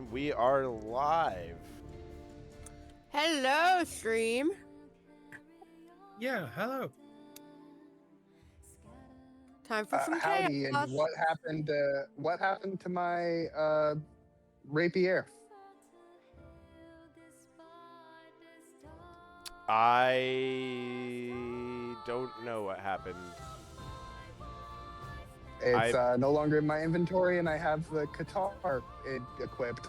And we are live. Hello, stream. Yeah, hello. Time for some chaos. Howdy, and what happened? What happened to my rapier? I don't know what happened. It's no longer in my inventory, and I have the guitar equipped.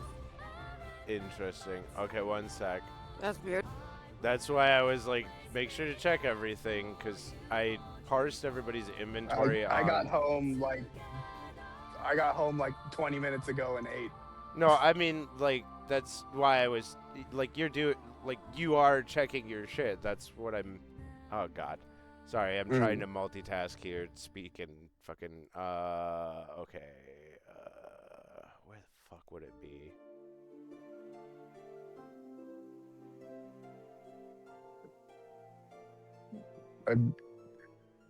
Interesting. Okay, one sec. That's weird. That's why I was like, make sure to check everything, because I parsed everybody's inventory. I got home like 20 minutes ago and ate. No, I mean, like, that's why I was like, you are checking your shit. That's what I'm. Oh God, sorry, I'm trying to multitask here, speak and fucking. Okay. Where the fuck would it be?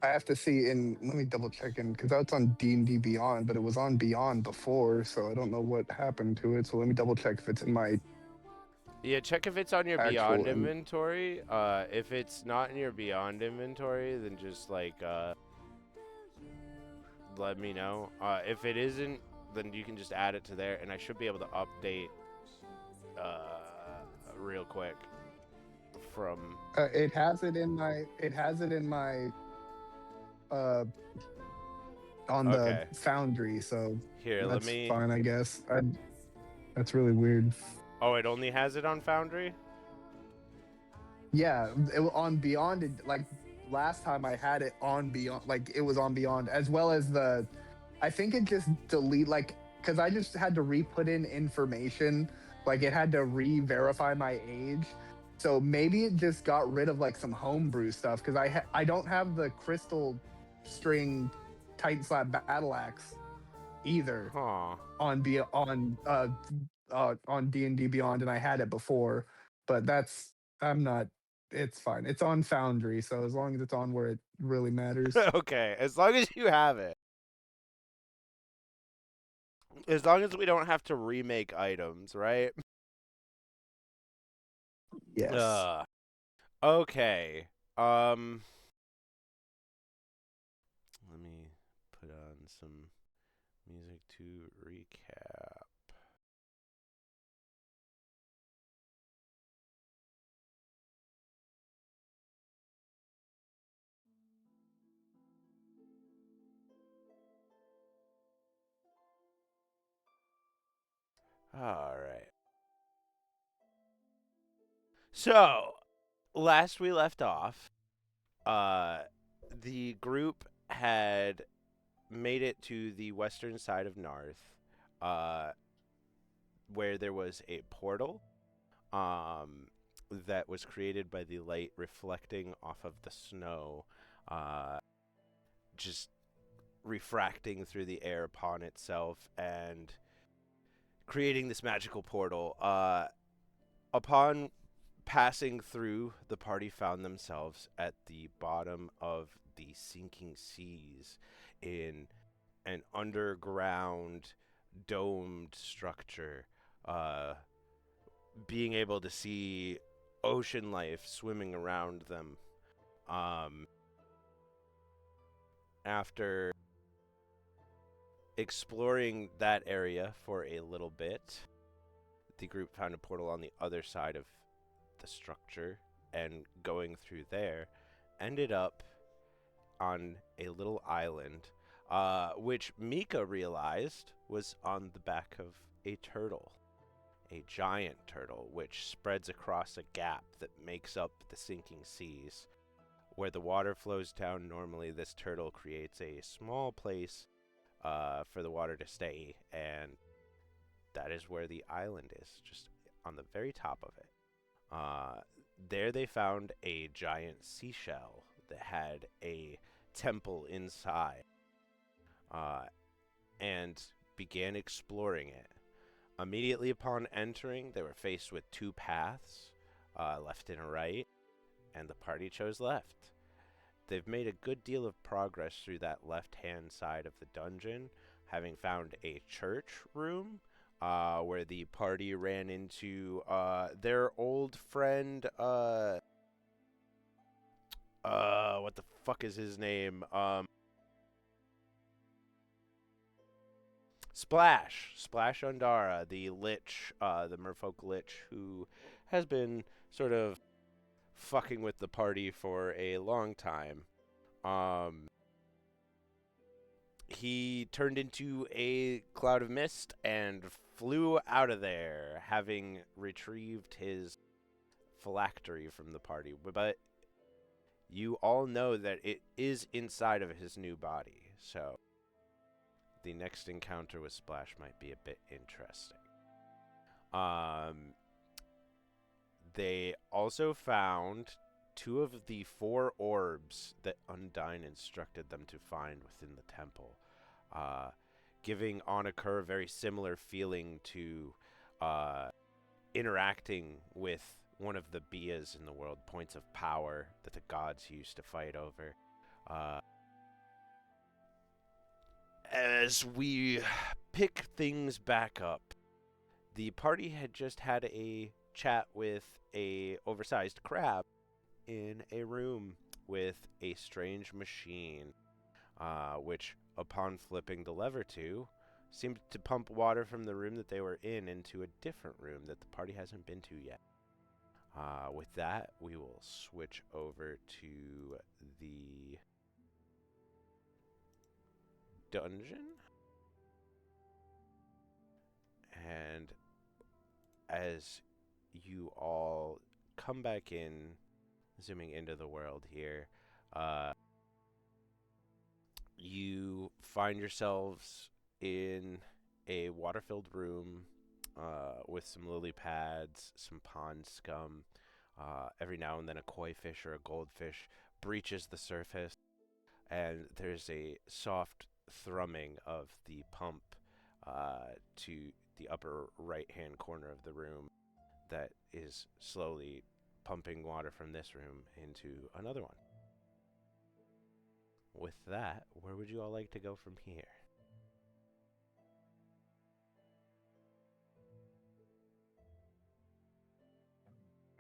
I have to see in. Let me double check in because that's on D&D Beyond, but it was on Beyond before, so I don't know what happened to it. So let me double check if it's in my. Yeah, check if it's on your Beyond inventory. If it's not in your Beyond inventory, then just like let me know. If it isn't, then you can just add it to there, and I should be able to update real quick from. It has it in my. It has it in my. On the Foundry, so here, that's let me. fine, I guess. That's really weird. Oh, it only has it on Foundry? Yeah, on Beyond, like last time I had it on Beyond, like it was on Beyond, as well as the, I think it just because I just had to re-put in information, like it had to re-verify my age. So maybe it just got rid of like some homebrew stuff, because I don't have the crystal string Titan Slap Battle Axe either on D&D Beyond, and I had it before, but it's fine. It's on Foundry, so as long as it's on where it really matters. Okay, as long as you have it. As long as we don't have to remake items, right? Yes. Okay. Let me put on some music to recap. All right. So, last we left off, the group had made it to the western side of Narth, where there was a portal, that was created by the light reflecting off of the snow, just refracting through the air upon itself and creating this magical portal. Upon passing through, the party found themselves at the bottom of the sinking seas in an underground domed structure, being able to see ocean life swimming around them. After exploring that area for a little bit, the group found a portal on the other side of the structure, and going through there, ended up on a little island, which Mika realized was on the back of a turtle. A giant turtle, which spreads across a gap that makes up the sinking seas. Where the water flows down normally, this turtle creates a small place for the water to stay, and that is where the island is, just on the very top of it. There they found a giant seashell that had a temple inside, and began exploring it. Immediately upon entering, they were faced with two paths, left and right, and the party chose left. They've made a good deal of progress through that left-hand side of the dungeon, having found a church room, where the party ran into their old friend. What the fuck is his name? Splash Undara, the lich, the merfolk lich, who has been sort of fucking with the party for a long time. He turned into a cloud of mist and flew out of there, having retrieved his phylactery from the party. But you all know that it is inside of his new body, so the next encounter with Splash might be a bit interesting. They also found 2 of the 4 orbs that Undyne instructed them to find within the temple, giving Onakur a very similar feeling to interacting with one of the Bias in the world, points of power that the gods used to fight over. As we pick things back up, the party had just had a chat with a oversized crab in a room with a strange machine, which, upon flipping the lever to, seemed to pump water from the room that they were in into a different room that the party hasn't been to yet. With that, we will switch over to the dungeon. And as you all come back in, zooming into the world here, you find yourselves in a water-filled room with some lily pads, some pond scum. Every now and then a koi fish or a goldfish breaches the surface, and there's a soft thrumming of the pump to the upper right-hand corner of the room that is slowly pumping water from this room into another one. With that, where would you all like to go from here?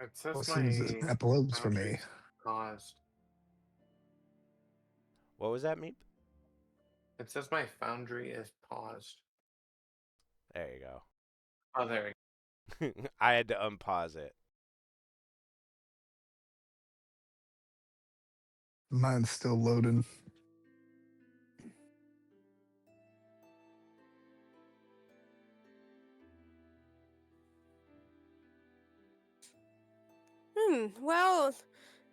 It says Well, my seems epilogues for me. boundaries paused. What was that, Meep? It says my foundry is paused. There you go. Oh, there we I had to unpause it. Mine's still loading. Well,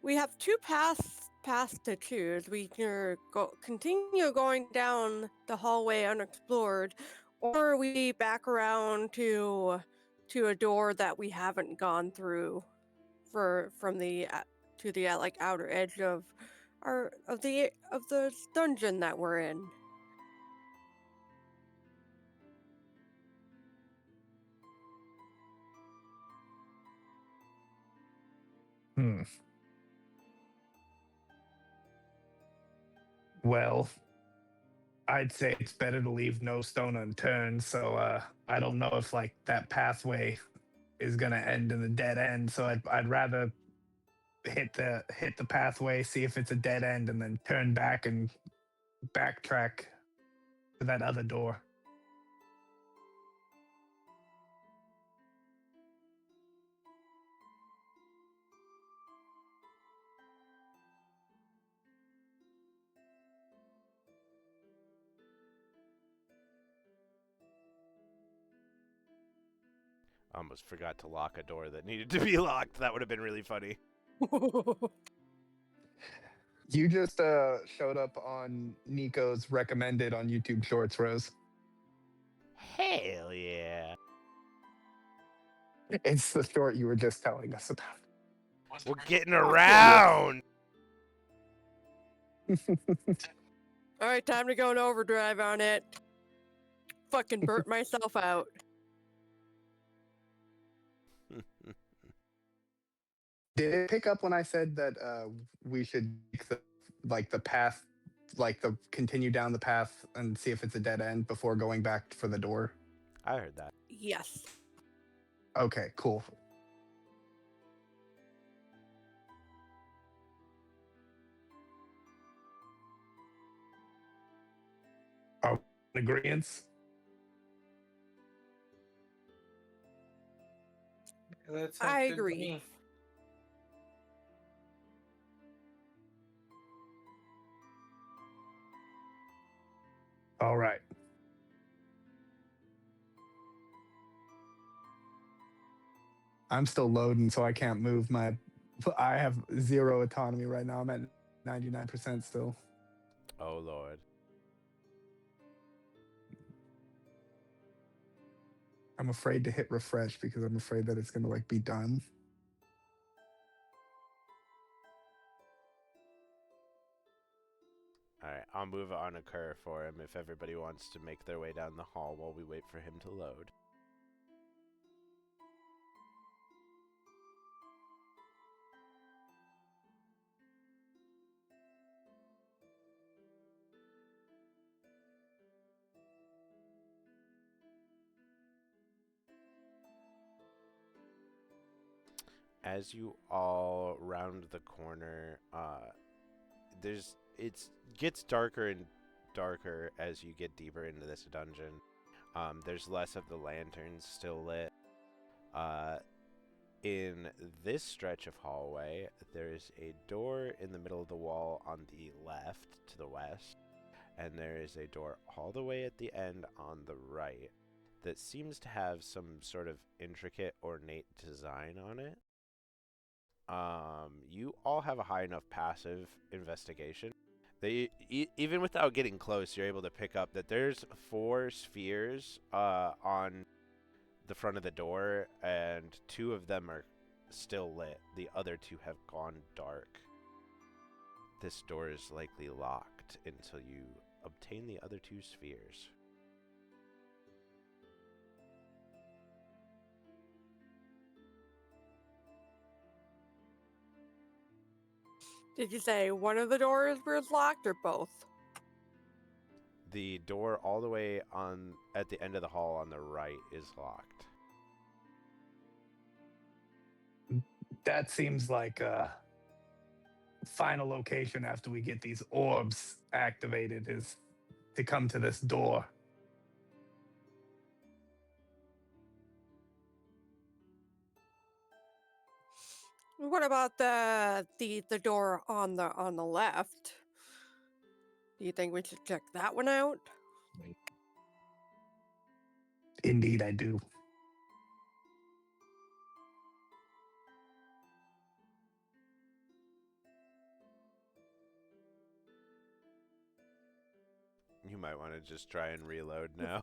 we have 2 paths to choose. We can continue going down the hallway unexplored, or we back around to a door that we haven't gone through from the to the like outer edge of the dungeon that we're in. Well, I'd say it's better to leave no stone unturned. So I don't know if like that pathway is gonna end in a dead end. So I'd rather hit the pathway, see if it's a dead end, and then turn back and backtrack to that other door. Almost forgot to lock a door that needed to be locked. That would have been really funny. You just showed up on Nico's recommended on YouTube Shorts, Rose. Hell yeah. It's the short you were just telling us about. We're getting around. All right, time to go in overdrive on it. Fucking burnt myself out. Did it pick up when I said that we should take the path, continue down the path and see if it's a dead end before going back for the door? I heard that. Yes. Okay, cool. Are we in agreeance? That sounds I good to agree. me. All right. I'm still loading, so I can't move my. I have 0 autonomy right now. I'm at 99% still. Oh lord. I'm afraid to hit refresh because I'm afraid that it's gonna like be done. Alright, I'll move on a curve for him if everybody wants to make their way down the hall while we wait for him to load. As you all round the corner, it gets darker and darker as you get deeper into this dungeon. There's less of the lanterns still lit. In this stretch of hallway, there's a door in the middle of the wall on the left to the west, and there is a door all the way at the end on the right that seems to have some sort of intricate, ornate design on it. You all have a high enough passive investigation that even without getting close, you're able to pick up that there's 4 spheres on the front of the door, and 2 of them are still lit. The other 2 have gone dark. This door is likely locked until you obtain the other 2 spheres. Did you say one of the doors was locked or both? The door all the way on at the end of the hall on the right is locked. That seems like a final location after we get these orbs activated is to come to this door. What about the door on the left? Do you think we should check that one out? Indeed, I do. You might want to just try and reload now.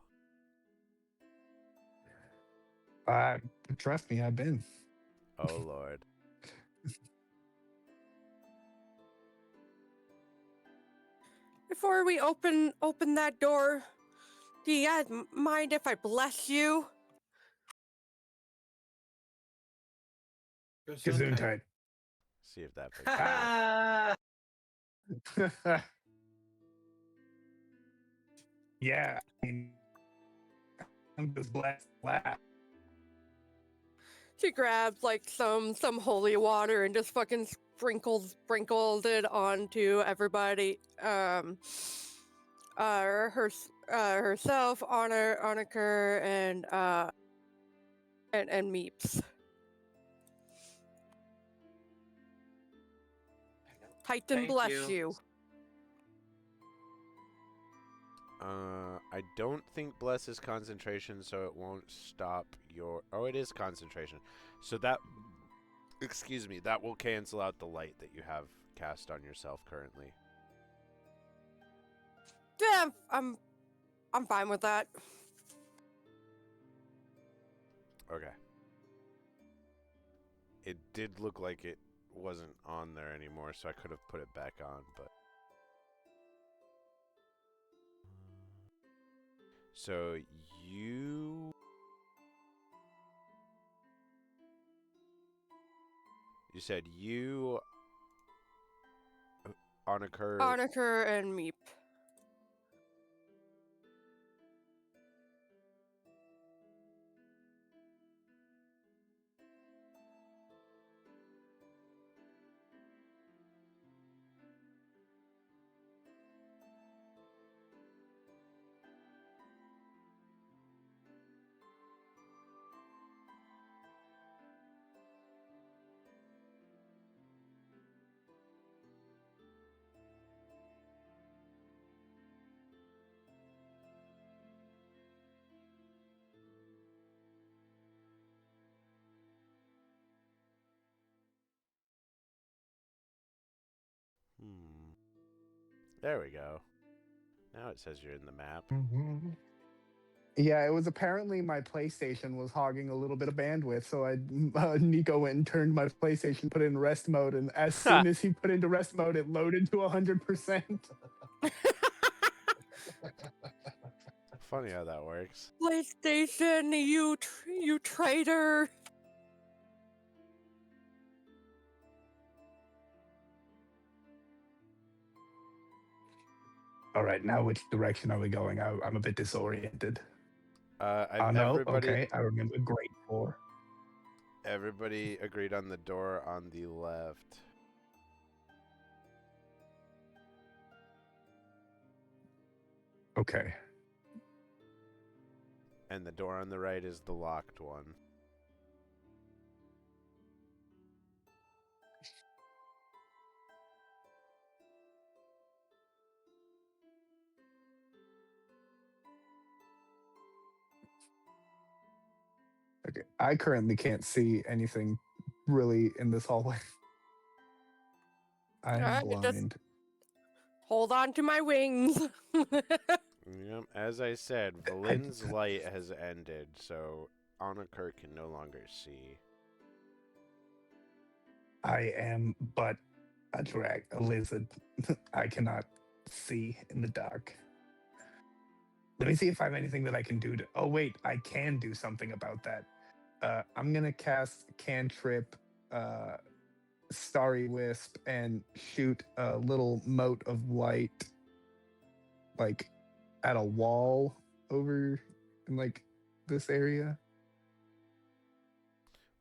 Trust me, I've been. Oh lord. Before we open that door, do you guys mind if I bless you? Gesundheit. See if that picks up. Yeah, I mean, I'm just blessed. Laugh. She grabs like some holy water and just fucking sprinkled it onto everybody. Herself, Honoker, and Meeps. Titan Thank bless you. you. I don't think bless is concentration, so it won't stop your... Oh, it is concentration. So that... Excuse me, that will cancel out the light that you have cast on yourself currently. Yeah, I'm fine with that. Okay. It did look like it wasn't on there anymore, so I could have put it back on, but... So you... You said you... Honoker... Honoker and Meep. There we go. Now it says you're in the map. Yeah, it was apparently my PlayStation was hogging a little bit of bandwidth, so Nico went and turned my PlayStation, put it in rest mode, and as soon as he put into rest mode, it loaded to 100%. Funny how that works. PlayStation, you traitor. All right, now which direction are we going? I'm a bit disoriented. I No, everybody okay, I remember grade 4. everybody agreed on the door on the left. Okay. And the door on the right is the locked one. Okay, I currently can't see anything really in this hallway. I'm Alright, just blind. hold on to my wings. Yep, as I said, Valin's light has ended, so Anakir can no longer see. I am but a lizard. I cannot see in the dark. Let me see if I have anything that I can do to. Oh wait, I can do something about that. I'm gonna cast cantrip, Starry Wisp, and shoot a little mote of light, like at a wall over in like this area.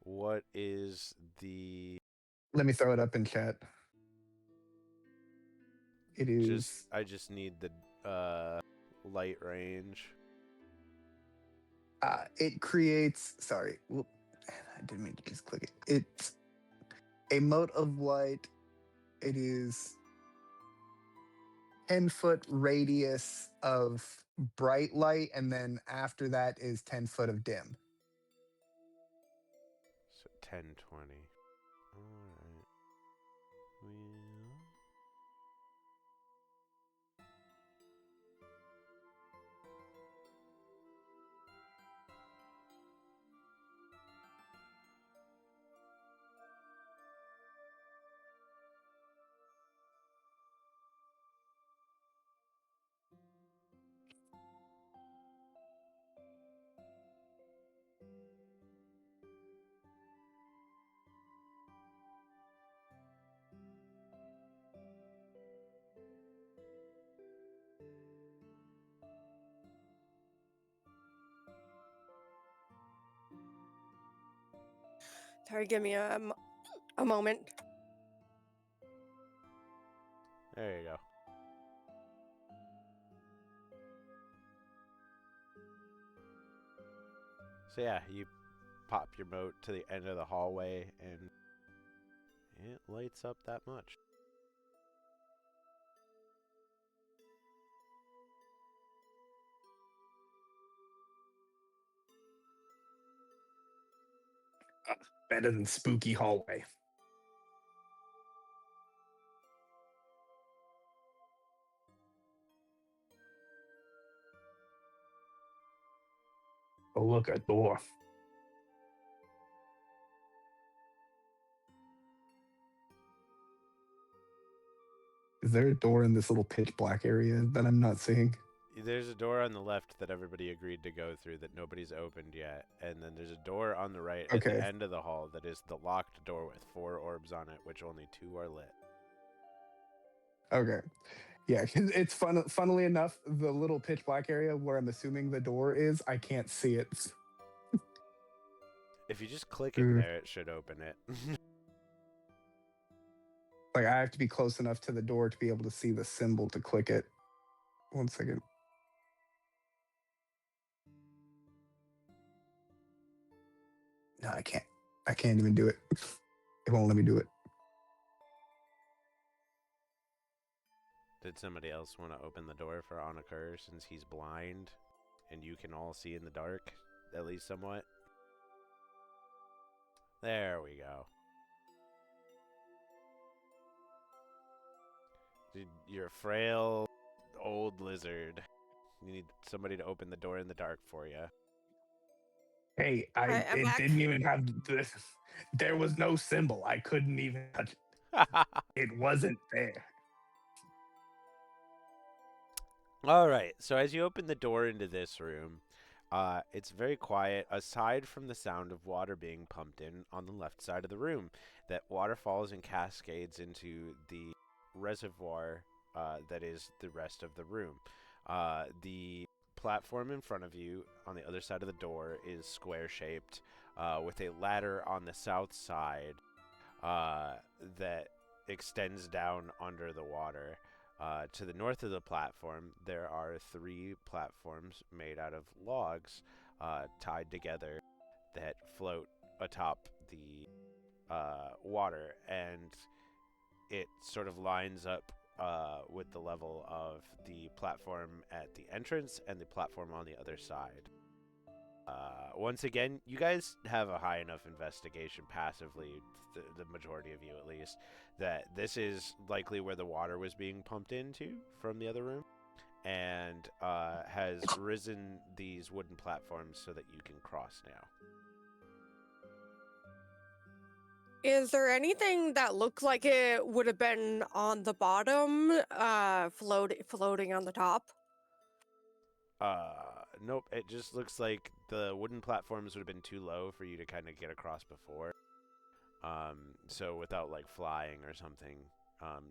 What is the... Let me throw it up in chat. It is. I just need the light range. It creates. Sorry, whoop, I didn't mean to just click it. It's a mote of light. It is 10-foot radius of bright light, and then after that is 10 foot of dim. So 1020. Alright. Well... Sorry, give me a moment. There you go. So yeah, you pop your moat to the end of the hallway and it lights up that much. Better than spooky hallway. Oh, look, a door. Is there a door in this little pitch black area that I'm not seeing? There's a door on the left that everybody agreed to go through that nobody's opened yet. And then there's a door on the right at Okay. the end of the hall that is the locked door with 4 orbs on it, which only 2 are lit. Okay. Yeah, 'cause it's funnily enough, the little pitch black area where I'm assuming the door is, I can't see it. If you just click in there, it should open it. Like, I have to be close enough to the door to be able to see the symbol to click it. 1 second. No, I can't. I can't even do it. It won't let me do it. Did somebody else want to open the door for Anakir since he's blind and you can all see in the dark, at least somewhat? There we go. You're a frail old lizard. You need somebody to open the door in the dark for you. Hey, Alright, I'm it back. didn't even have this. There was no symbol. I couldn't even touch it. It wasn't there. All right. So as you open the door into this room, it's very quiet. Aside from the sound of water being pumped in on the left side of the room, that water falls and cascades into the reservoir that is the rest of the room. The platform in front of you on the other side of the door is square shaped, with a ladder on the south side that extends down under the water. To the north of the platform, there are 3 platforms made out of logs tied together that float atop the water, and it sort of lines up with the level of the platform at the entrance and the platform on the other side. Once again, you guys have a high enough investigation passively, the majority of you at least, that this is likely where the water was being pumped into from the other room, and has risen these wooden platforms so that you can cross now. Is there anything that looks like it would have been on the bottom, floating on the top? Nope, it just looks like the wooden platforms would have been too low for you to kind of get across before. So without like flying or something,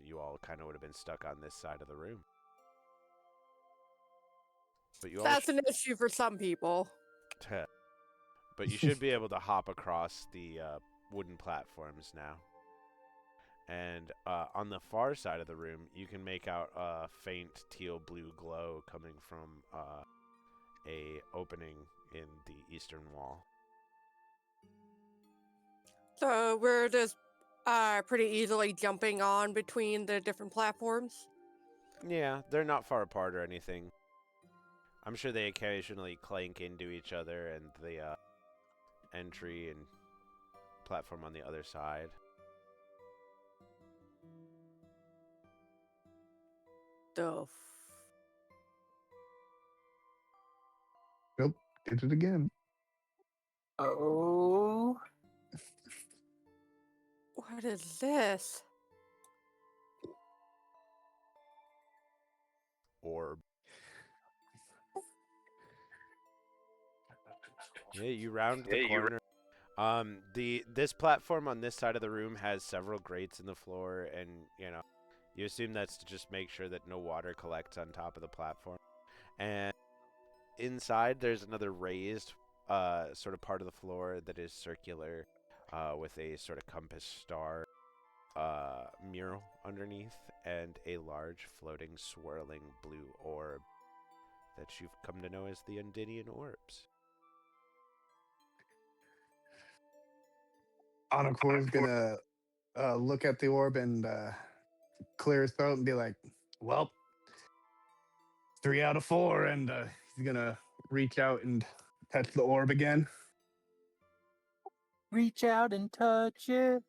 you all kind of would have been stuck on this side of the room. But you all That's an issue for some people. but you should be able to hop across the wooden platforms now. And on the far side of the room, you can make out a faint teal blue glow coming from a opening in the eastern wall. So we're just pretty easily jumping on between the different platforms. Yeah, they're not far apart or anything. I'm sure they occasionally clank into each other, and the entry and platform on the other side. The Nope, did it again. Oh. what is this? Orb. Yeah, you round the corner. This platform on this side of the room has several grates in the floor, and you assume that's to just make sure that no water collects on top of the platform. And inside, there's another raised sort of part of the floor that is circular, with a sort of compass star mural underneath, and a large floating swirling blue orb that you've come to know as the Undyne orbs. Anakor is gonna look at the orb and clear his throat and be like, "Well, 3 out of 4," and he's gonna reach out and touch the orb again. Reach out and touch it.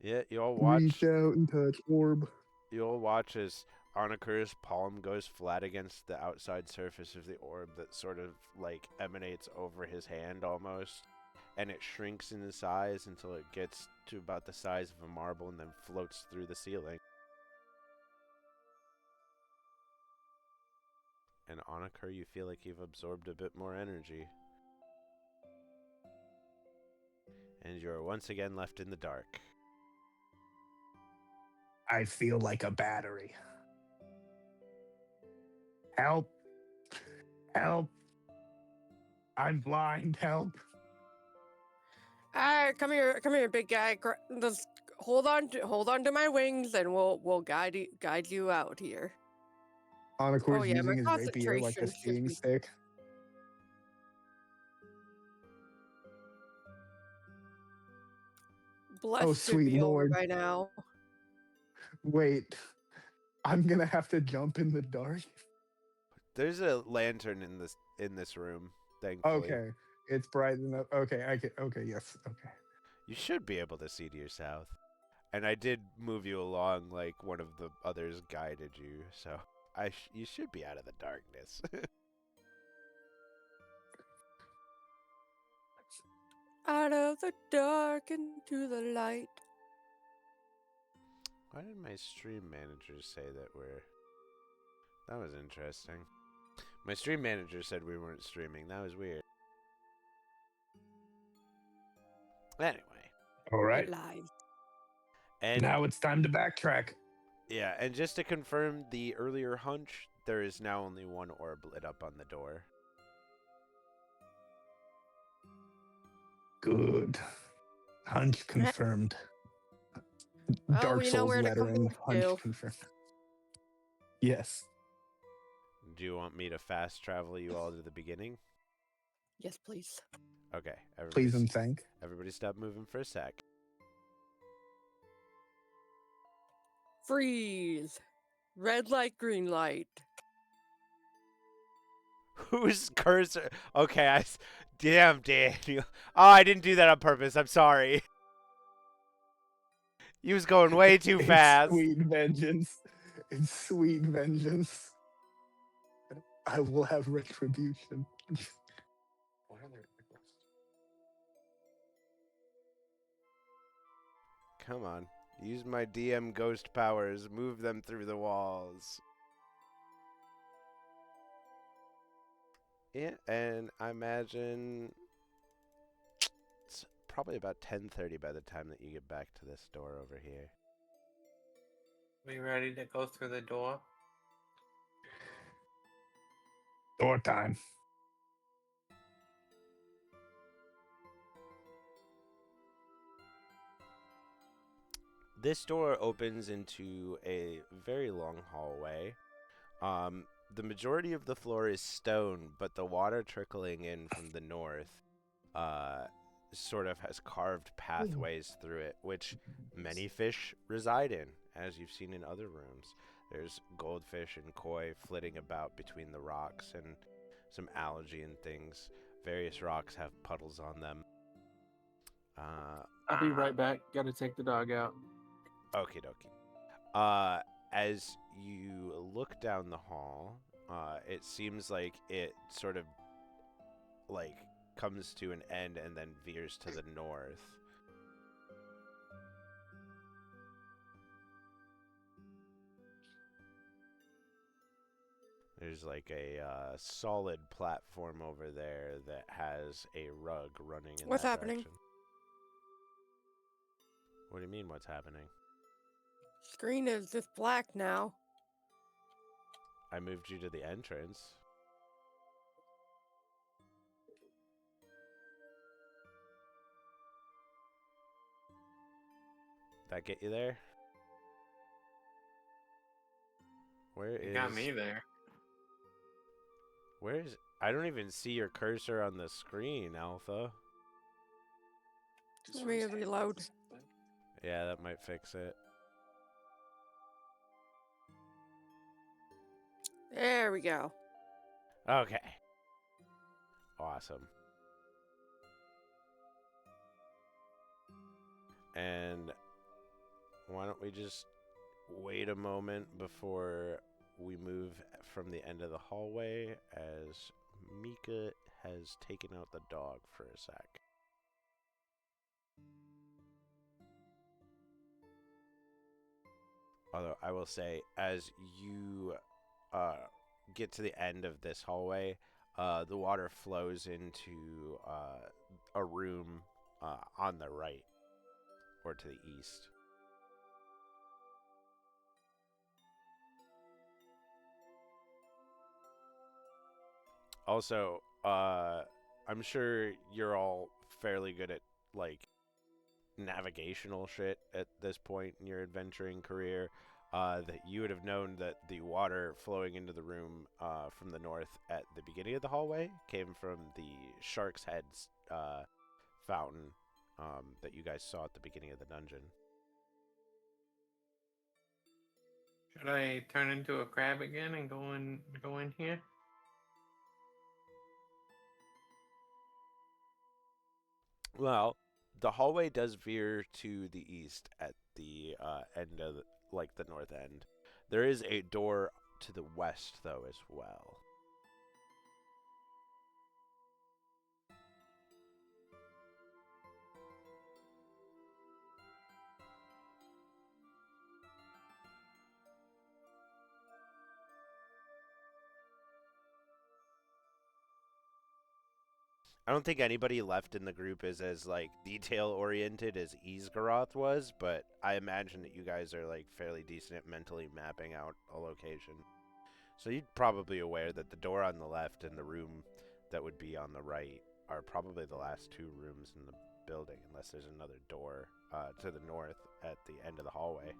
Yeah, you all Reach watch. out and touch orb. You'll watch as Anakur's palm goes flat against the outside surface of the orb that sort of like emanates over his hand almost, and it shrinks in size until it gets to about the size of a marble and then floats through the ceiling. And Anakur, you feel like you've absorbed a bit more energy. And you're once again left in the dark. I feel like a battery. Help. Help. I'm blind. Help. Come here, big guy. Just hold on to my wings, and we'll guide you out here. Anakor's Oh yeah, my using his rapier like a concentration should skiing be. stick. Bless Oh, should sweet be over lord. by now. Wait. I'm gonna have to jump in the dark. There's a lantern in this room, thankfully. Okay. It's bright enough. Okay, okay, yes. Okay. You should be able to see to your south. And I did move you along like one of the others guided you, so you should be out of the darkness. Out of the dark into the light. Why did my stream manager say that we're... That was interesting. My stream manager said we weren't streaming. That was weird. Anyway. All right. Live. And Now it's time to backtrack. yeah, and just to confirm the earlier hunch, there is now only one orb lit up on the door. Good. Hunch confirmed. Well, Dark we know Souls where to lettering. move Hunch to. confirmed. Yes. Do you want me to fast travel you all to the beginning? Yes, please. Okay. Please and thank. Everybody stop moving for a sec. Freeze. Red light, green light. Whose cursor? Okay, damn, Daniel. Oh, I didn't do that on purpose. I'm sorry. You was going way too fast. Sweet vengeance. It's sweet vengeance. I will have retribution. What are their requests? Come on. Use my DM ghost powers. Move them through the walls. Yeah, and I imagine it's probably about 10:30 by the time that you get back to this door over here. We ready to go through the door? Door time. This door opens into a very long hallway. The majority of the floor is stone, but the water trickling in from the north sort of has carved pathways through it, which many fish reside in, as you've seen in other rooms. There's goldfish and koi flitting about between the rocks and some algae and things. Various rocks have puddles on them. I'll be right back. Gotta take the dog out. Okie dokie. As you look down the hall, it seems like it sort of like comes to an end and then veers to the north. There's like a solid platform over there that has a rug running in What's that happening? direction. What do you mean, what's happening? Screen is just black now. I moved you to the entrance. That get you there? Where You is... got me there. Where is... I don't even see your cursor on the screen, Alpha. Let me reload. Yeah, that might fix it. There we go. Okay. Awesome. And why don't we just wait a moment before we move from the end of the hallway, as Mika has taken out the dog for a sec. Although I will say, as you get to the end of this hallway, the water flows into a room on the right, or to the east. Also, I'm sure you're all fairly good at, like, navigational shit at this point in your adventuring career, that you would have known that the water flowing into the room from the north at the beginning of the hallway came from the Shark's Head's fountain that you guys saw at the beginning of the dungeon. Should I turn into a crab again and go in here? Well, the hallway does veer to the east at the end of the north end. There is a door to the west though as well. I don't think anybody left in the group is as detail oriented as Isgaroth was, but I imagine that you guys are fairly decent at mentally mapping out a location. So you're probably aware that the door on the left and the room that would be on the right are probably the last two rooms in the building, unless there's another door to the north at the end of the hallway.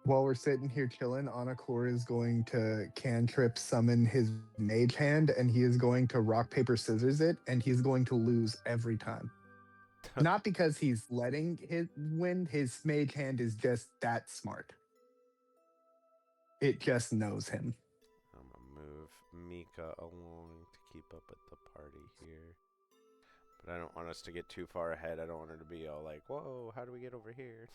While we're sitting here chilling, Anakor is going to cantrip summon his mage hand, and he is going to rock, paper, scissors it, and he's going to lose every time. Not because he's letting it win, his mage hand is just that smart. It just knows him. I'm going to move Mika along to keep up with the party here. But I don't want us to get too far ahead. I don't want her to be all like, whoa, how do we get over here?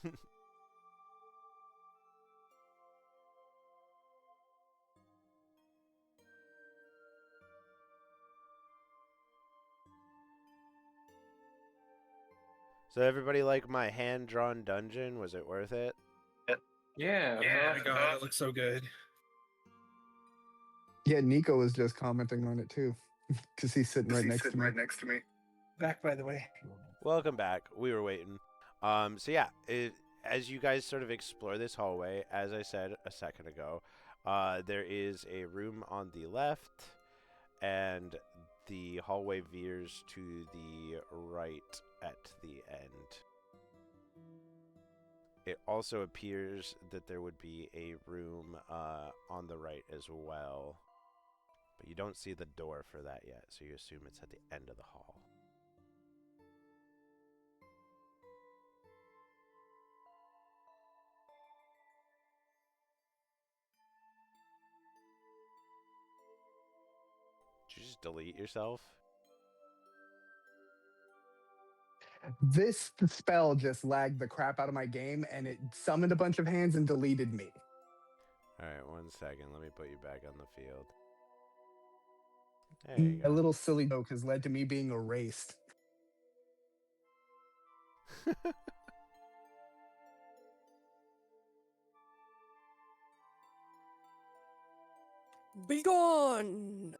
So everybody like my hand-drawn dungeon? Was it worth it? Yeah. Yeah, God, it looks so good. Yeah, Nico was just commenting on it too, because he's sitting right next to me. Back, by the way. Welcome back. We were waiting. So yeah, as you guys sort of explore this hallway, as I said a second ago, there is a room on the left, and the hallway veers to the right at the end. It also appears that there would be a room on the right as well, but you don't see the door for that yet, so you assume it's at the end of the hall. Did you just delete yourself? This spell just lagged the crap out of my game, and it summoned a bunch of hands and deleted me. Alright, 1 second. Let me put you back on the field. There you A go. little silly joke has led to me being erased. Begone!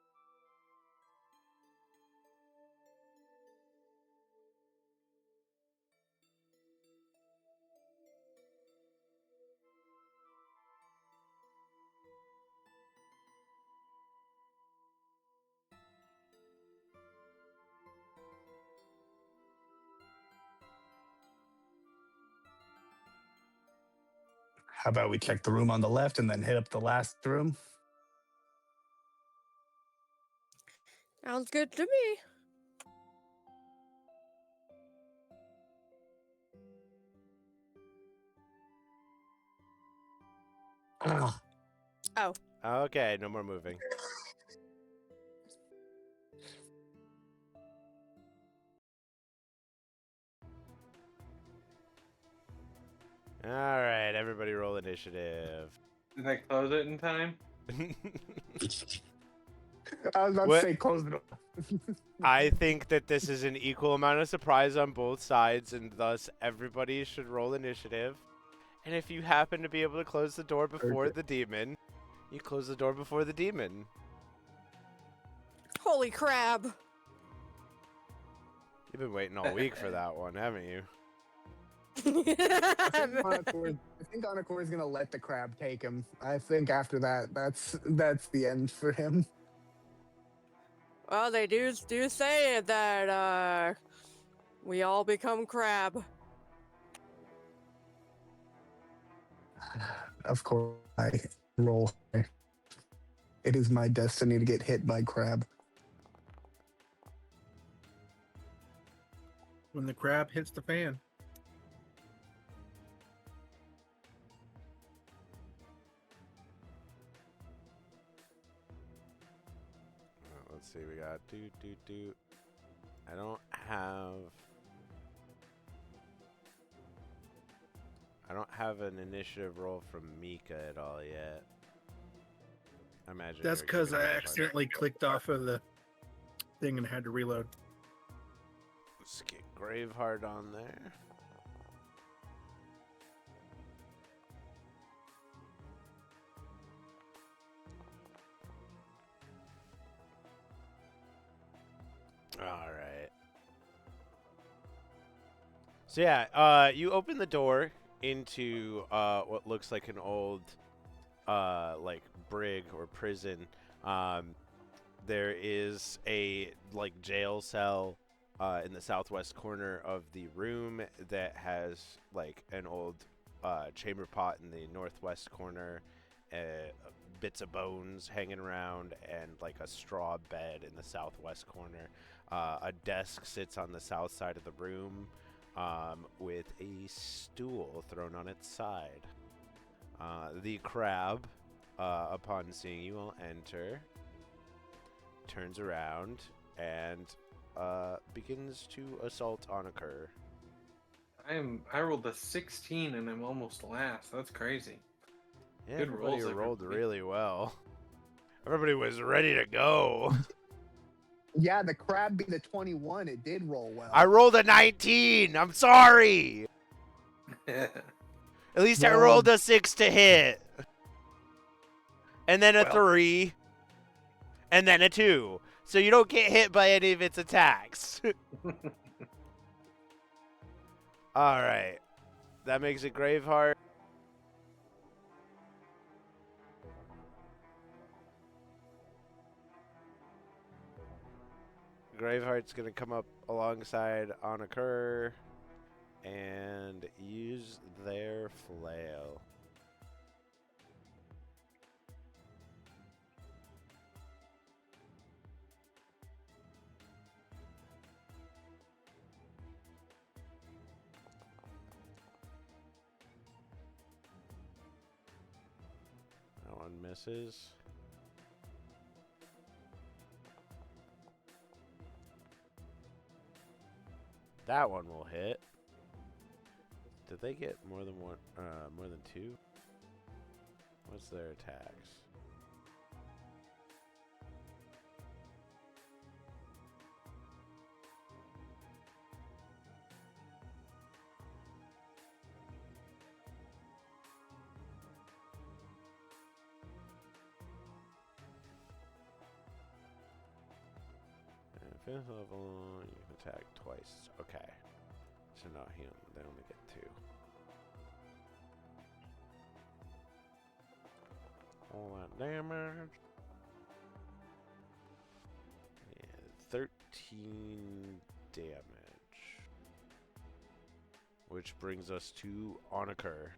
How about we check the room on the left and then hit up the last room? Sounds good to me. Ah, Okay, no more moving. Alright, everybody roll initiative. Did I close it in time? I was about What? to say close the door. I think that this is an equal amount of surprise on both sides, and thus everybody should roll initiative. And if you happen to be able to close the door before Okay. the demon, you close the door before the demon. Holy crab! You've been waiting all week for that one, haven't you? I think Anakor is gonna let the crab take him. I think after that, that's the end for him. Well, they do say that we all become crab. Of course, I roll. It is my destiny to get hit by crab. When the crab hits the fan. let's see. We got I don't have an initiative roll from Mika at all yet. I imagine That's you're because giving I me a accidentally clicked off of the thing and had to reload. Let's get Graveheart on there. All right. So yeah, you open the door into what looks like an old like brig or prison. There is a like jail cell in the southwest corner of the room that has like an old chamber pot in the northwest corner, bits of bones hanging around, and like a straw bed in the southwest corner. A desk sits on the south side of the room with a stool thrown on its side. The crab, upon seeing you all enter, turns around and begins to assault Onaker. I rolled a 16 and I'm almost last. That's crazy. Yeah, Good everybody rolls, rolled everybody. really well. Everybody was ready to go. Yeah, the crab being the 21, it did roll well. I rolled a 19. I'm sorry. At least I Well- rolled a 6 to hit. And then a Well. 3. And then a 2. So you don't get hit by any of its attacks. All right. That makes it Graveheart. Graveheart's going to come up alongside Onaker and use their flail. That one misses. That one will hit. Did they get more than one? More than 2? What's their attacks? At 5th level, you can attack twice. Okay. So not him. They only get 2. All that damage. And 13 damage. Which brings us to Onaker.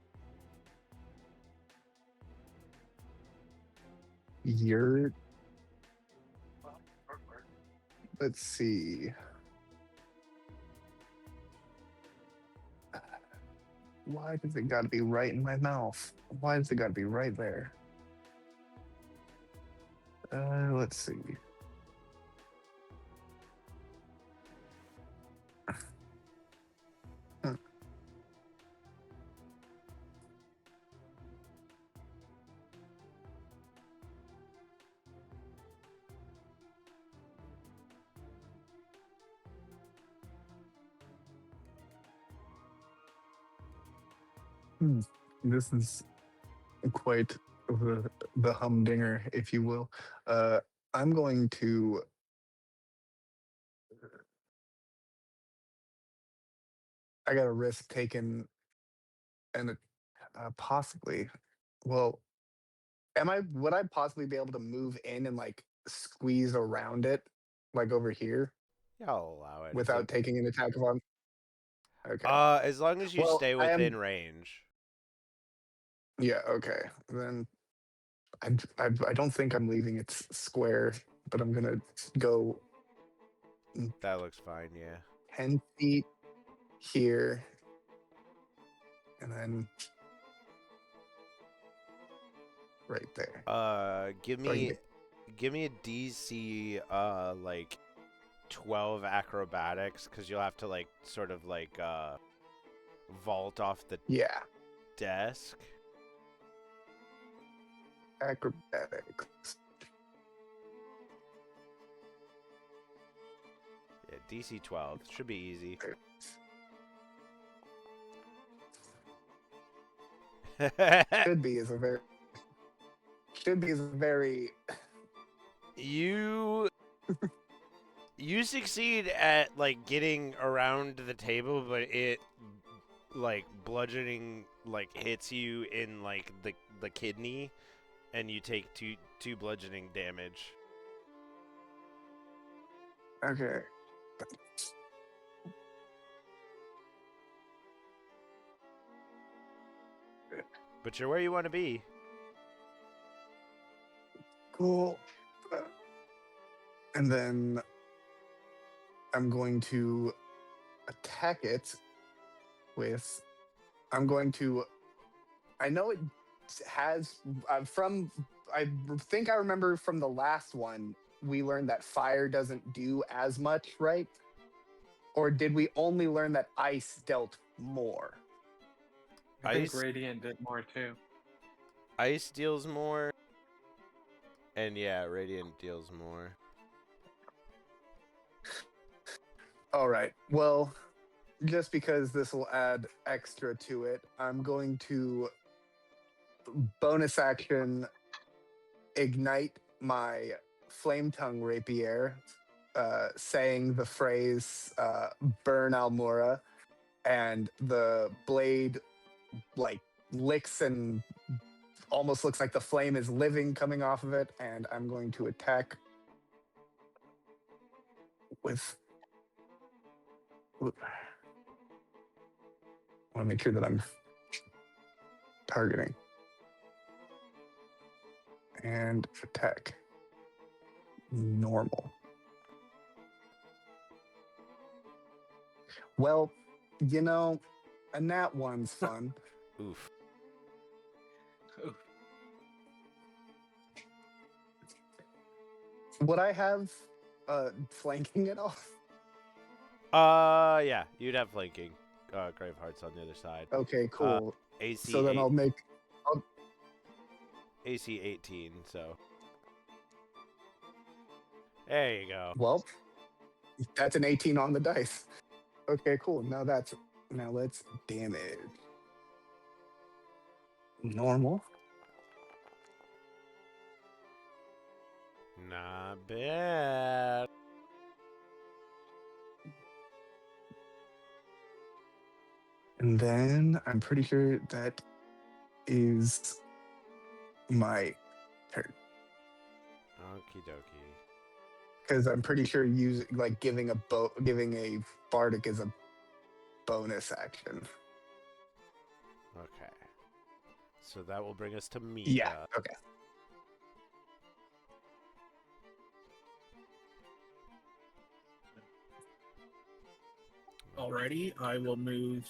You're. Let's see. Why does it gotta be right in my mouth? Why does it gotta be right there? Let's see. Huh. This is quite the humdinger, if you will. I'm going to. I got to risk taking and possibly. Well, am I? Would I possibly be able to move in and like squeeze around it, like over here, Yeah, I'll allow it. without taking an attack of on? Okay. As long as you Well, stay I am- within range. Yeah. Okay. Then I don't think I'm leaving it square, but I'm gonna go That looks fine, yeah. 10 feet here, and then right there. Give So I me can give me a DC like 12 acrobatics, because you'll have to like sort of like vault off the Yeah. desk. Acrobatics. Yeah, DC 12 should be easy. Should be is a very You succeed at like getting around the table, but it like bludgeoning like hits you in like the kidney, and you take two bludgeoning damage. okay. But you're where you want to be. Cool. And then I'm going to attack it with. I'm going to. I know it has from. I think I remember from the last one we learned that fire doesn't do as much, right? Or did we only learn that ice dealt more? I think Ice- Radiant did more too. Ice deals more, and yeah, Radiant deals more. All right. Well, just because this will add extra to it, I'm going to bonus action ignite my flame tongue rapier, saying the phrase "burn Almora," and the blade like licks and almost looks like the flame is living coming off of it, and I'm going to attack with. I want to make sure that I'm targeting. And attack. Normal. Well, you know, a nat one's fun. Oof. Would I have flanking it off? Yeah, you'd have flanking. Graveheart's on the other side. Okay, cool. AC So then 8 I'll make. AC 18. So there you go. Well, that's an 18 on the dice. Okay, cool. Now let's damage. Normal. Not bad. And then I'm pretty sure that is my turn. Okie dokie. Because I'm pretty sure giving a bardic is a bonus action. Okay. So that will bring us to Mika. Yeah. Okay. Alrighty, I will move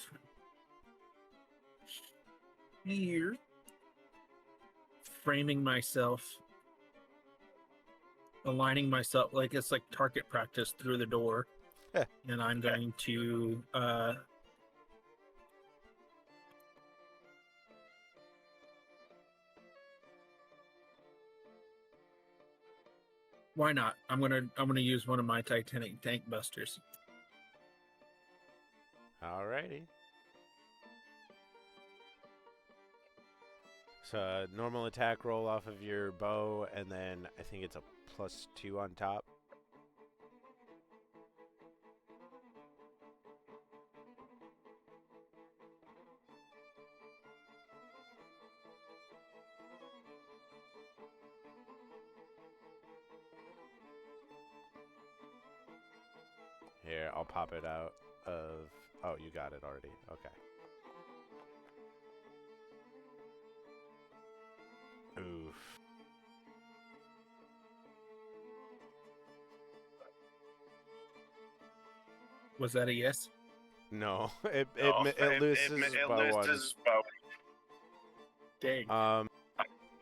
here, framing myself, aligning myself like it's like target practice through the door, and I'm going to why not? I'm gonna use one of my Titanic tank busters. Alrighty. So normal attack roll off of your bow, and then I think it's a +2 on top. Here, I'll pop it out of... Oh, you got it already. Okay. Oof. Was that a yes? No, it loses by one. Dang.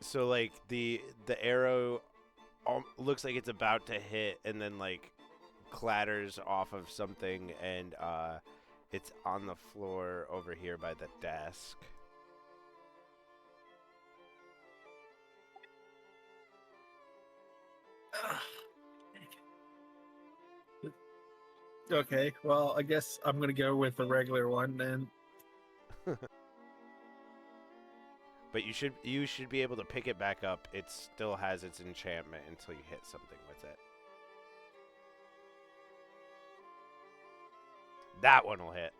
So like the arrow looks like it's about to hit, and then like clatters off of something, and it's on the floor over here by the desk. Okay, well, I guess I'm gonna go with the regular one then. But you should be able to pick it back up. It still has its enchantment until you hit something with it. That one will hit.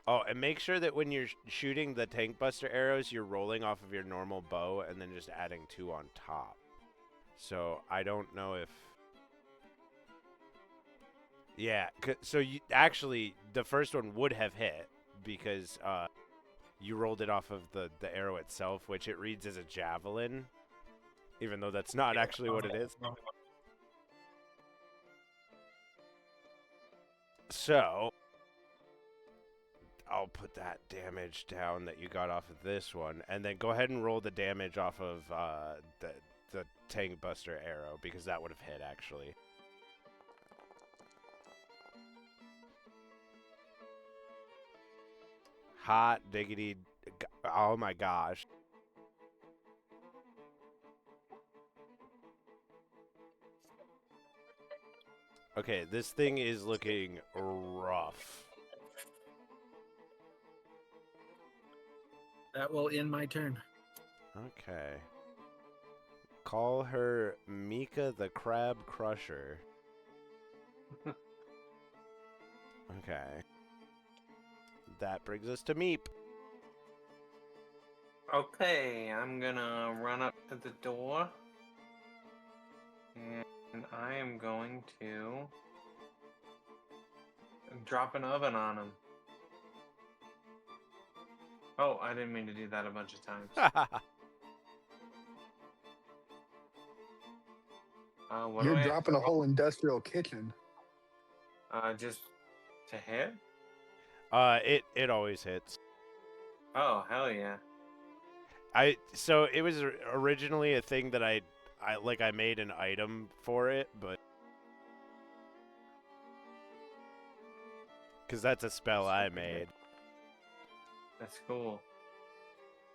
Oh, and make sure that when you're shooting the tank buster arrows, you're rolling off of your normal bow and then just adding 2 on top. So I don't know if... Yeah, so you actually, the first one would have hit because you rolled it off of the arrow itself, which it reads as a javelin, even though that's not actually what it is. So I'll put that damage down that you got off of this one, and then go ahead and roll the damage off of the tank buster arrow, because that would have hit actually. Hot diggity! Oh my gosh! Okay, this thing is looking rough. That will end my turn. Okay. Call her Mika the Crab Crusher. Okay. That brings us to Meep. Okay, I'm gonna run up to the door. And I am going to drop an oven on him. Oh, I didn't mean to do that a bunch of times. What do You're I have to dropping a roll? whole industrial kitchen. Just to hit? It always hits. Oh, hell yeah. So it was originally a thing that I made an item for it, but because that's a spell I made. That's cool.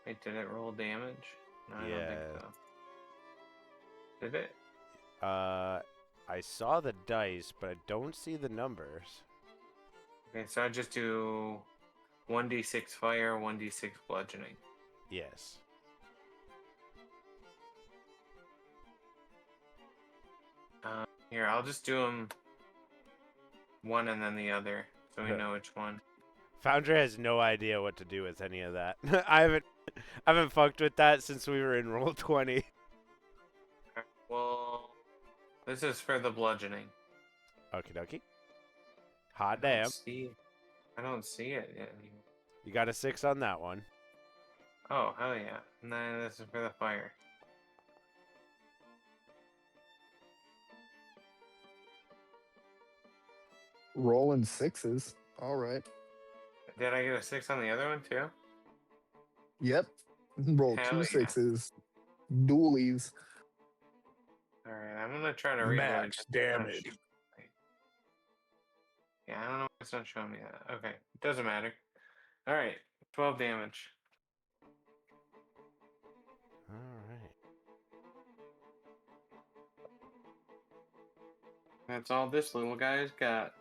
Wait, did it roll damage? No, I don't think so. Did it? I saw the dice, but I don't see the numbers. Okay, so I just do 1d6 fire, 1d6 bludgeoning. Yes. Here, I'll just do them one and then the other, so we know which one. Foundry has no idea what to do with any of that. I haven't fucked with that since we were in roll 20. Well, this is for the bludgeoning. Okie dokie. Hot damn. I don't see it yet. You got a 6 on that one. Oh, hell yeah. And then this is for the fire. Rolling sixes. All right. Did I get a 6 on the other one too? Yep. Roll Hell two yeah. sixes. Dualies. Alright, I'm gonna try to read what Max it's not damage. showing me. Yeah, I don't know why it's not showing me that. Okay, doesn't matter. Alright, 12 damage. Alright. That's all this little guy's got.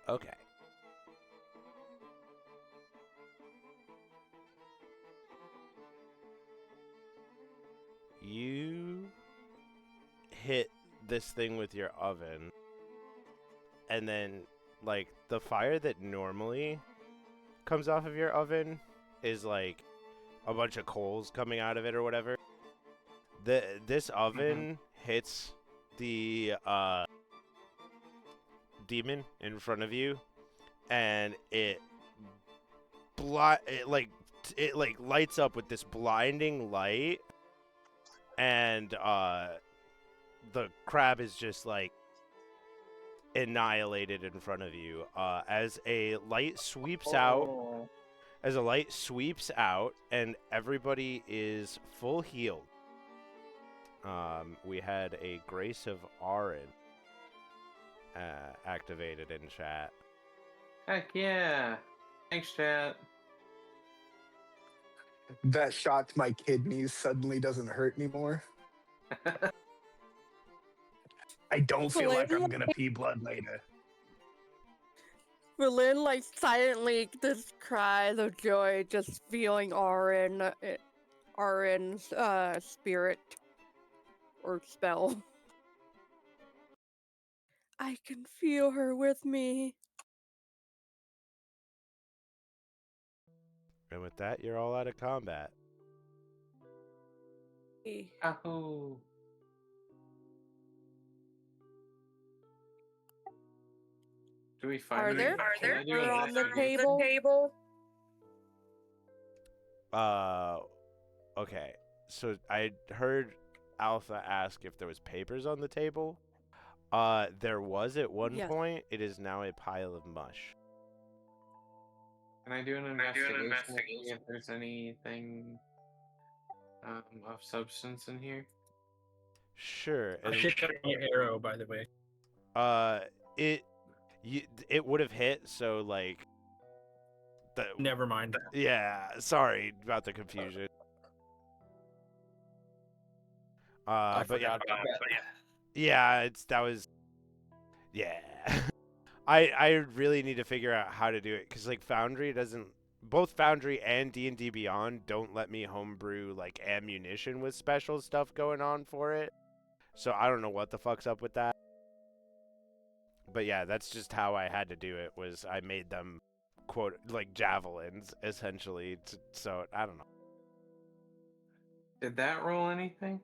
Okay. You hit this thing with your oven, and then, like, the fire that normally comes off of your oven is, like, a bunch of coals coming out of it or whatever. This oven hits the, demon in front of you, and it lights up with this blinding light, and the crab is just like annihilated in front of you as a light sweeps out. Oh. As a light sweeps out, and everybody is full healed. We had a Grace of Arin activated in chat. Heck yeah. Thanks, chat. That shot to my kidneys suddenly doesn't hurt anymore. I don't feel like I'm gonna pee blood later. Berlin like silently just cries of joy, just feeling Arin's spirit or spell. I can feel her with me. And with that, you're all out of combat. Ahoo. Do we find Are any- there? can I do Are on the investigation? table? Okay. So I heard Alpha ask if there was papers on the table. There was at one Yes. point. It is now a pile of mush. Can I do an investigation to see if there's anything of substance in here? Sure. I And, picked up my arrow, by the way. it would have hit. So like, Never mind. yeah. Sorry about the confusion. I But yeah, forgot about that. yeah. Yeah. I really need to figure out how to do it because like Foundry doesn't. Both Foundry and D&D Beyond don't let me homebrew like ammunition with special stuff going on for it. So I don't know what the fuck's up with that. But yeah, that's just how I had to do it. Was I made them quote like javelins essentially. So I don't know. Did that roll anything?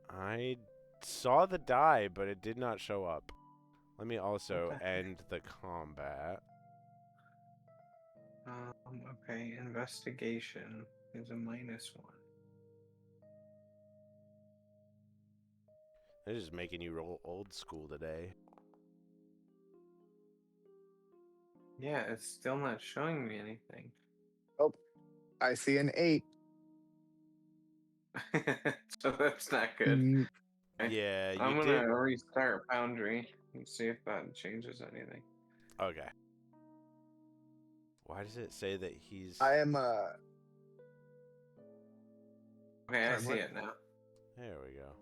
I saw the die, but it did not show up. Let me also Okay. end the combat. Okay, investigation is a -1. They're just making you roll old school today. Yeah, it's still not showing me anything. Oh, I see an 8. So that's not good. Mm, Okay. Yeah, you I'm did. gonna restart Foundry and see if that changes anything. Okay. Why does it say that he's... I am Okay, I Sorry, see what? it now. There we go.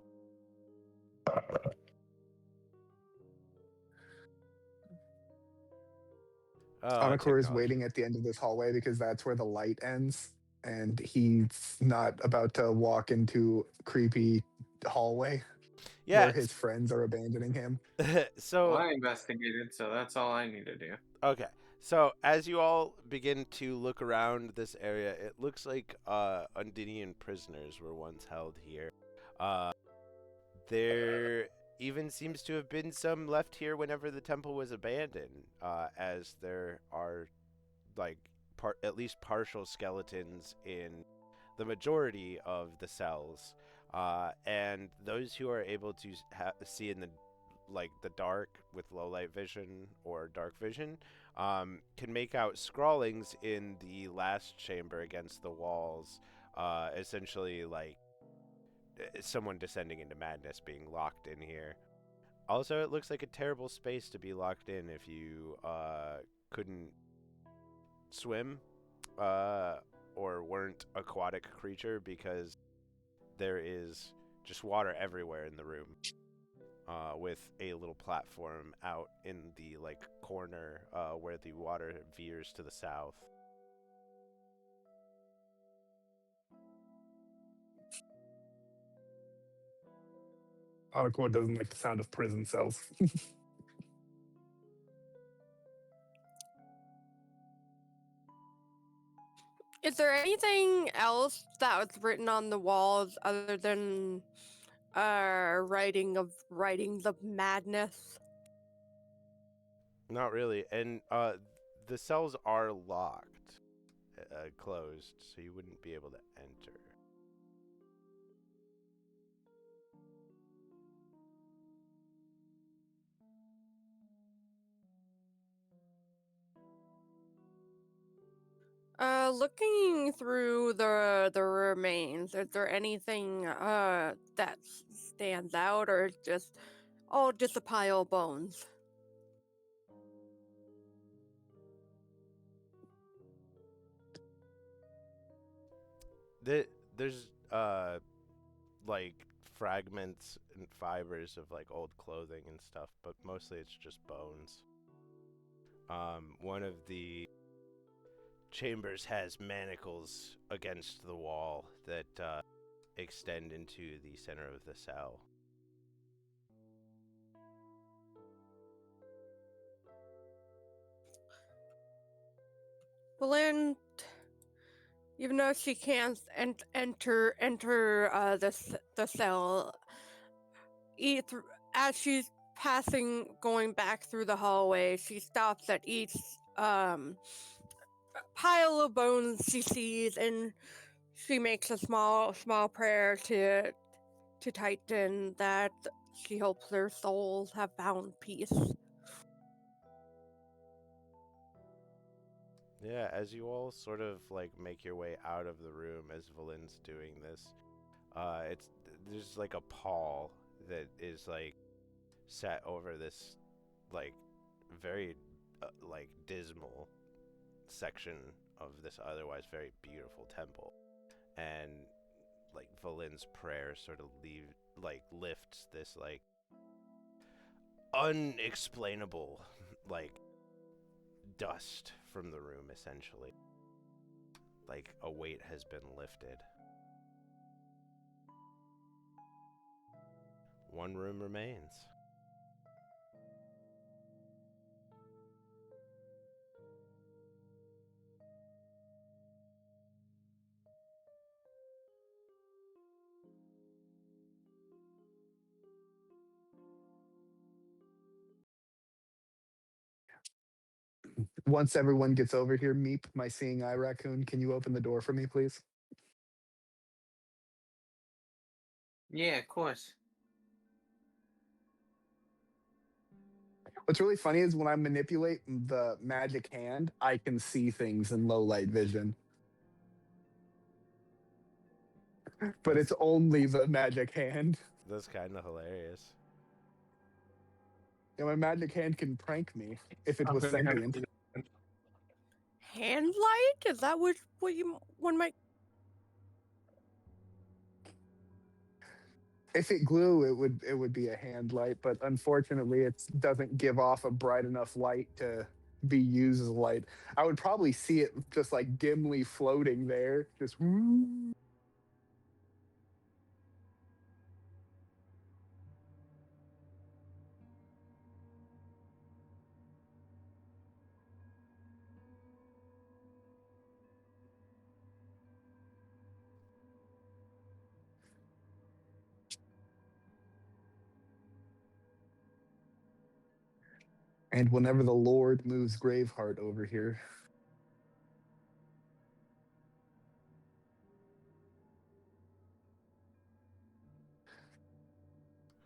Anakor is technology. waiting at the end of this hallway because that's where the light ends, and he's not about to walk into creepy hallway Yeah. where his friends are abandoning him. So... Well, I investigated, so that's all I need to do. Okay. So as you all begin to look around this area, it looks like Undynian prisoners were once held here. There even seems to have been some left here whenever the temple was abandoned, as there are like at least partial skeletons in the majority of the cells, and those who are able to see in the dark with low light vision or dark vision can make out scrawlings in the last chamber against the walls, essentially like someone descending into madness being locked in here. Also, it looks like a terrible space to be locked in if you couldn't swim or weren't aquatic creature, because there is just water everywhere in the room. With a little platform out in the corner where the water veers to the south. Anakor doesn't like the sound of prison cells. Is there anything else that was written on the walls other than writings of madness? Not really, and the cells are locked, closed, so you wouldn't be able to enter. Looking through the remains, is there anything that stands out, or just a pile of bones? There's like fragments and fibers of like old clothing and stuff, but mostly it's just bones. One of the chambers has manacles against the wall that extend into the center of the cell. Belinda, even though she can't enter the cell, as she's going back through the hallway, she stops at each pile of bones she sees, and she makes a small prayer to Titan that she hopes their souls have found peace. Yeah, as you all sort of like make your way out of the room as Valin's doing this, there's like a pall that is like set over this like very like dismal section of this otherwise very beautiful temple, and like Valin's prayer sort of lifts this like unexplainable like dust from the room, essentially. Like a weight has been lifted. One room remains. Once everyone gets over here, Meep, my seeing eye raccoon, can you open the door for me, please? Yeah, of course. What's really funny is when I manipulate the magic hand, I can see things in low light vision. But it's only the magic hand. That's kind of hilarious. And my magic hand can prank me if it I'm was gonna have sentient. to- Hand light? Is that what one might? If it glue, it would be a hand light, but unfortunately, it doesn't give off a bright enough light to be used as a light. I would probably see it just like dimly floating there, just. And whenever the Lord moves Graveheart over here,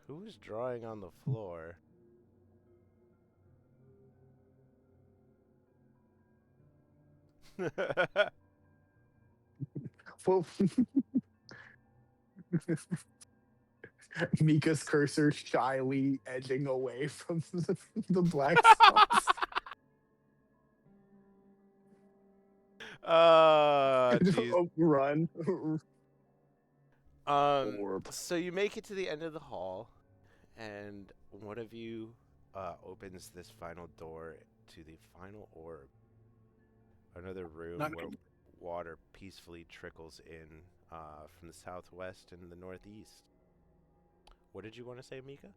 Who's drawing on the floor? well, Mika's cursor shyly edging away from the black spots. Jeez. Run. Orb. So you make it to the end of the hall, and one of you opens this final door to the final orb. Another room Not where good. water peacefully trickles in from the southwest and the northeast. What did you want to say, Mika?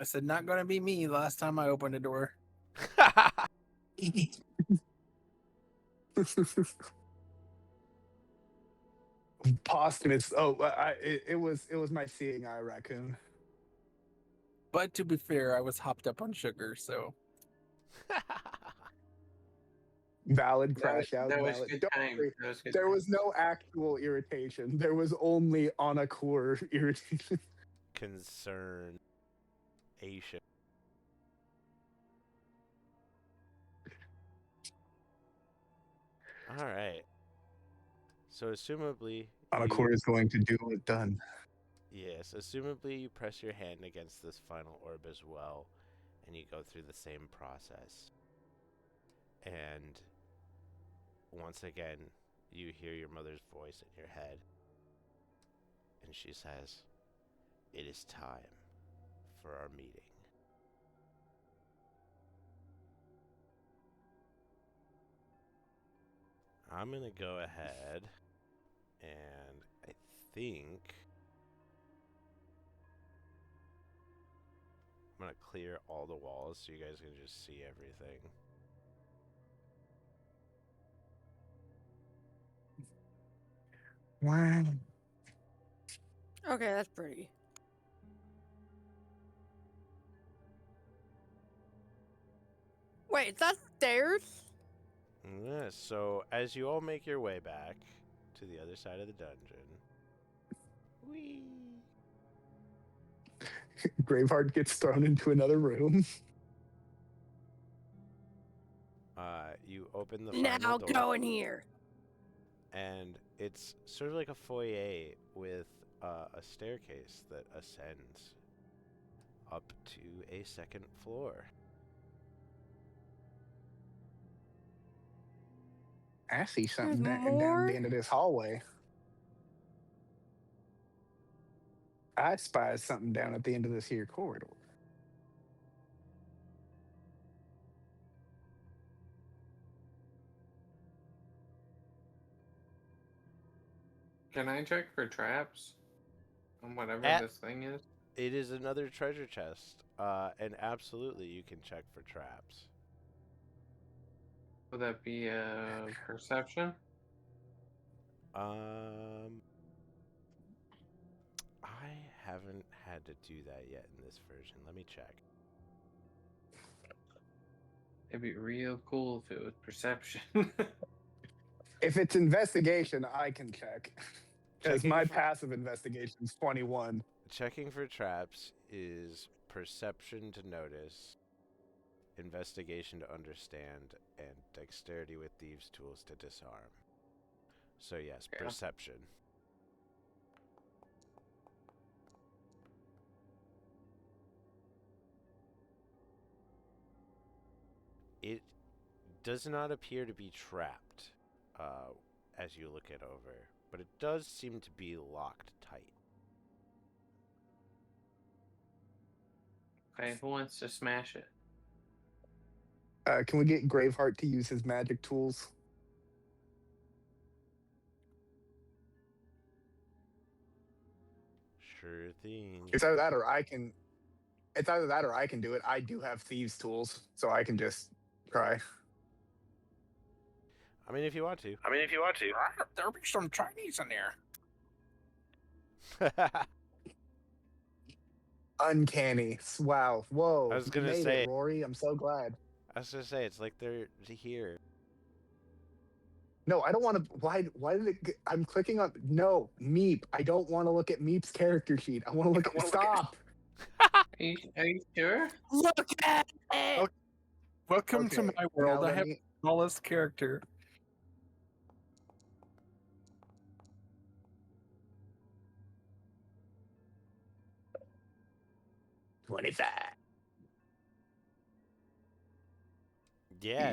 I said, not going to be me last time I opened a door. Posthumous. It was my seeing eye raccoon. But to be fair, I was hopped up on sugar, so. Valid crash out. That was Valid. good Don't time. worry. That was good. There was no actual irritation. There was only on a core irritation. Concern. Asia. All right. So, assumably, Anakor is going to do it done. yes, assumably you press your hand against this final orb as well, and you go through the same process. And once again, you hear your mother's voice in your head, and she says, "It is time for our meeting." I'm gonna go ahead and I think I'm gonna clear all the walls so you guys can just see everything. Wow. Okay, that's pretty. Wait, is that stairs? Yeah, so as you all make your way back to the other side of the dungeon, whee, Graveheart gets thrown into another room. you open the Now final door, go in here. and it's sort of like a foyer with a staircase that ascends up to a second floor. I see something There's down more? the end of this hallway. I spy something down at the end of this here corridor. Can I check for traps on whatever At- this thing is? It is another treasure chest, and absolutely you can check for traps. Would that be a perception? I haven't had to do that yet in this version. Let me check. It'd be real cool if it was perception. If it's investigation, I can check. Because Checking my for- passive investigation is 21. Checking for traps is perception to notice, investigation to understand, and dexterity with thieves' tools to disarm. So yes, Yeah. perception. It does not appear to be trapped as you look it over, but it does seem to be locked tight. Okay, who wants to smash it? Can we get Graveheart to use his magic tools? Sure thing. It's either that or I can. It's either that or I can do it. I do have thieves' tools, so I can just try. I mean, if you want to. There'll be some Chinese in there. Uncanny. Wow. Whoa. I was you gonna made say- it, Rory. I'm so glad. I was gonna say, it's like they're here. No, I don't want to. Why did it? I'm clicking on. No, Meep. I don't want to look at Meep's character sheet. I want to look at. Stop. Are you sure? Look at it! Okay. Welcome to Okay, my world. now I let have me- the smallest character. Yeah,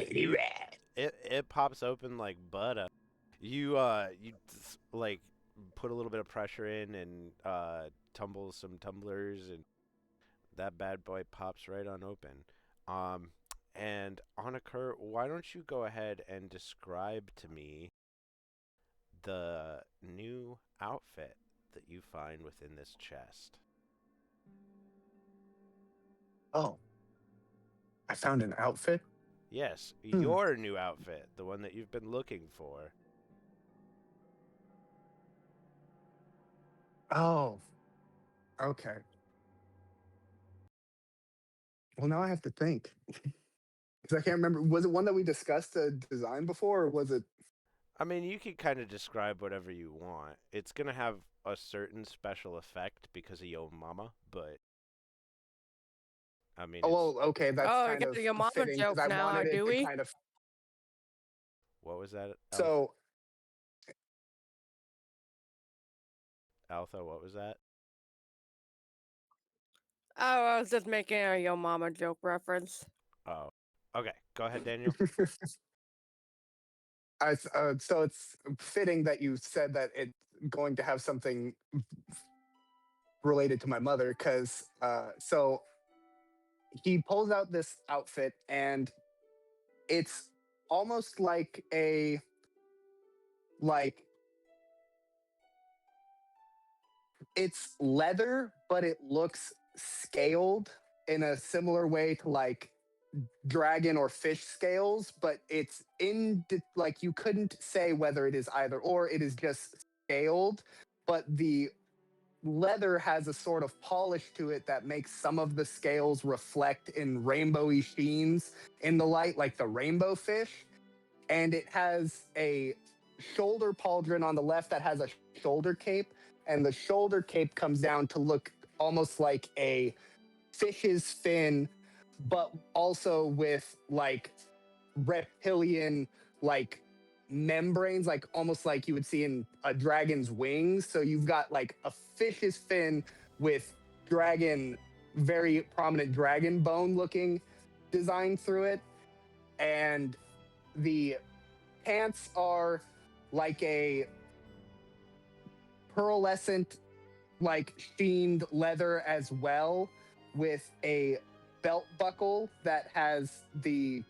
it pops open like butter. You like put a little bit of pressure in and tumble some tumblers, and that bad boy pops right on open. And Anakor, why don't you go ahead and describe to me the new outfit that you find within this chest? Oh, I found an outfit. Yes, your new outfit, the one that you've been looking for. Oh, okay. Well, now I have to think because I can't remember. Was it one that we discussed the design before, or was it? I mean, you can kind of describe whatever you want. It's going to have a certain special effect because of your mama, but I mean, Oh, well, okay. That's Oh, we kind got of your mama fitting because joke I now, wanted it do to we? kind of. What was that? So Alpha, what was that? Oh, I was just making a Yo Mama joke reference. Oh. Okay, go ahead, Daniel. so it's fitting that you said that it's going to have something related to my mother, because so he pulls out this outfit, and it's almost like it's leather, but it looks scaled in a similar way to like dragon or fish scales, but it's like you couldn't say whether it is either or, it is just scaled, but the leather has a sort of polish to it that makes some of the scales reflect in rainbowy sheens in the light, like the rainbow fish. And it has a shoulder pauldron on the left that has a shoulder cape, and the shoulder cape comes down to look almost like a fish's fin, but also with like reptilian like membranes, like almost like you would see in a dragon's wings. So you've got like a fish's fin with very prominent dragon bone looking design through it. And the pants are like a pearlescent, like sheened leather as well, with a belt buckle that has the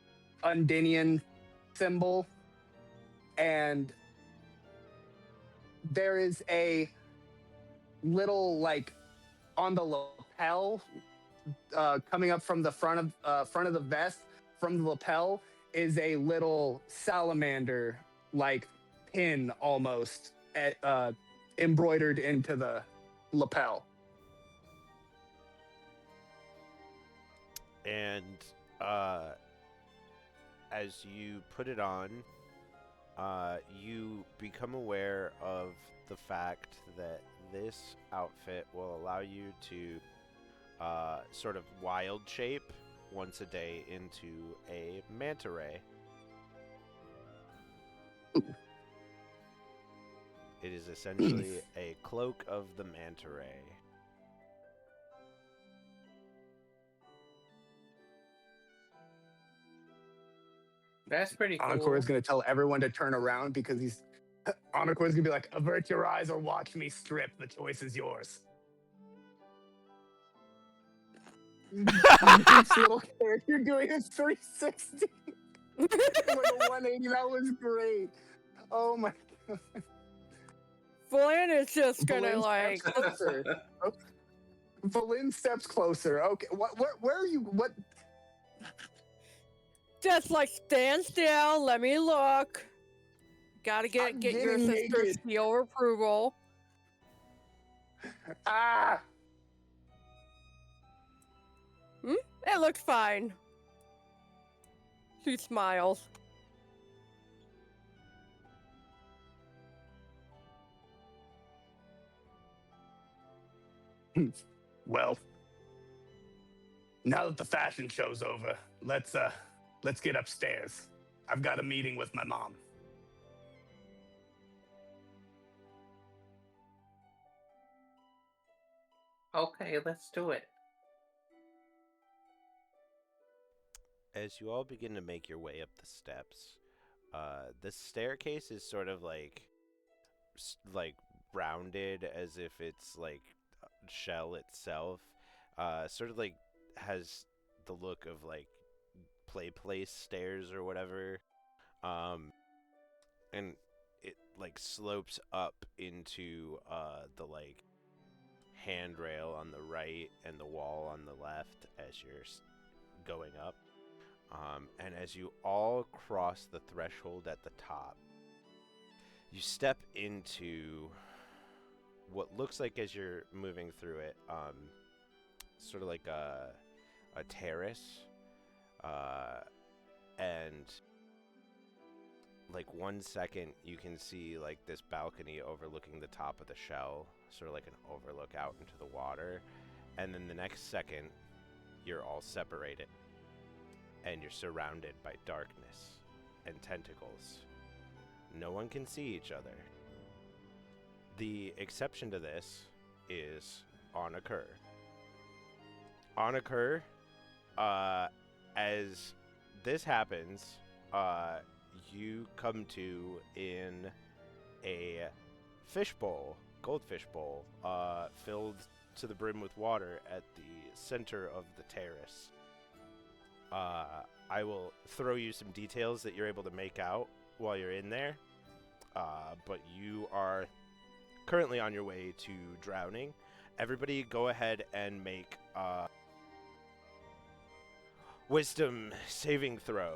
Undyne symbol. And there is a little, like, on the lapel, coming up from the front of the vest, from the lapel is a little salamander like pin almost embroidered into the lapel. And as you put it on, you become aware of the fact that this outfit will allow you to sort of wild shape once a day into a manta ray. It is essentially a cloak of the manta ray. That's pretty cool. Encore is going to tell everyone to turn around because Encore is going to be like, avert your eyes or watch me strip. The choice is yours. This little character doing a 360. Like a 180. That was great. Oh my god. Flynn is just gonna like. Valin steps closer. Okay, where are you? What? Just like stand still. Let me look. Gotta get your sister's seal of approval. Ah. It looks fine. She smiles. Well, now that the fashion show's over, let's get upstairs. I've got a meeting with my mom. Okay, let's do it. As you all begin to make your way up the steps, the staircase is sort of like rounded as if it's like shell itself. Sort of like has the look of like play place stairs or whatever. And it like slopes up into the like handrail on the right and the wall on the left as you're going up. And as you all cross the threshold at the top, you step into what looks like, as you're moving through it, sort of like a terrace, and like 1 second you can see like this balcony overlooking the top of the shell, sort of like an overlook out into the water, and then the next second you're all separated and you're surrounded by darkness and tentacles no one can see each other. The exception to this is on occur. On occur, as this happens, you come to in a fishbowl, goldfish bowl, filled to the brim with water at the center of the terrace. I will throw you some details that you're able to make out while you're in there, but you are currently on your way to drowning. Everybody go ahead and make wisdom saving throw.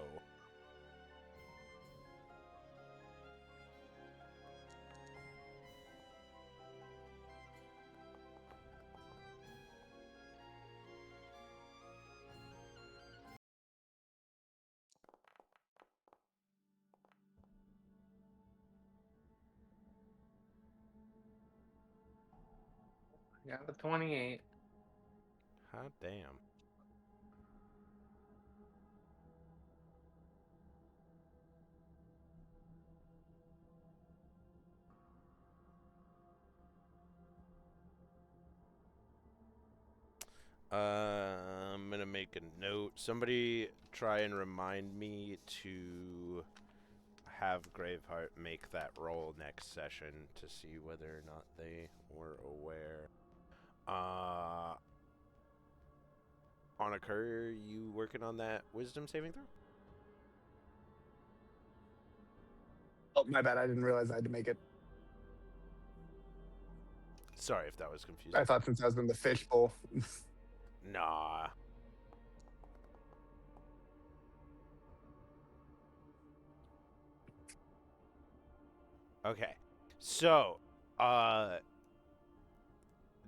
Got the 28. Hot damn. I'm gonna make a note. Somebody try and remind me to have Graveheart make that roll next session to see whether or not they were aware. On occur, you working on that wisdom saving throw? Oh, my bad. I didn't realize I had to make it. Sorry if that was confusing. I thought since I was in the fishbowl. Nah. Okay. So,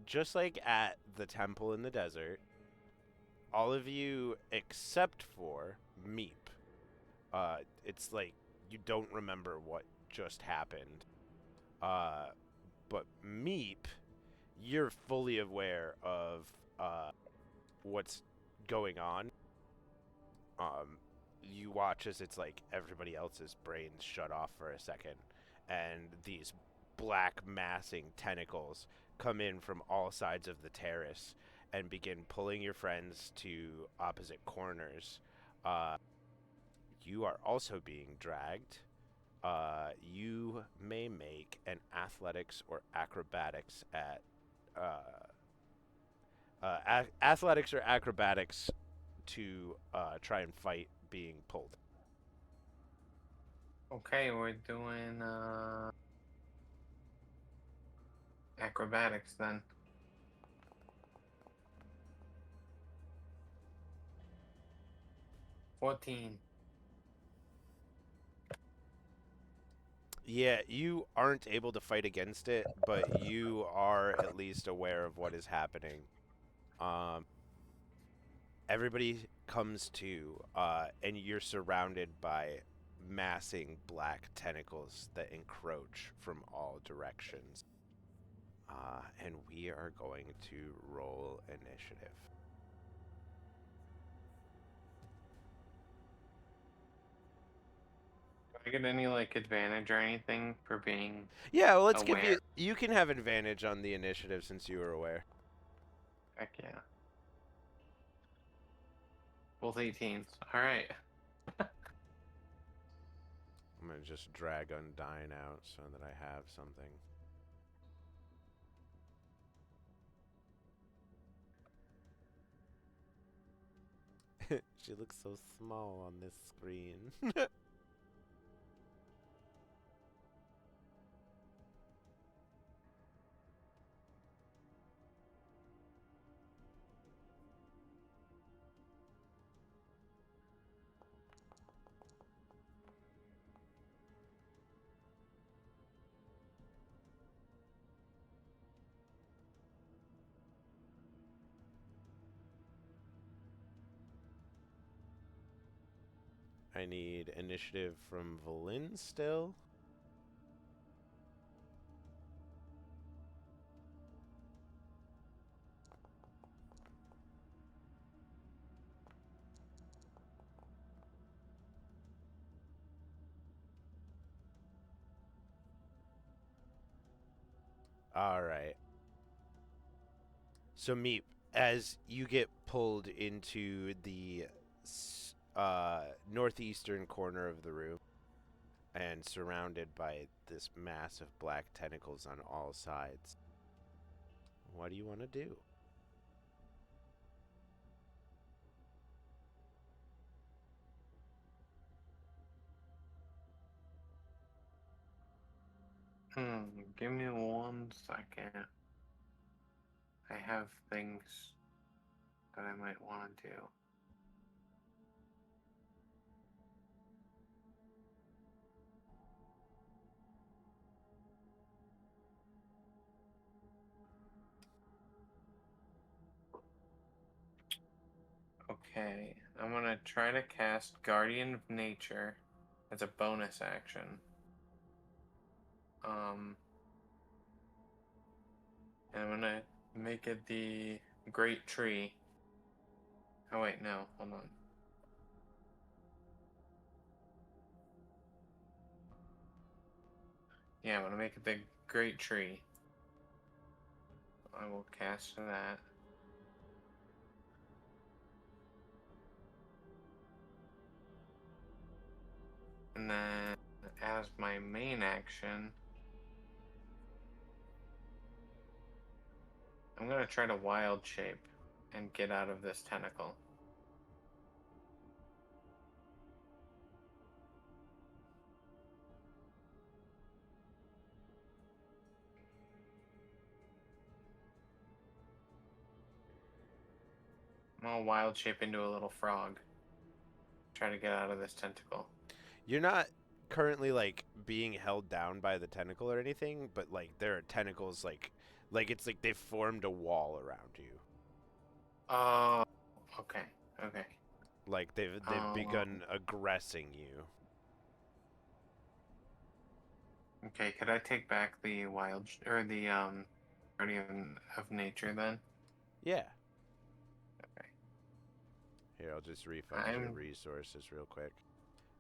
just like at the temple in the desert, all of you except for Meep. It's like you don't remember what just happened. But Meep, you're fully aware of what's going on. You watch as it's like everybody else's brains shut off for a second, and these black massing tentacles come in from all sides of the terrace and begin pulling your friends to opposite corners. You are also being dragged. You may make an athletics or acrobatics at athletics or acrobatics to try and fight being pulled. Okay, we're doing acrobatics then. 14. Yeah, you aren't able to fight against it, but you are at least aware of what is happening. Everybody comes to, and you're surrounded by massing black tentacles that encroach from all directions. And we are going to roll initiative. Do I get any like advantage or anything for being Yeah, well, let's give aware? you can have advantage on the initiative since you were aware. Heck yeah. Both 18s. Alright. I'm going to just drag Undyne out so that I have something. She looks so small on this screen. I need initiative from Valin still. All right. So, Meep, as you get pulled into the northeastern corner of the room and surrounded by this mass of black tentacles on all sides, what do you want to do? Give me 1 second. I have things that I might want to do. Okay, I'm gonna try to cast Guardian of Nature as a bonus action. And I'm gonna make it the Great Tree. Oh wait, no, hold on. Yeah, I'm gonna make it the Great Tree. I will cast that. And then, as my main action, I'm gonna try to wild shape and get out of this tentacle. I'm gonna wild shape into a little frog. Try to get out of this tentacle. You're not currently like being held down by the tentacle or anything, but like there are tentacles like it's like they've formed a wall around you. Oh, okay, okay. Like they've begun aggressing you. Okay, could I take back the Guardian of Nature then? Yeah. Okay. Here, I'll just refund your resources real quick.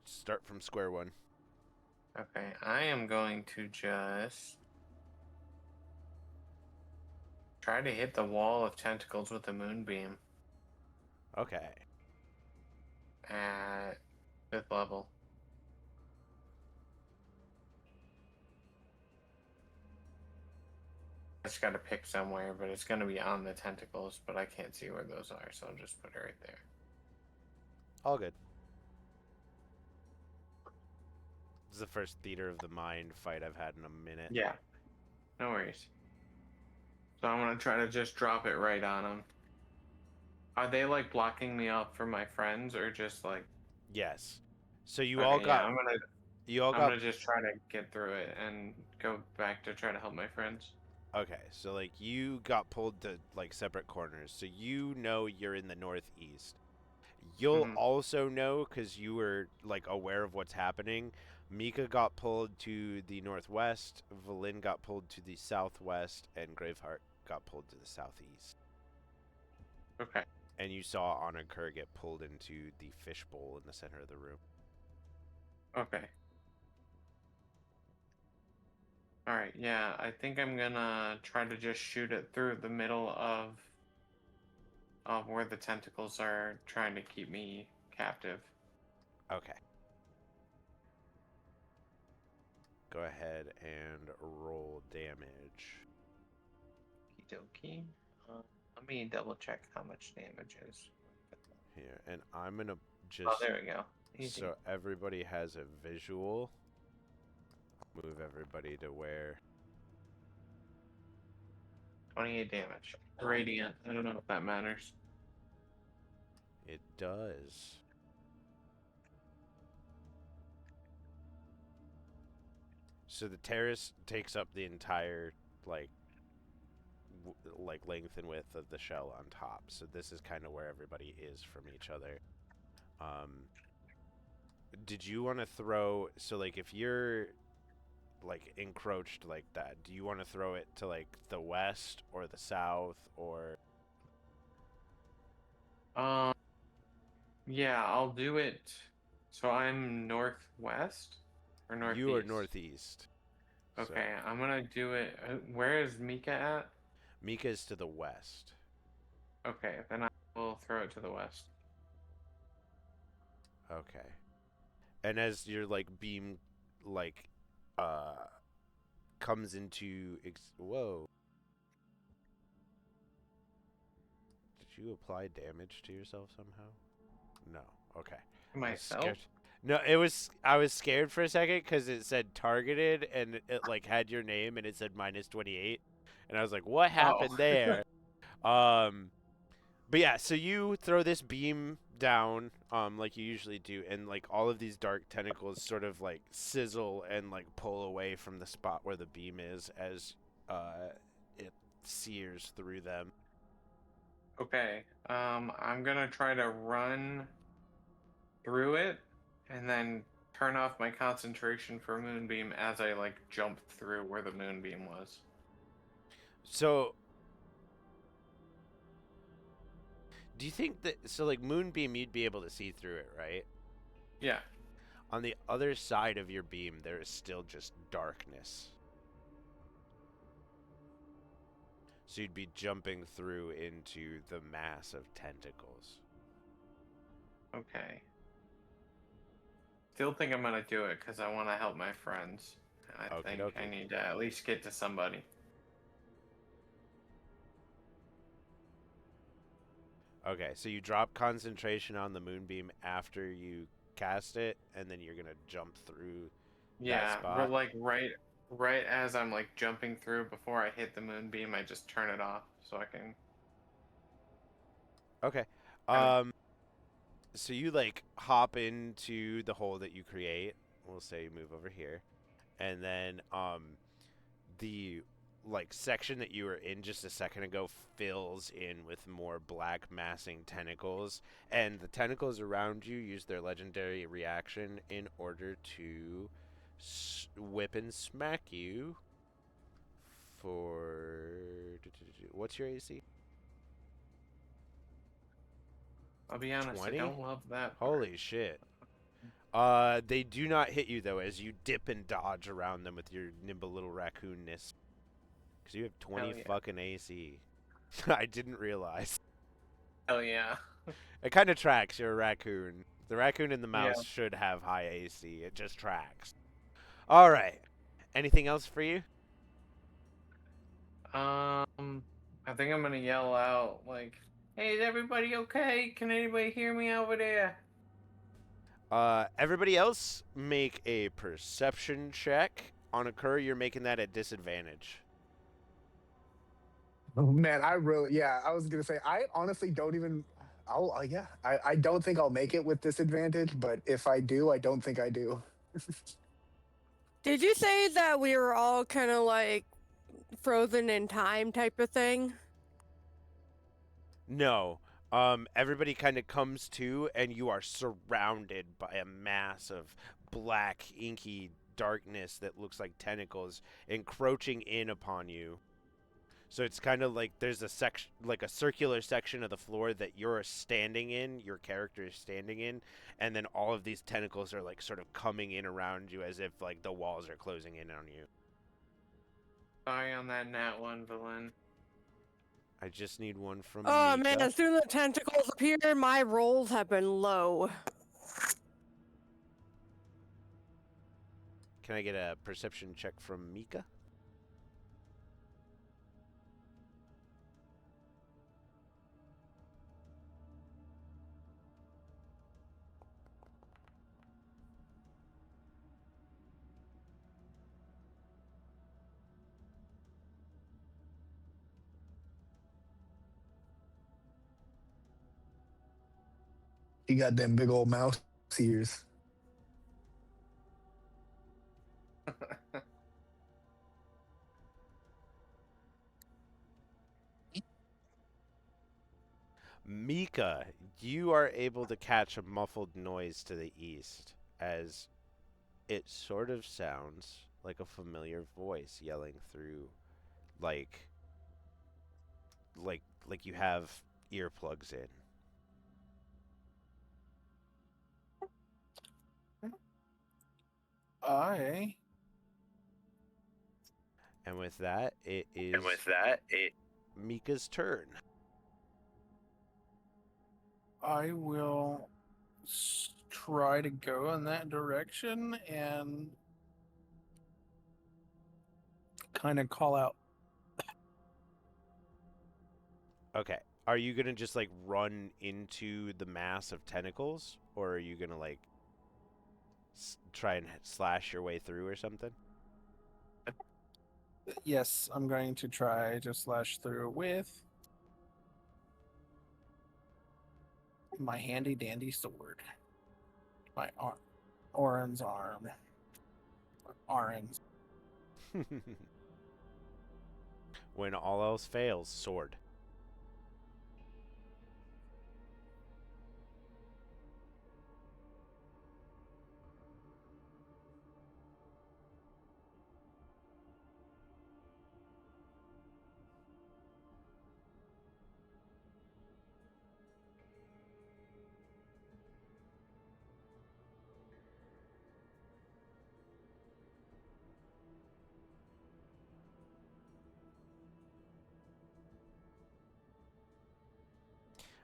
Start from square one. Okay, I am going to just try to hit the wall of tentacles with a moonbeam Okay. at 5th level. I just gotta pick somewhere, but it's gonna be on the tentacles, but I can't see where those are, so I'll just put it right there. All good. This is the first theater of the mind fight I've had in a minute. Yeah, no worries. So I'm gonna try to just drop it right on them. Are they like blocking me off for my friends, or just like? Yes. So you Okay, all got. yeah, I'm gonna just try to get through it and go back to try to help my friends. Okay, so like you got pulled to like separate corners, so you know you're in the northeast. You'll also know because you were like aware of what's happening. Mika got pulled to the northwest, Valin got pulled to the southwest, and Graveheart got pulled to the southeast. Okay. And you saw Anakur get pulled into the fishbowl in the center of the room. Okay. Alright, yeah, I think I'm gonna try to just shoot it through the middle of where the tentacles are trying to keep me captive. Okay. Go ahead and roll damage. Okie dokie. Let me double check how much damage is. Here, and I'm gonna just. Oh, there we go. Easy. So everybody has a visual. Move everybody to where. 28 damage. Radiant. I don't know if that matters. It does. So the terrace takes up the entire like length and width of the shell on top. So this is kind of where everybody is from each other. Did you want to throw? So like if you're like encroached like that, do you want to throw it to like the west or the south or? Yeah, I'll do it. So I'm northwest or northeast? You are northeast. Okay, I'm gonna do it. Where is Mika at? Mika's to the west. Okay, then I will throw it to the west. Okay. And as your like beam like comes into whoa. Did you apply damage to yourself somehow? No. Okay. I was Myself? scared. No, I was scared for a second cuz it said targeted and it like had your name and it said -28 and I was like what happened there? Um But yeah, so you throw this beam down, like you usually do, and like all of these dark tentacles sort of like sizzle and like pull away from the spot where the beam is as it sears through them. Okay. I'm gonna try to run through it and then turn off my concentration for moonbeam as I like jump through where the moonbeam was. So, do you think that like moonbeam you'd be able to see through it, right? Yeah. On the other side of your beam there is still just darkness. So you'd be jumping through into the mass of tentacles. Okay. Still think I'm gonna do it because I want to help my friends. I Okie think I dokie. need to at least get to somebody. Okay, so you drop concentration on the moonbeam after you cast it, and then you're gonna jump through that Yeah, we're spot. like right as I'm like jumping through before I hit the moonbeam, I just turn it off so I can Okay. kind of. So you like hop into the hole that you create. We'll say you move over here, and then the like section that you were in just a second ago fills in with more black massing tentacles, and the tentacles around you use their legendary reaction in order to whip and smack you for what's your AC? I'll be honest, I 20? don't love that part. Holy shit. They do not hit you though as you dip and dodge around them with your nimble little raccoonness. Because you have 20 Hell yeah. fucking AC. I didn't realize. Hell yeah. It kind of tracks. You're a raccoon. The raccoon and the Yeah. mouse should have high AC. It just tracks. All right. Anything else for you? I think I'm gonna yell out like, "Hey, is everybody okay? Can anybody hear me over there?" Everybody else make a perception check. On a cur, you're making that at disadvantage. Oh man, I really, yeah, I was gonna say, I honestly don't even. Yeah, I don't think I'll make it with disadvantage, but if I do, I don't think I do. Did you say that we were all kind of like frozen in time type of thing? No. Everybody kind of comes to, and you are surrounded by a mass of black, inky darkness that looks like tentacles encroaching in upon you. So it's kind of like there's a section, like a circular section of the floor that you're standing in, your character is standing in, and then all of these tentacles are like sort of coming in around you as if like the walls are closing in on you. Sorry on that nat one, villain. I just need one from Oh Mika. man, as soon as the tentacles appear, my rolls have been low. Can I get a perception check from Mika? You got them big old mouse ears. Mika, you are able to catch a muffled noise to the east as it sort of sounds like a familiar voice yelling through like like you have earplugs in. I And with that, it is Mika's turn. I will try to go in that direction and kind of call out. Okay. Are you going to just, like, run into the mass of tentacles? Or are you going to, like, try and slash your way through or something? Yes, I'm going to try to slash through with my handy dandy sword. My Orin's arm. Orin's. When all else fails, sword.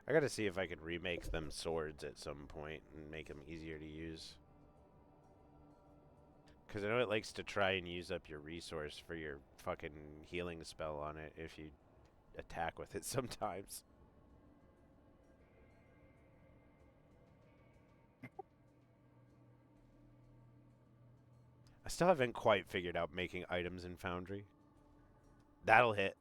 I gotta see if I could remake them swords at some point and make them easier to use. Because I know it likes to try and use up your resource for your fucking healing spell on it if you attack with it sometimes. I still haven't quite figured out making items in Foundry. That'll hit.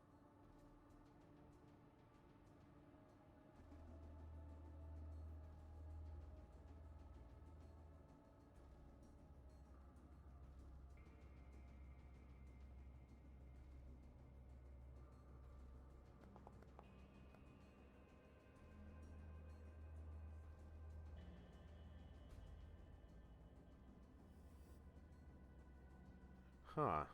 Huh.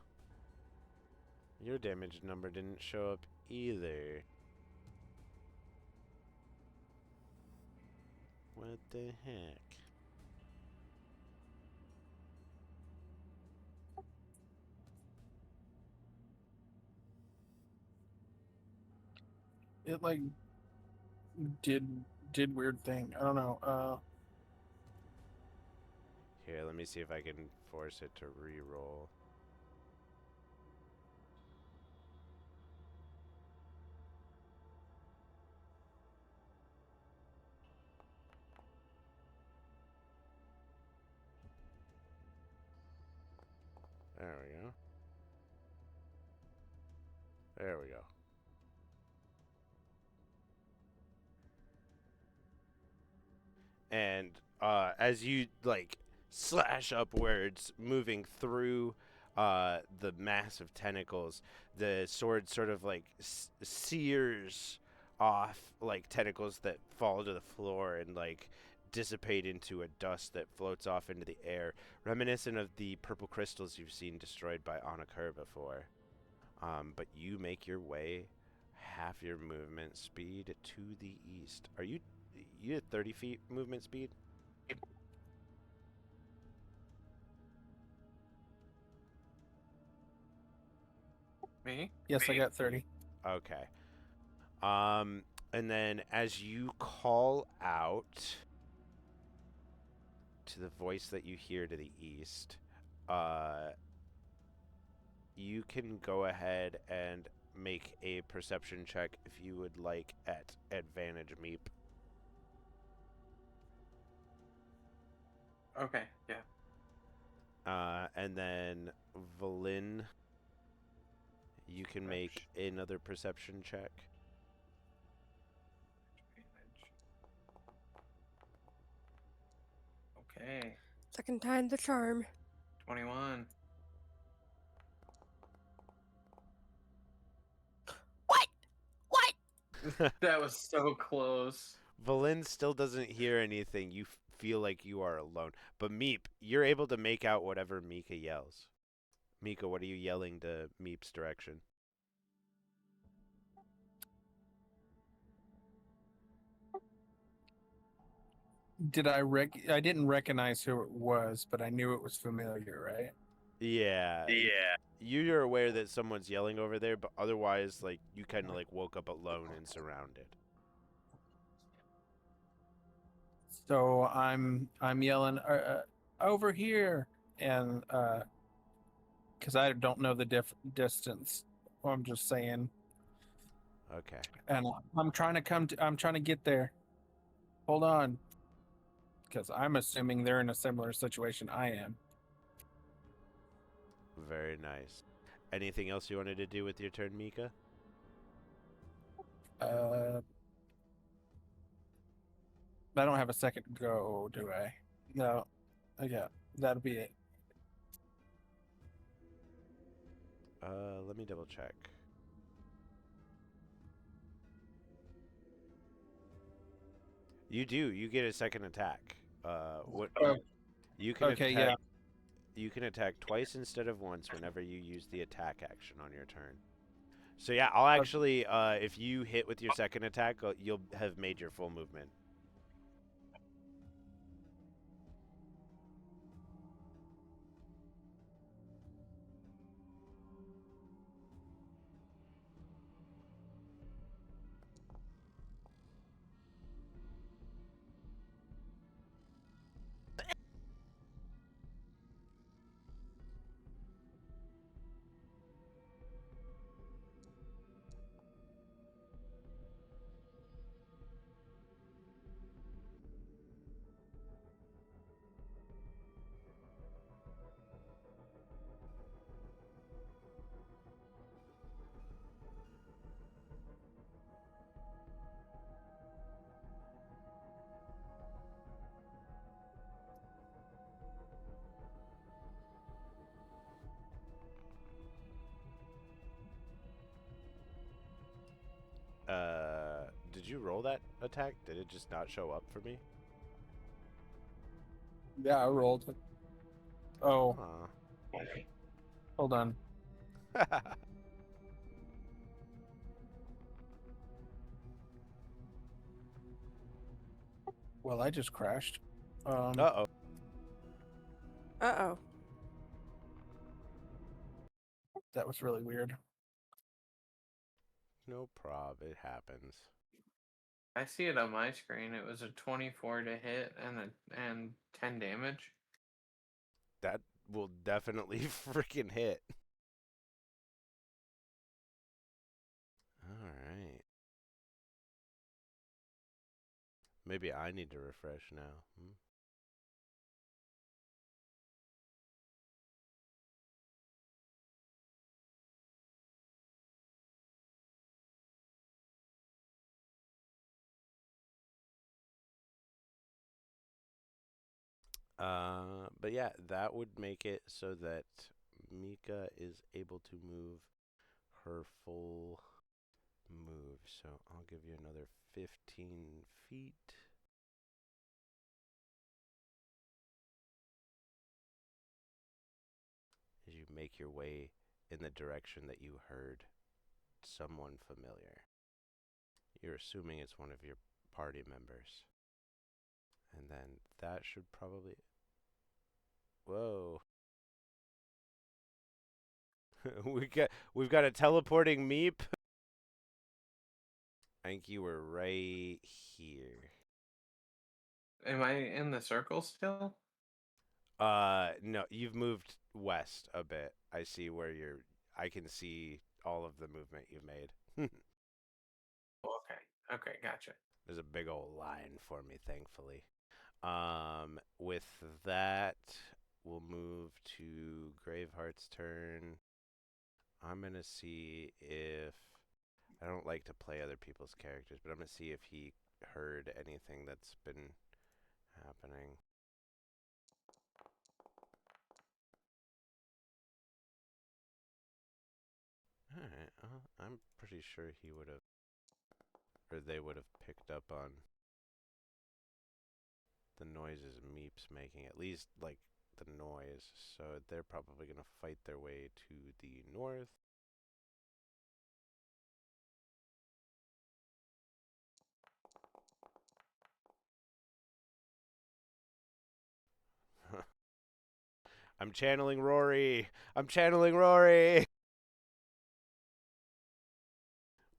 Your damage number didn't show up either. What the heck? It like did weird thing. I don't know. Here, let me see if I can force it to re-roll. There we go. There we go. And as you like slash upwards, moving through the mass of tentacles, the sword sort of like sears off like tentacles that fall to the floor and like dissipate into a dust that floats off into the air, reminiscent of the purple crystals you've seen destroyed by Anakur before. But you make your way half your movement speed to the east. Are you at 30 feet movement speed? Me? Yes, I got 30. Okay. And then as you call out to the voice that you hear to the east, you can go ahead and make a perception check if you would like at advantage, Meep. Okay, yeah. And then Valin, you can make another perception check. Okay. Second time's the charm. 21. What? What? That was so close. Valin still doesn't hear anything. You feel like you are alone. But Meep, you're able to make out whatever Mika yells. Mika, what are you yelling to Meep's direction? I didn't recognize who it was, but I knew it was familiar, right? Yeah. you're aware that someone's yelling over there, but otherwise, like, you kind of like woke up alone and surrounded. So I'm yelling over here, and because I don't know the distance. I'm just saying, Okay. and I'm trying to get there. Hold on, because I'm assuming they're in a similar situation I am. Very nice. Anything else you wanted to do with your turn, Mika? I don't have a second go, do I? No. Yeah, that'll be it. Let me double check. You do. You get a second attack. What? You can Okay, attack. yeah. You can attack twice instead of once whenever you use the attack action on your turn. So yeah, I'll actually, if you hit with your second attack, you'll have made your full movement. Did you roll that attack? Did it just not show up for me? Yeah, I rolled it. Oh, Aw. hold on. Well, I just crashed. Uh-oh. Uh-oh. That was really weird. No prob. It happens. I see it on my screen. It was a 24 to hit and 10 damage. That will definitely freaking hit. All right. Maybe I need to refresh now. But yeah, that would make it so that Mika is able to move her full move. So I'll give you another 15 feet. As you make your way in the direction that you heard someone familiar. You're assuming it's one of your party members. And then that should probably... Whoa. we've got a teleporting meep. I think you were right here. Am I in the circle still? No, you've moved west a bit. I see where you're. I can see all of the movement you've made. Okay. Okay, gotcha. There's a big old line for me, thankfully. With that, we'll move to Graveheart's turn. I'm gonna see if I don't like to play other people's characters, but I'm gonna see if he heard anything that's been happening. Alright, I'm pretty sure he would have, or they would have picked up on the noises Meep's making, at least, like, the noise. So they're probably going to fight their way to the north. I'm channeling Rory. I'm channeling Rory.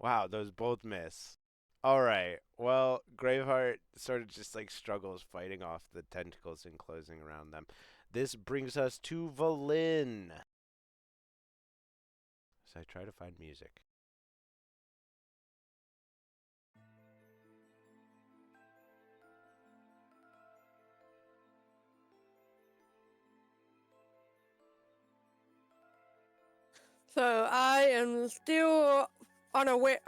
Wow, those both miss. All right. Well, Graveheart sort of just like struggles fighting off the tentacles and closing around them. This brings us to Valin. So I try to find music. So I am still unaware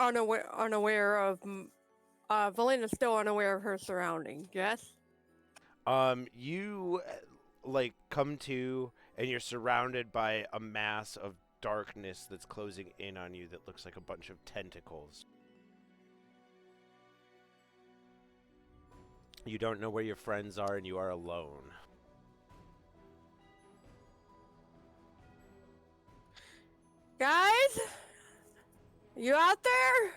of. Valina's still unaware of her surroundings. Yes. You like come to and you're surrounded by a mass of darkness that's closing in on you that looks like a bunch of tentacles. You don't know where your friends are and you are alone. Guys, you out there?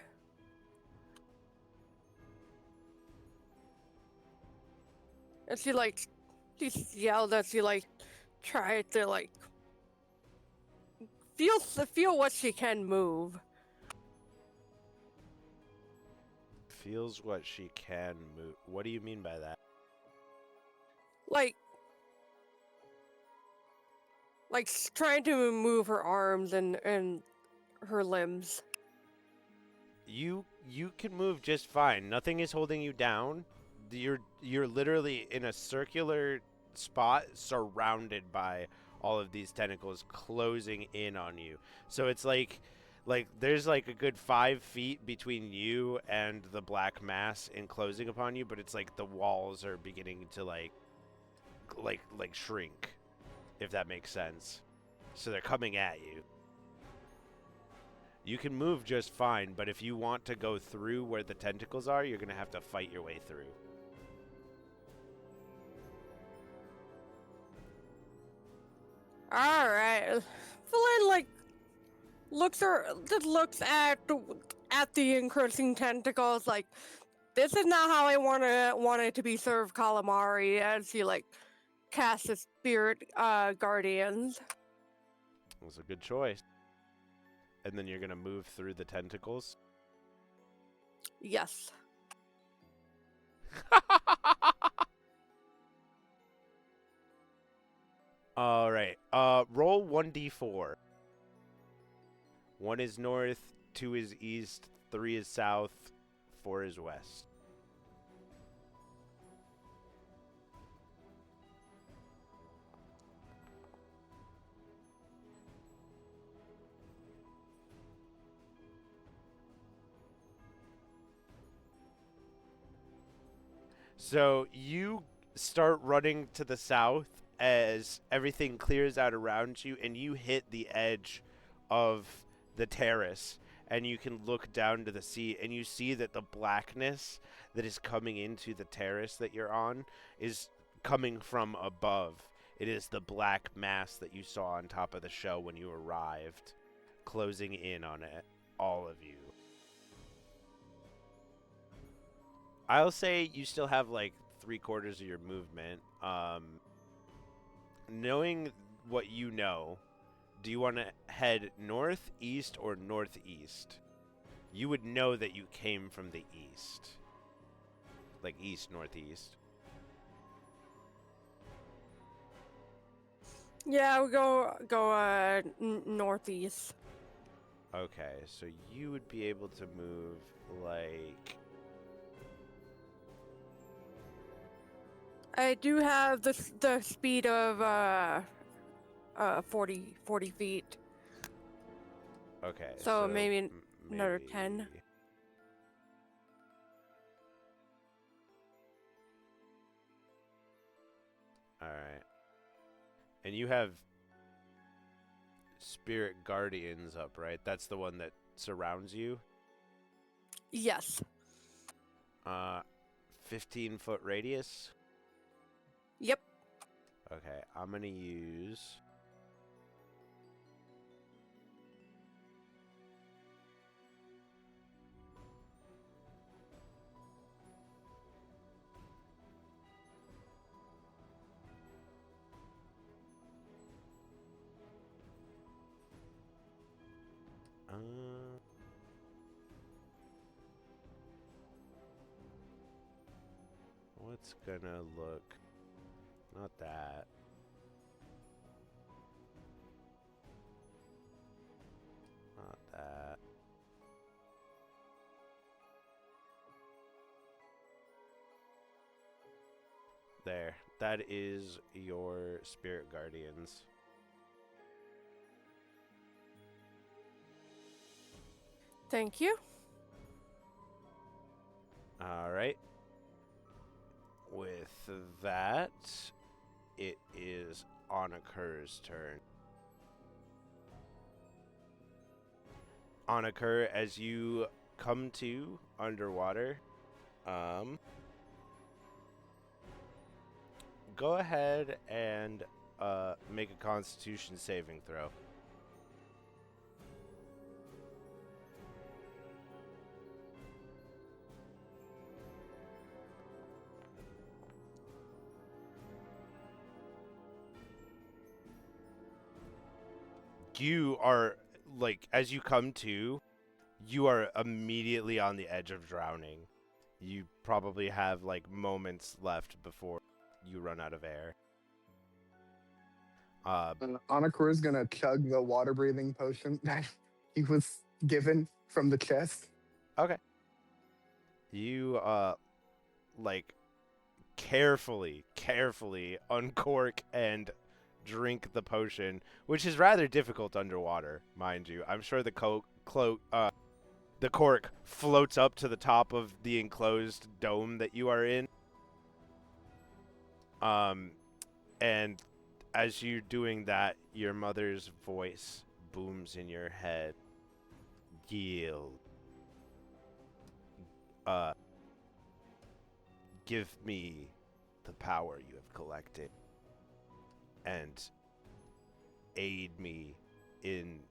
And she yelled as she tried to feel what she can move. Feels what she can move. What do you mean by that? Like trying to move her arms and her limbs. You can move just fine. Nothing is holding you down. You're literally in a circular spot surrounded by all of these tentacles closing in on you. So it's like there's like a good 5 feet between you and the black mass enclosing upon you, but it's like the walls are beginning to like shrink, if that makes sense. So they're coming at you. You can move just fine, but if you want to go through where the tentacles are, you're going to have to fight your way through. All right. Flynn looks at the encroaching tentacles like, this is not how I want it to be served, calamari. As she casts a spirit guardians. It was a good choice. And then you're going to move through the tentacles. Yes. All right. Roll 1d4. 1 is north, 2 is east, 3 is south, 4 is west. So you start running to the south as everything clears out around you, and you hit the edge of the terrace, and you can look down to the sea, and you see that the blackness that is coming into the terrace that you're on is coming from above. It is the black mass that you saw on top of the show when you arrived, closing in on it, all of you. I'll say you still have like 3/4 of your movement. Knowing what you know, do you want to head north, east, or northeast? You would know that you came from the east. Like east, northeast. Yeah, we go northeast. Okay, so you would be able to move like... I do have the speed of 40 feet. Okay, So maybe another 10. Alright. And you have Spirit Guardians up, right? That's the one that surrounds you? Yes. 15-foot radius? Yep. Okay, I'm gonna use... it's gonna look. Not that. Not that. There. That is your spirit guardians. Thank you. All right. With that, it is Anakur's turn. Anakur, as you come to underwater, go ahead and make a Constitution saving throw. You are, like, as you come to, you are immediately on the edge of drowning. You probably have, like, moments left before you run out of air. Anakura is gonna chug the water breathing potion that he was given from the chest. Okay. You, like, carefully uncork and drink the potion, which is rather difficult underwater, mind you. I'm sure the the cork floats up to the top of the enclosed dome that you are in. And as you're doing that, your mother's voice booms in your head. Yield. Give me the power you have collected and aid me in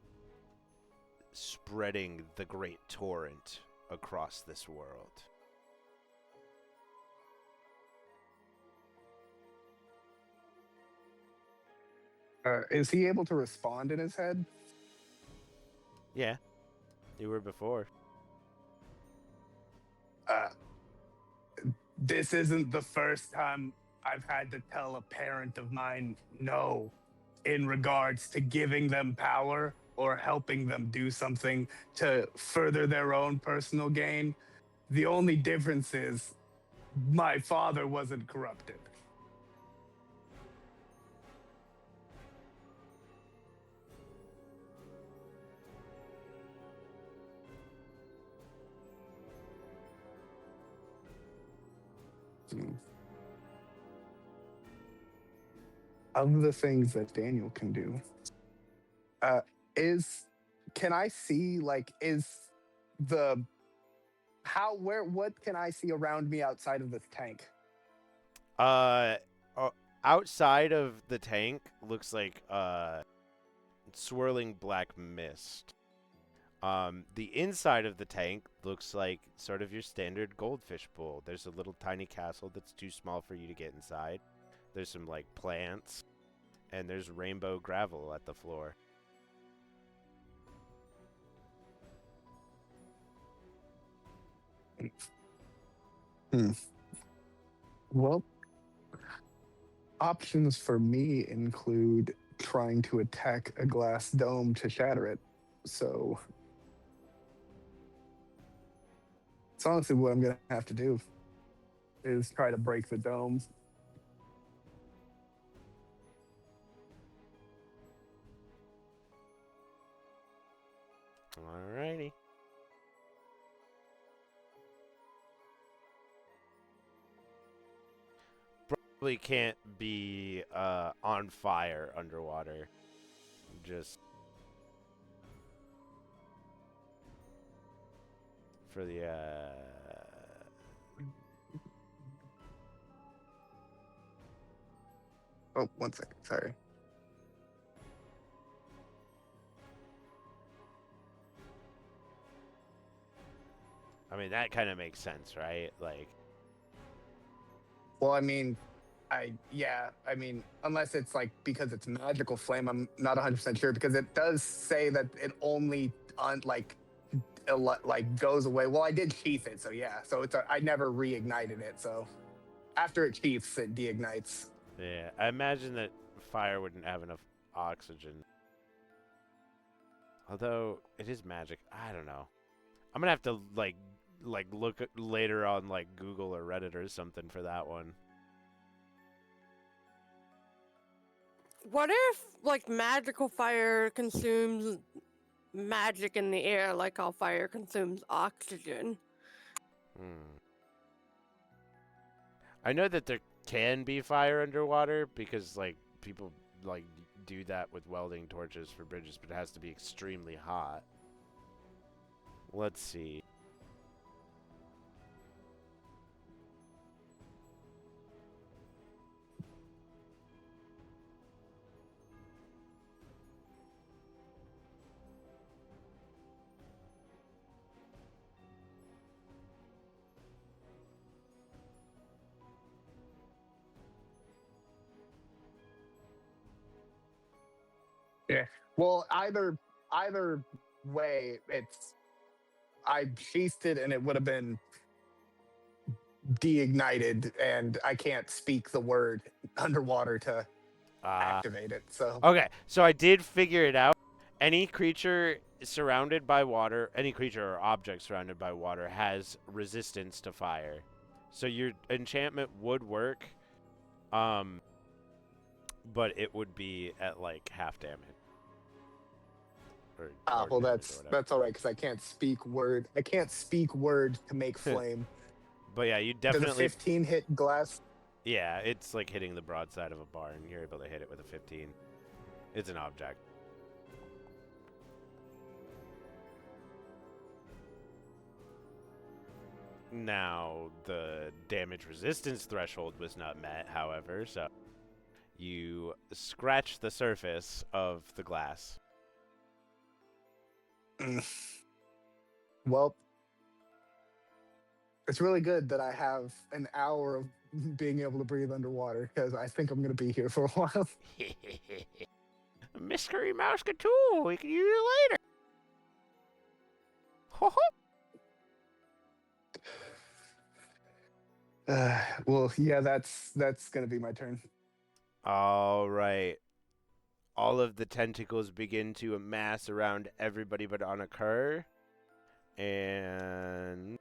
spreading the great torrent across this world. Is he able to respond in his head? Yeah, you were before. This isn't the first time I've had to tell a parent of mine no in regards to giving them power or helping them do something to further their own personal gain. The only difference is my father wasn't corrupted. Of the things that Daniel can do, can I see, like, what can I see around me outside of this tank? Outside of the tank looks like swirling black mist. The inside of the tank looks like sort of your standard goldfish pool. There's a little tiny castle that's too small for you to get inside. There's some, like, plants, and there's rainbow gravel at the floor. Well, options for me include trying to attack a glass dome to shatter it. So it's honestly what I'm going to have to do is try to break the dome. Alrighty. Probably can't be on fire underwater. Just for the Oh, 1 second. Sorry. I mean, that kind of makes sense, right? Like, Well, I mean, unless it's like because it's magical flame, I'm not 100% sure because it does say that it only goes away. Well, I did sheath it, so yeah. So I never reignited it, so After it sheaths, it deignites. Yeah, I imagine that fire wouldn't have enough oxygen. Although it is magic, I don't know. I'm gonna have to like look at later on like Google or Reddit or something for that one. What if like magical fire consumes magic in the air, like how fire consumes oxygen? Hmm. I know that there can be fire underwater because like people like do that with welding torches for bridges, but it has to be extremely hot. Let's see. Yeah. Well, either way, I sheathed it and it would have been deignited, and I can't speak the word underwater to activate it. So Okay, so I did figure it out. Any creature surrounded by water, any creature or object surrounded by water has resistance to fire. So your enchantment would work, but it would be at like half damage. Or well, damage or whatever. that's all right because I can't speak word. I can't speak word to make flame. But yeah, you Does a definitely. 15 hit glass? Yeah, it's like hitting the broadside of a barn. You're able to hit it with a 15. It's an object. Now, the damage resistance threshold was not met, however, so you scratch the surface of the glass. Well, it's really good that I have an hour of being able to breathe underwater because I think I'm going to be here for a while. Mystery Mousetool, we can use it later. Ho ho. Well, yeah, that's going to be my turn. All right. All of the tentacles begin to amass around everybody but on a cur. And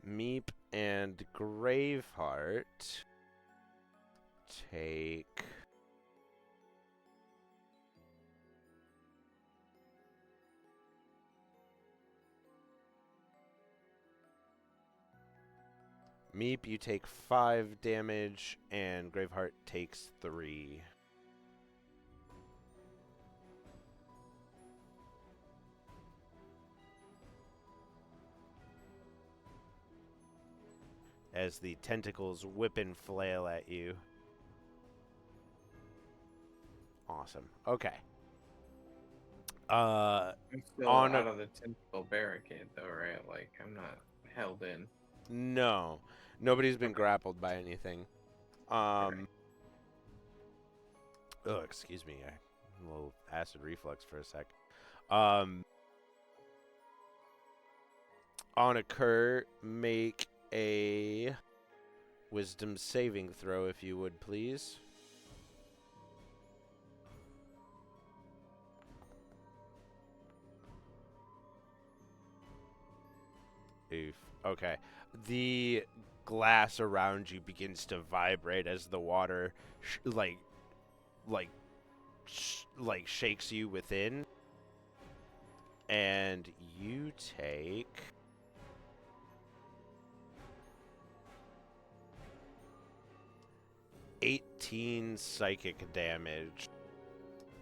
Meep and Graveheart take Meep, you take 5 damage, and Graveheart takes 3. As the tentacles whip and flail at you. Awesome. Okay. I'm still on out of the tentacle barricade, though, right? Like, I'm not held in. No. Nobody's been Okay. grappled by anything. Oh, excuse me. I a little acid reflux for a sec. On a cur, make a wisdom saving throw, if you would, please. Oof. Okay. The glass around you begins to vibrate as the water, shakes you within, and you take 18 psychic damage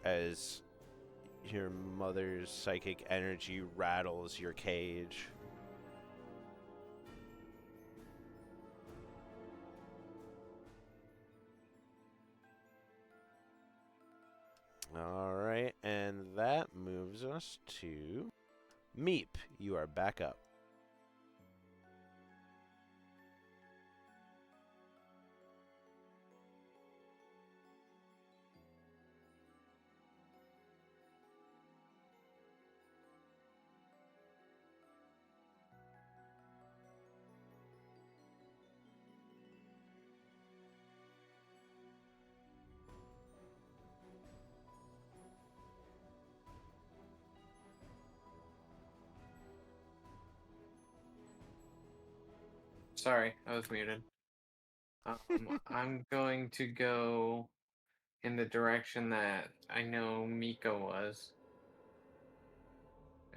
as your mother's psychic energy rattles your cage. All right, and that moves us to Meep. You are back up. sorry, I was muted. I'm going to go in the direction that I know Miko was.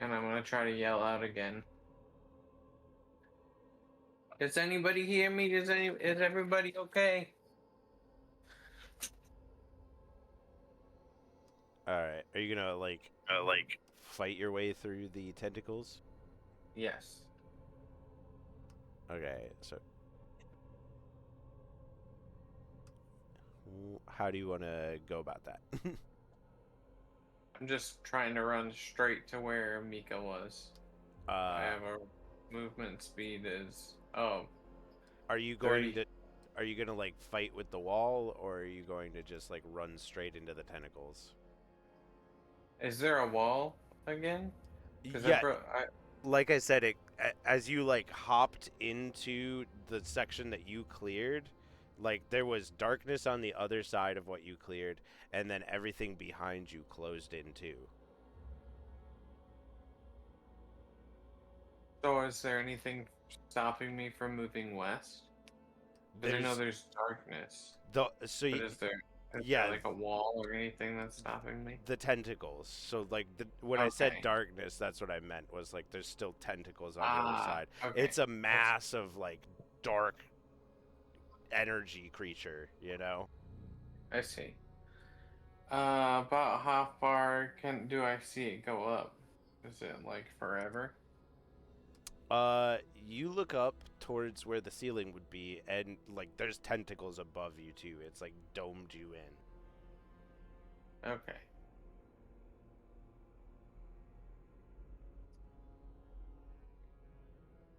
And I'm gonna try to yell out again. Does anybody hear me? Is everybody okay? All right. Are you gonna like fight your way through the tentacles? Yes. Okay. So, how do you want to go about that? I'm just trying to run straight to where Mika was. I have a movement speed is Are you 30. going to? Are you gonna like fight with the wall, or are you going to just like run straight into the tentacles? Is there a wall again? Because Yeah, like I said, as you like hopped into the section that you cleared, like there was darkness on the other side of what you cleared, and then everything behind you closed in too. So is there anything stopping me from moving west? Because I know there's darkness. But is there yeah, like a wall or anything that's stopping me? the tentacles. So like when I said darkness, that's what I meant, was like there's still tentacles on the other side. Okay. It's a mass of like dark energy creature, you know? I see. About how far do I see it go up? Is it like forever? You look up towards where the ceiling would be, and like there's tentacles above you too. It's like domed you in. Okay.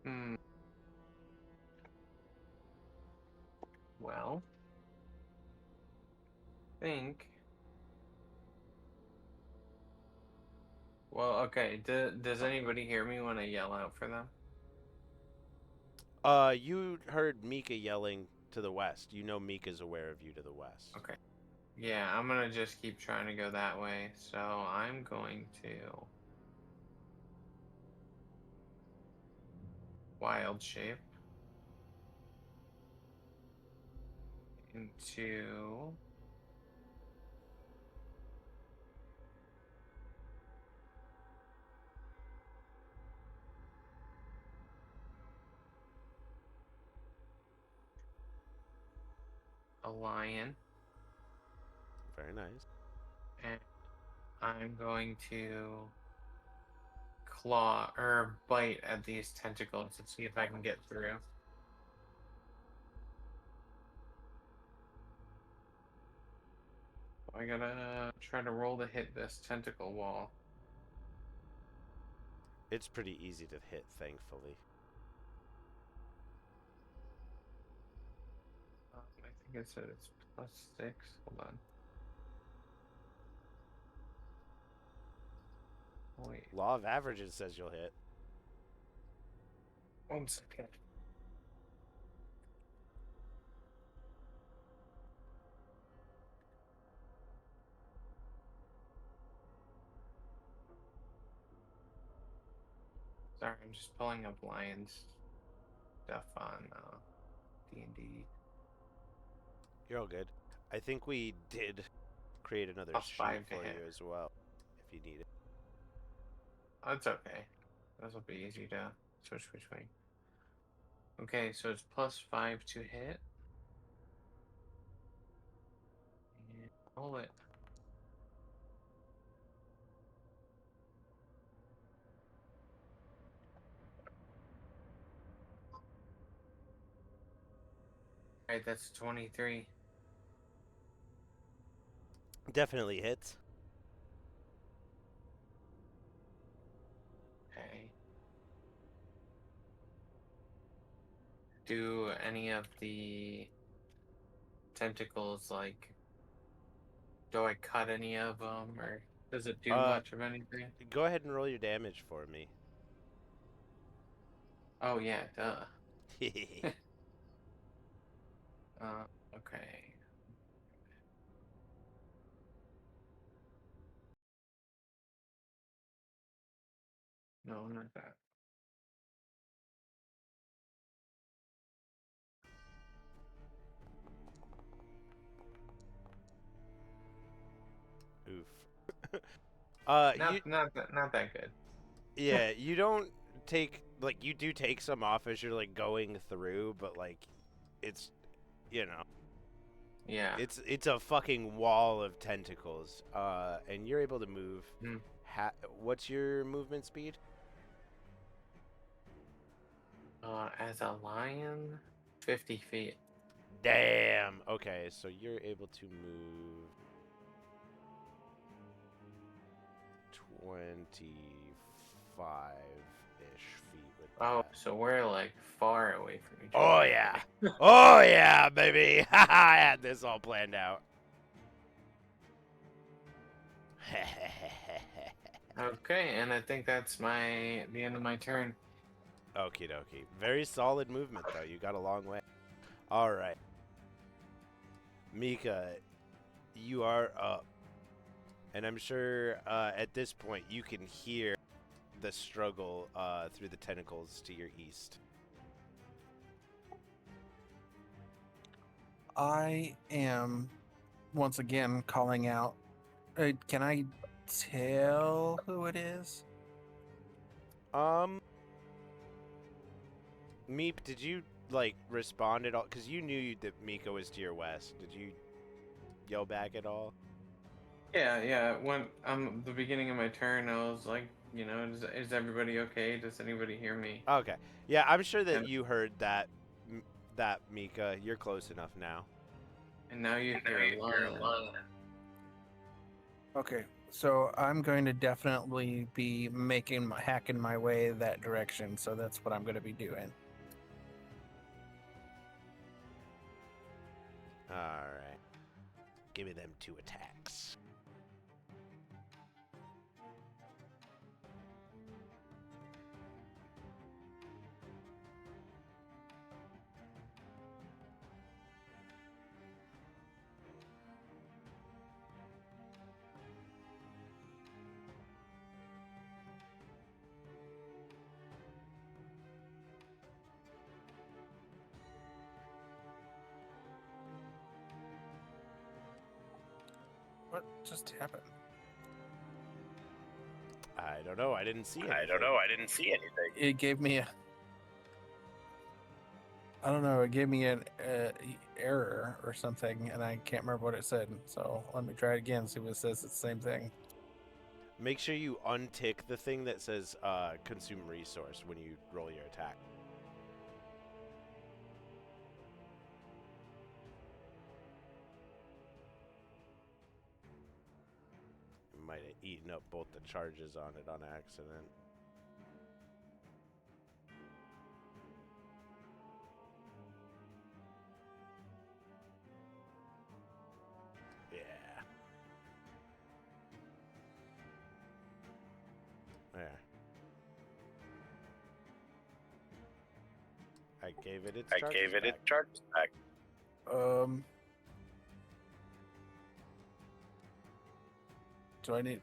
Hmm. Well, think. Well, okay. Does anybody hear me when I yell out for them? You heard Mika yelling to the west. You know Mika's aware of you to the west. Okay. Yeah, I'm gonna just keep trying to go that way. So I'm going to wild shape into a lion, Very nice. and I'm going to claw or bite at these tentacles and see if I can get through. I gotta try to roll to hit this tentacle wall. It's pretty easy to hit, thankfully. I think it said it's +6. Hold on. Wait, Law of averages says you'll hit. 1 second. Sorry, I'm just pulling up Lions stuff on D&D. You're all good. I think we did create another +5 sheet to for hit. you as well, if you need it. That's okay. This will be easy to switch between. Okay, so it's +5 to hit. And roll it. Alright, that's 23. Definitely hits. Okay. Do any of the tentacles, like, do I cut any of them, or does it do much of anything? Go ahead and roll your damage for me. Oh, yeah, duh. Okay. No, not that. Not that good. Yeah, you don't take like you do take some off as you're like going through, but like it's you know Yeah. it's a fucking wall of tentacles. And you're able to move. Hmm. What's your movement speed? As a lion, 50 feet. Damn. Okay, so you're able to move 25-ish feet with that. Oh, so we're like far away from each other. Oh yeah. Oh yeah, baby. I had this all planned out. Okay, and I think that's the end of my turn. Okie dokie. Very solid movement though. You got a long way. All right. Mika, you are up. And I'm sure at this point you can hear the struggle through the tentacles to your east. I am once again calling out. Can I tell who it is? Meep, did you like respond at all? Because you knew that Mika was to your west. Did you yell back at all? Yeah. When the beginning of my turn, I was like, is everybody okay? Does anybody hear me? Okay. Yeah, I'm sure that And- you heard that, that Mika. You're close enough now. And now you hear a lion. Okay, so I'm going to definitely be hacking my way that direction. So that's what I'm going to be doing. All right. Give me them 2 attacks. What just happened? I don't know. I didn't see anything. I don't know. I didn't see anything. It gave me a. I don't know. It gave me an error or something, and I can't remember what it said. So let me try it again. See if it says it's the same thing. Make sure you untick the thing that says consume resource when you roll your attack. Might have eaten up both the charges on it on accident. Yeah. There. I gave it its charges back. Do I need?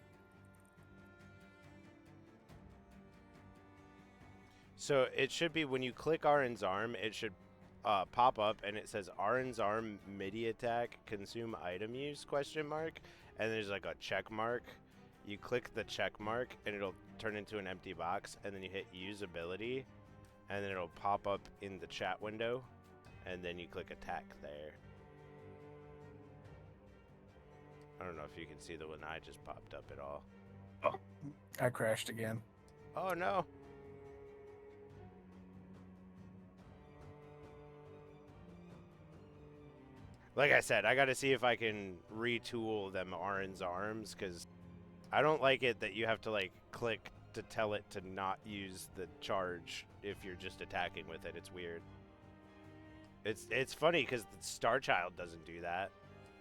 So it should be when you click Arin's arm, it should pop up and it says Arin's arm MIDI attack consume item use ? And there's like a check mark. You click the check mark and it'll turn into an empty box, and then you hit use ability, and then it'll pop up in the chat window, and then you click attack there. I don't know if you can see the one I just popped up at all. I crashed again. Oh no. Like I said, I gotta see if I can retool them Arin's arms, because I don't like it that you have to like click to tell it to not use the charge if you're just attacking with it. It's weird. It's funny because Star Child doesn't do that.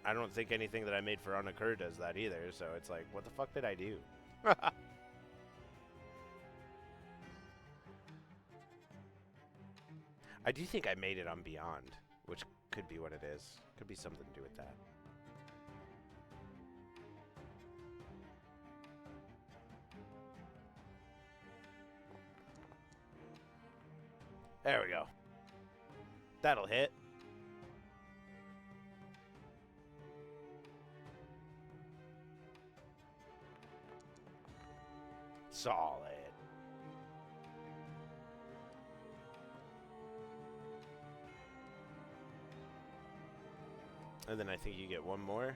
I don't think anything that I made for Unoccur does that either, so it's like, what the fuck did I do? I do think I made it on Beyond, which could be what it is. Could be something to do with that. There we go. That'll hit. Solid. And then I think you get one more.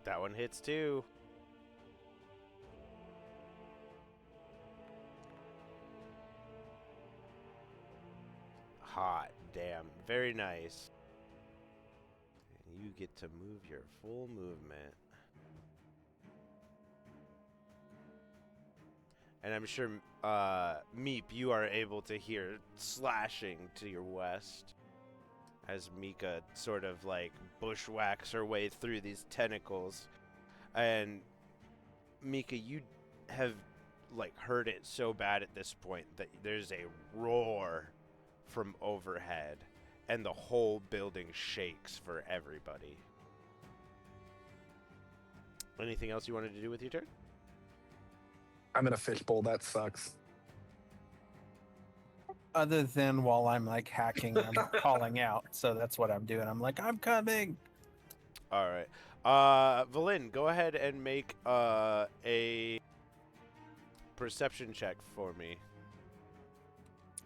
That one hits too. Hot damn. Very nice. And you get to move your full movement. And I'm sure, Meep, you are able to hear slashing to your west as Mika sort of like bushwhacks her way through these tentacles. And Mika, you have like heard it so bad at this point that there's a roar from overhead and the whole building shakes for everybody. Anything else you wanted to do with your turn? I'm in a fishbowl. That sucks. Other than while I'm like hacking, I'm calling out. So that's what I'm doing. I'm like, I'm coming. All right. Valin, go ahead and make a perception check for me.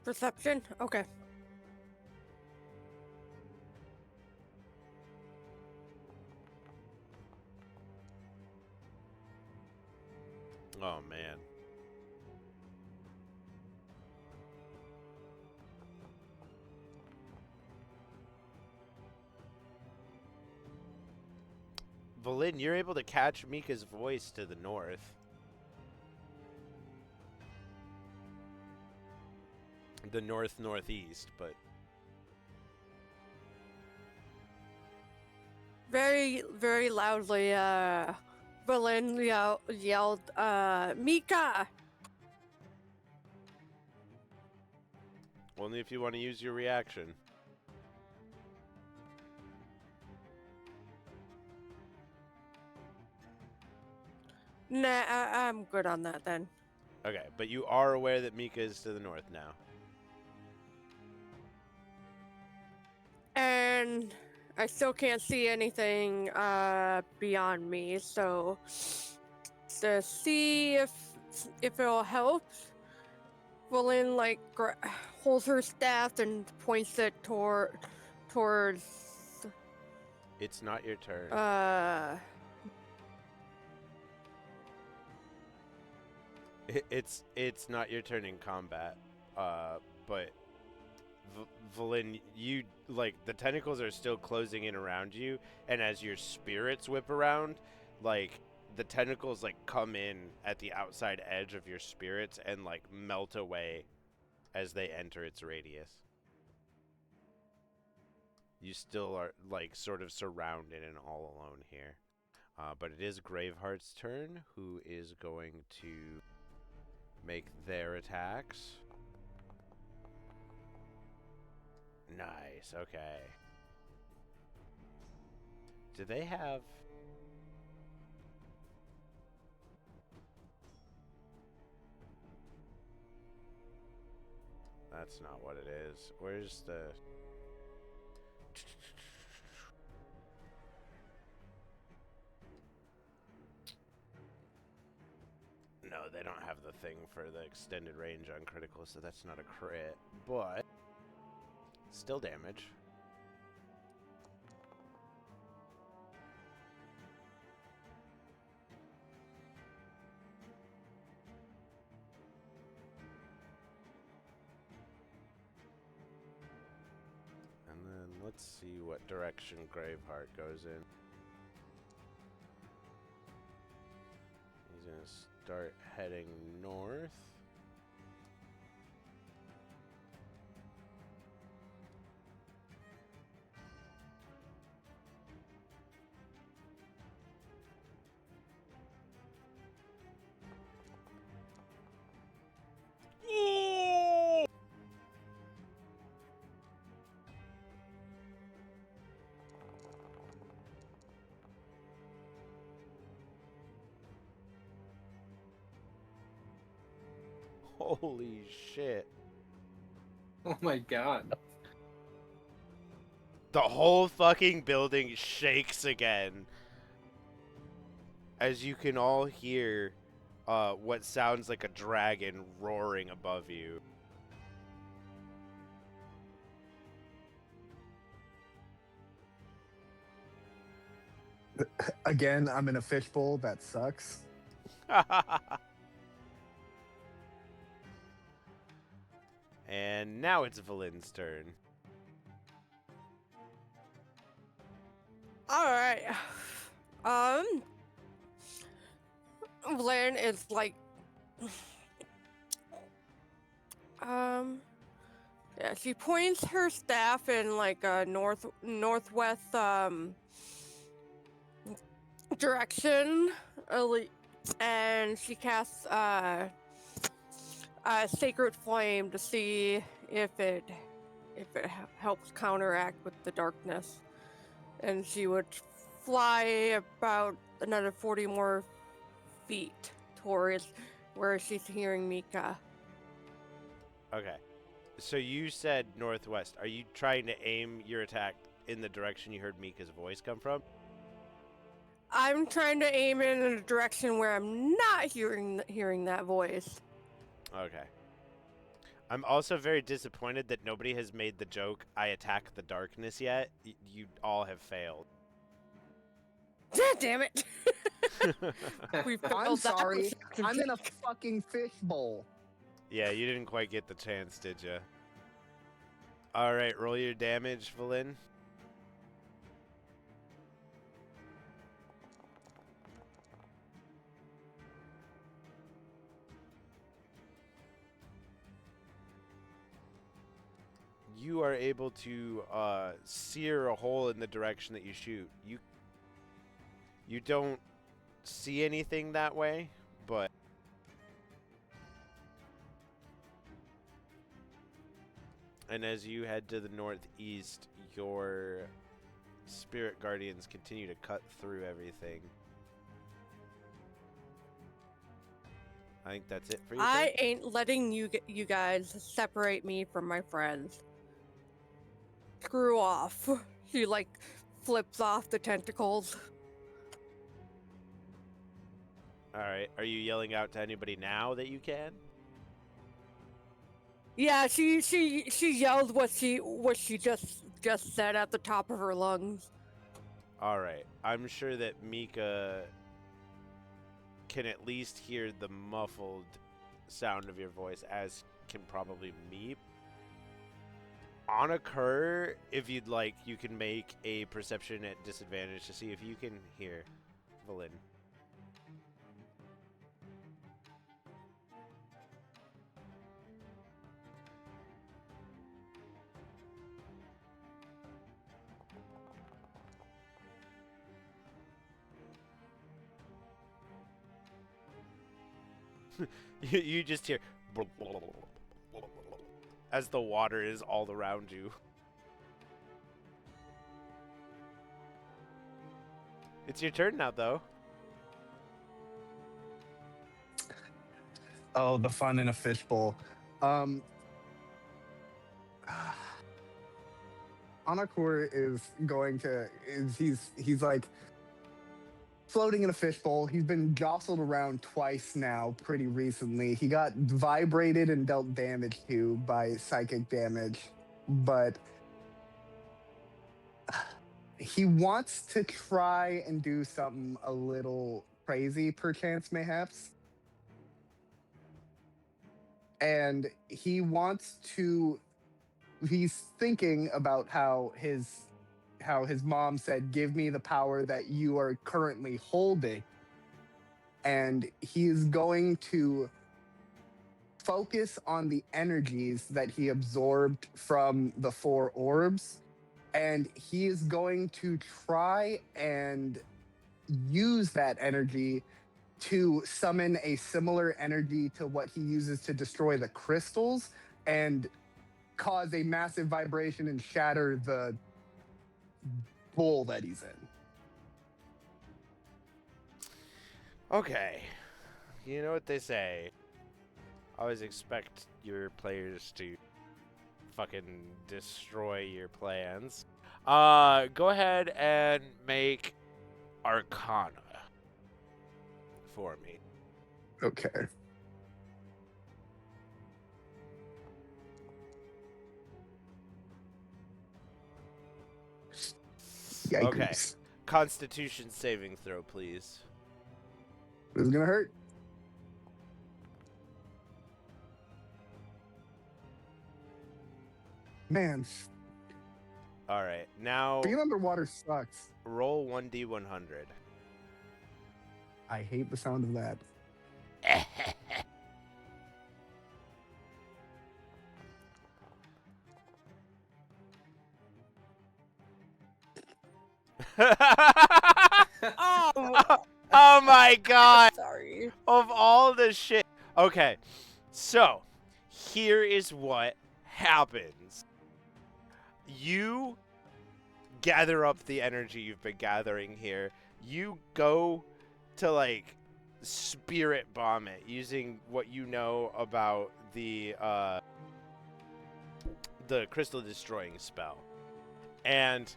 Perception? Okay. Oh, man. Valin, you're able to catch Mika's voice to the north. The northeast, but Very, very loudly, Berlin yelled, Mika! only if you want to use your reaction. Nah, I'm good on that then. Okay, but you are aware that Mika is to the north now. And I still can't see anything beyond me, so to see if it'll help, Willin like holds her staff and points it towards It's not your turn. It's not your turn in combat, but Valin, you like the tentacles are still closing in around you, and as your spirits whip around, like the tentacles like come in at the outside edge of your spirits and like melt away as they enter its radius. You still are like sort of surrounded and all alone here, but it is Graveheart's turn, who is going to make their attacks. Nice, okay. Do they have... That's not what it is. Where's the... No, they don't have the thing for the extended range on critical, so that's not a crit, but still damage. And then let's see what direction Graveheart goes in. He's gonna start heading north. Holy shit. Oh my god. The whole fucking building shakes again. As you can all hear what sounds like a dragon roaring above you. Again, I'm in a fishbowl. That sucks. And now it's Valin's turn. All right. Lynn is like, yeah, she points her staff in like a northwest direction, and she casts a sacred flame to see if it helps counteract with the darkness, and she would fly about another 40 more feet towards where she's hearing Mika. Okay. So you said northwest. Are you trying to aim your attack in the direction you heard Mika's voice come from? I'm trying to aim in a direction where I'm not hearing that voice. Okay. I'm also very disappointed that nobody has made the joke, I attack the darkness yet. You all have failed. Damn it! We I'm failed that sorry. perception I'm in a check. fucking fishbowl. Yeah, you didn't quite get the chance, did you? Alright, roll your damage, Valin. You are able to sear a hole in the direction that you shoot. You don't see anything that way, but and as you head to the northeast, your spirit guardians continue to cut through everything. I think that's it for you. I ain't letting you guys separate me from my friends. Screw off. She like flips off the tentacles. Alright, are you yelling out to anybody now that you can? Yeah, she yelled what she just said at the top of her lungs. Alright, I'm sure that Mika can at least hear the muffled sound of your voice, as can probably me. On a Kerr, if you'd like, you can make a perception at disadvantage to see if you can hear Valin. You just hear as the water is all around you. It's your turn now, though. Oh, the fun in a fishbowl. Anakor is going to he's like floating in a fishbowl. He's been jostled around twice now pretty recently. He got vibrated and dealt damage to by psychic damage, but he wants to try and do something a little crazy, perchance, mayhaps. And he's thinking about how his mom said, give me the power that you are currently holding. And he is going to focus on the energies that he absorbed from the 4 orbs. And he is going to try and use that energy to summon a similar energy to what he uses to destroy the crystals and cause a massive vibration and shatter the bowl that he's in. Okay. You know what they say. Always expect your players to fucking destroy your plans. Go ahead and make Arcana for me. Okay. Yikers. Okay. Constitution saving throw, please. This is gonna hurt. Man, All right. Now being underwater sucks. roll 1d100. I hate the sound of that. Oh, Oh my god. sorry. Of all the shit. Okay. So, here is what happens. You gather up the energy you've been gathering here. You go to like spirit bomb it using what you know about the crystal destroying spell. And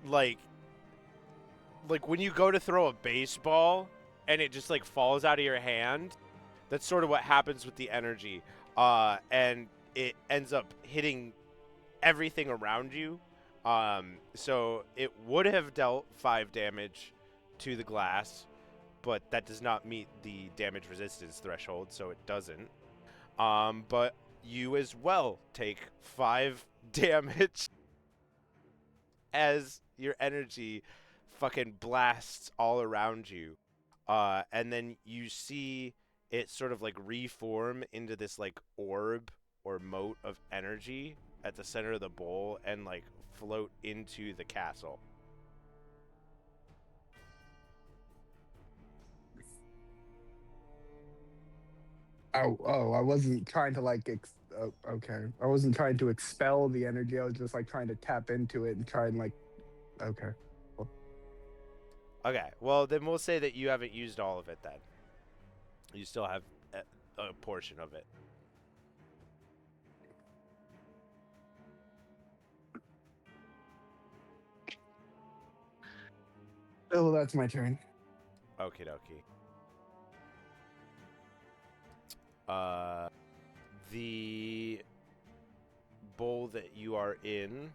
like when you go to throw a baseball and it just like falls out of your hand, that's sort of what happens with the energy. And it ends up hitting everything around you. So it would have dealt 5 damage to the glass, but that does not meet the damage resistance threshold, so it doesn't. But you as well take 5 damage as your energy fucking blasts all around you. And then you see it sort of like reform into this like orb or mote of energy at the center of the bowl and like float into the castle. Oh, I wasn't trying to like. Okay, I wasn't trying to expel the energy. I was just like trying to tap into it and try and like. Okay. Well, Okay, well then we'll say that you haven't used all of it then. You still have a portion of it. oh, that's my turn. Okie dokie. The bowl that you are in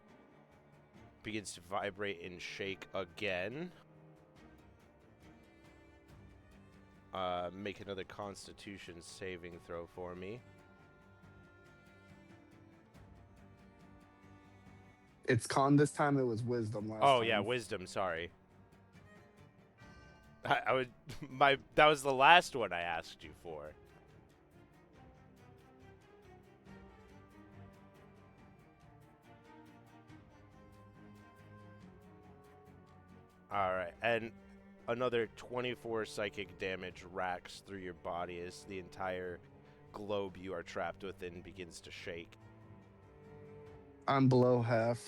begins to vibrate and shake again. Make another Constitution saving throw for me. It's con this time. It was wisdom last time. Oh yeah, wisdom. Sorry. I would that was the last one I asked you for. All right, and another 24 psychic damage racks through your body as the entire globe you are trapped within begins to shake. I'm below half.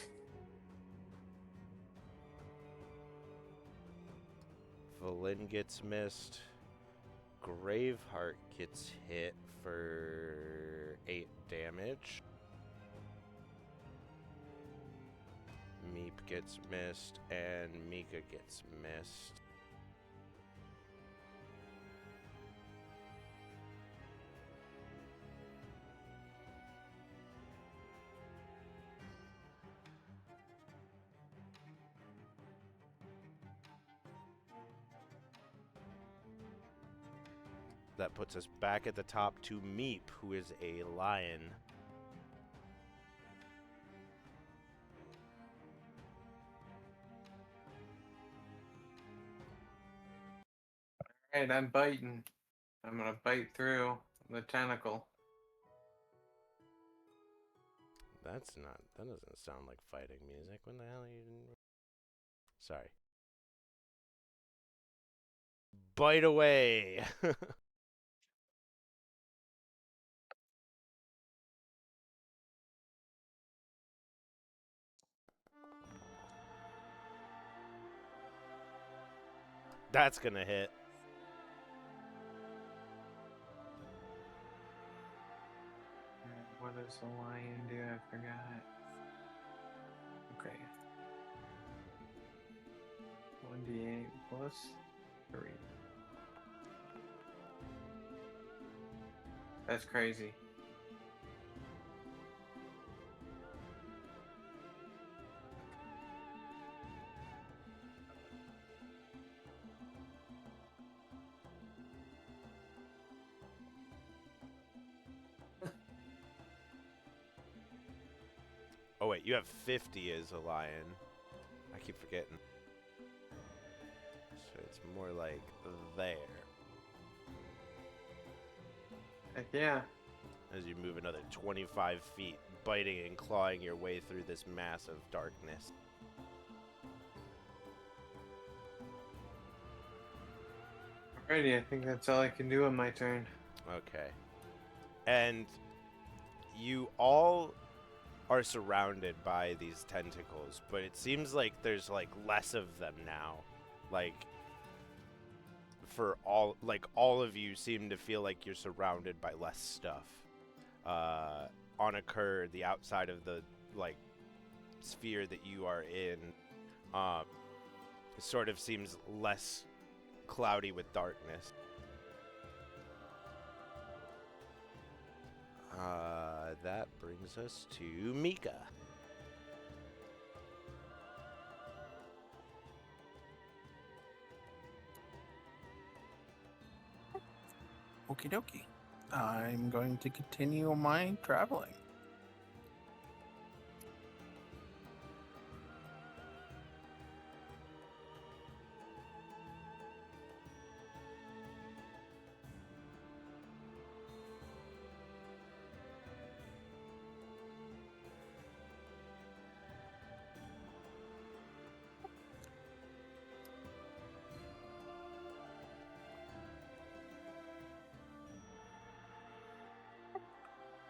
Valin gets missed. Graveheart gets hit for 8 damage. Meep gets missed, and Mika gets missed. That puts us back at the top to Meep, who is a lion. Alright, I'm biting. I'm gonna bite through the tentacle. That doesn't sound like fighting music. When the hell are you? Sorry. Bite away. That's gonna hit. What What does the lion do? I forgot. Okay. 1d8 plus 3. That's crazy. Oh wait, you have 50 as a lion. I keep forgetting. So it's more like there. Heck yeah. As you move another 25 feet, biting and clawing your way through this mass of darkness. Alrighty, I think that's all I can do on my turn. Okay. And you all are surrounded by these tentacles, but it seems like there's like less of them now. Like for all of you seem to feel like you're surrounded by less stuff. On a Kerr, the outside of the like sphere that you are in, sort of seems less cloudy with darkness. That brings us to Mika. Okie dokie. I'm going to continue my traveling.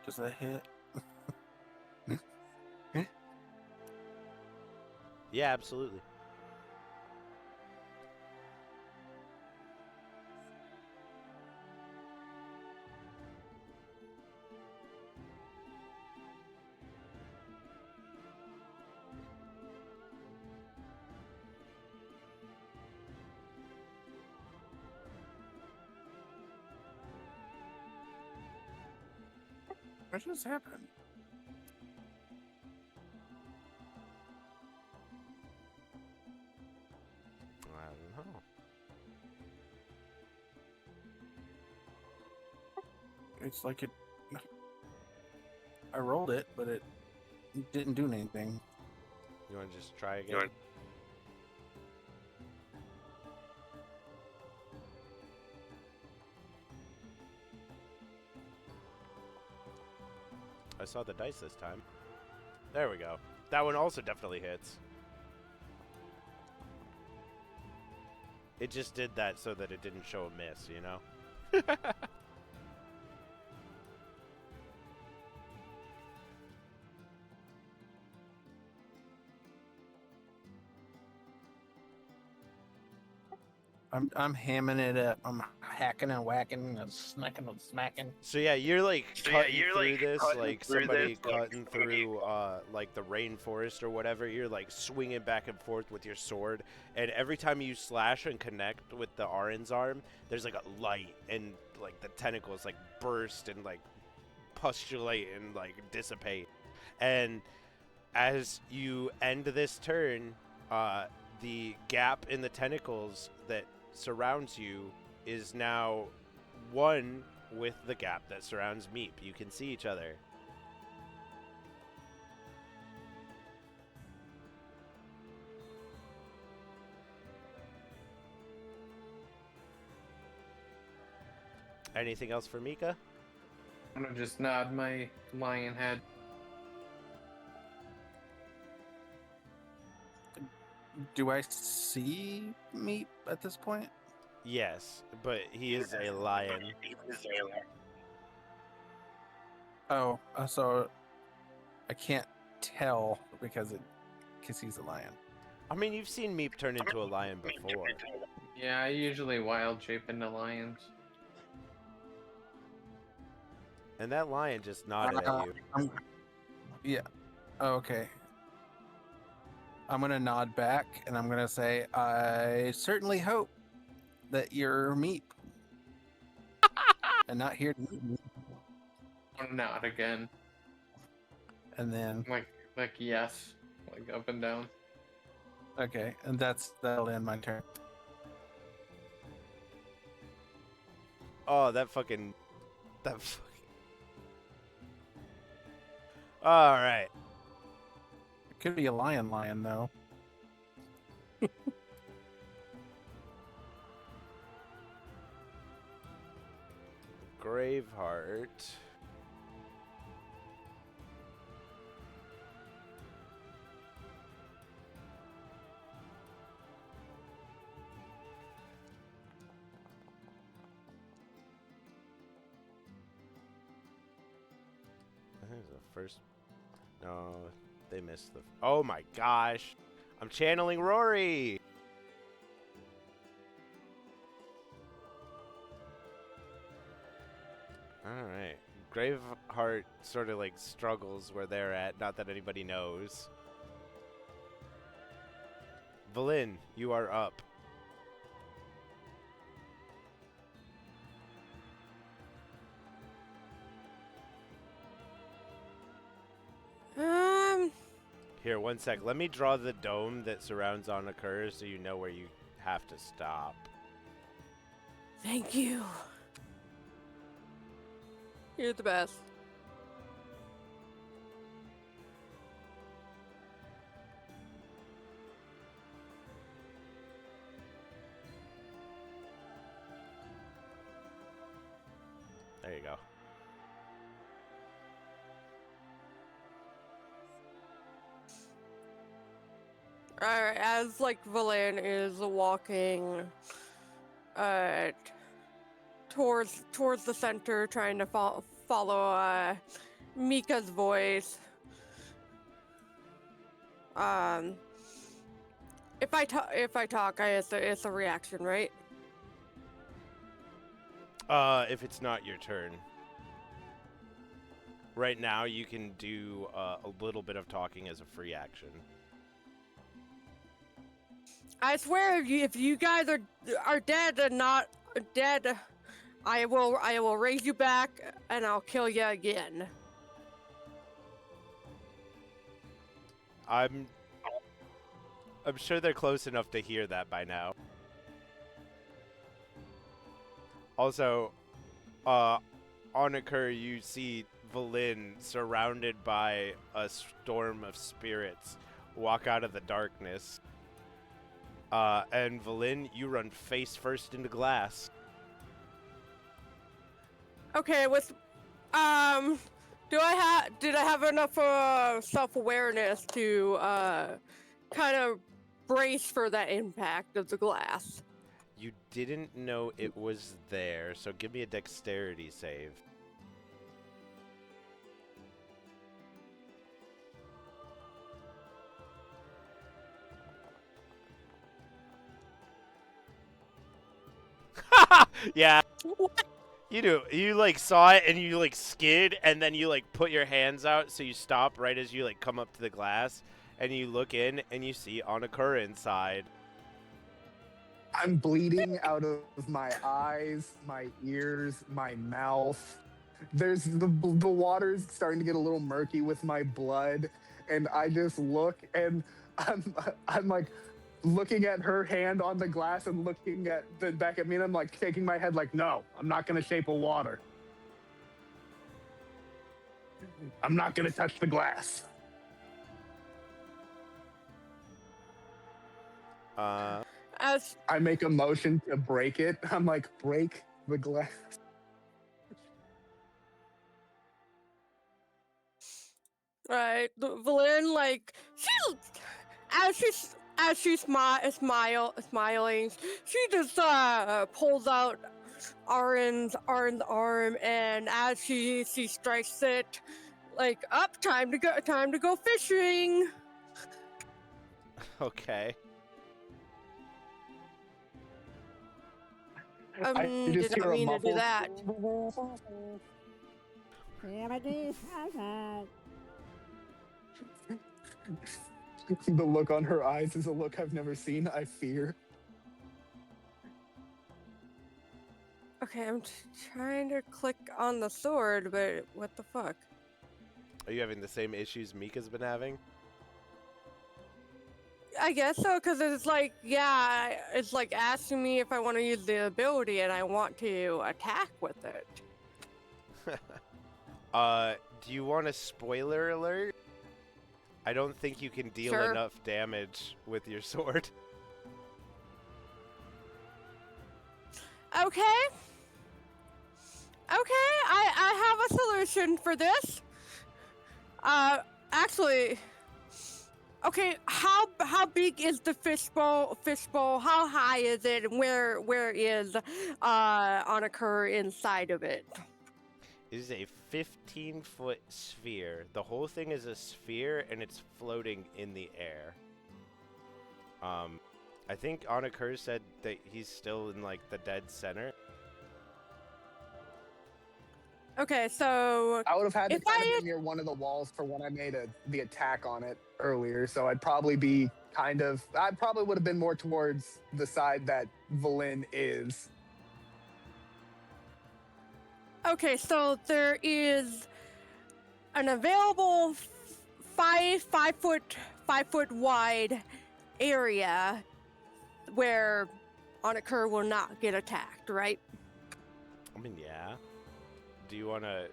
Does that hit? Yeah, absolutely. What just happened? I don't know. It's like it. I rolled it, but it didn't do anything. You want to just try again? I saw the dice this time. There we go. That one also definitely hits. It just did that so that it didn't show a miss, you know? I'm hamming it up. I'm hacking and whacking and smacking and smacking. So yeah, you're like cutting through this, like somebody cutting through like the rainforest or whatever. You're like swinging back and forth with your sword, and every time you slash and connect with the Arin's arm, there's like a light, and like the tentacles like burst and like pustulate and like dissipate. And as you end this turn, the gap in the tentacles that surrounds you is now one with the gap that surrounds Meep. You can see each other. Anything else for Mika? I'm gonna just nod my lion head. Do I see Meep at this point? Yes, but he is a lion. Oh, so I can't tell because he's a lion. I mean, you've seen Meep turn into a lion before. Yeah, I usually wild shape into lions. And that lion just nodded at you. Yeah. Okay. I'm gonna nod back, and I'm gonna say, I certainly hope that you're meat, and not here to eat meat. Not again. And then, Like yes, like up and down. okay, and that'll end my turn. Oh, that fucking. All right. It could be a lion though. Graveheart. I think it's the first. No, they missed the. Oh my gosh. I'm channeling Rory. Alright. Graveheart sort of like struggles where they're at, not that anybody knows. Valin, you are up. Here, one sec. Let me draw the dome that surrounds Anakura so you know where you have to stop. Thank you. You're the best. There you go. Alright, as like Valan is walking towards the center, trying to follow Mika's voice. If I talk, it's a reaction, right? If it's not your turn. Right now, you can do a little bit of talking as a free action. I swear, if you guys are dead and not dead, I will raise you back and I'll kill you again. I'm sure they're close enough to hear that by now. Also, Anakura, you see Valin surrounded by a storm of spirits walk out of the darkness. And Valin, you run face first into glass. Okay, did I have enough self-awareness to kind of brace for that impact of the glass? You didn't know it was there, so give me a dexterity save. Yeah. What? You do. You like saw it and you like skid and then you like put your hands out so you stop right as you like come up to the glass and you look in and you see Anakura inside. I'm bleeding out of my eyes, my ears, my mouth. There's the water's starting to get a little murky with my blood, and I just look and I'm like looking at her hand on the glass and looking at back at me, and I'm like shaking my head like, no, I'm not gonna shape a water. I'm not gonna touch the glass. As I make a motion to break it. I'm like, break the glass. right, Valin like she's smiling, she just pulls out Arin's arm, and as she strikes it, like, up, time to go fishing. Okay. I just Didn't hear a mean to do muffled that. The look on her eyes is a look I've never seen. I fear. Okay, I'm trying to click on the sword, but what the fuck? Are you having the same issues Mika's been having? I guess so, because it's like, yeah, it's like asking me if I want to use the ability and I want to attack with it. Do you want a spoiler alert? I don't think you can deal Sure. enough damage with your sword. Okay. Okay, I have a solution for this. Actually, okay, how big is the fishbowl? How high is it? And where is Onakur inside of it? It is a 15-foot sphere. The whole thing is a sphere, and it's floating in the air. I think Onakur said that he's still in, like, the dead center. Okay, so I would have had to If kind of I- be near one of the walls for when I made the attack on it earlier. So I'd probably be I probably would have been more towards the side that Valin is. okay, so there is an available five foot wide area where Onakur will not get attacked, right? I mean, yeah. Do you want to,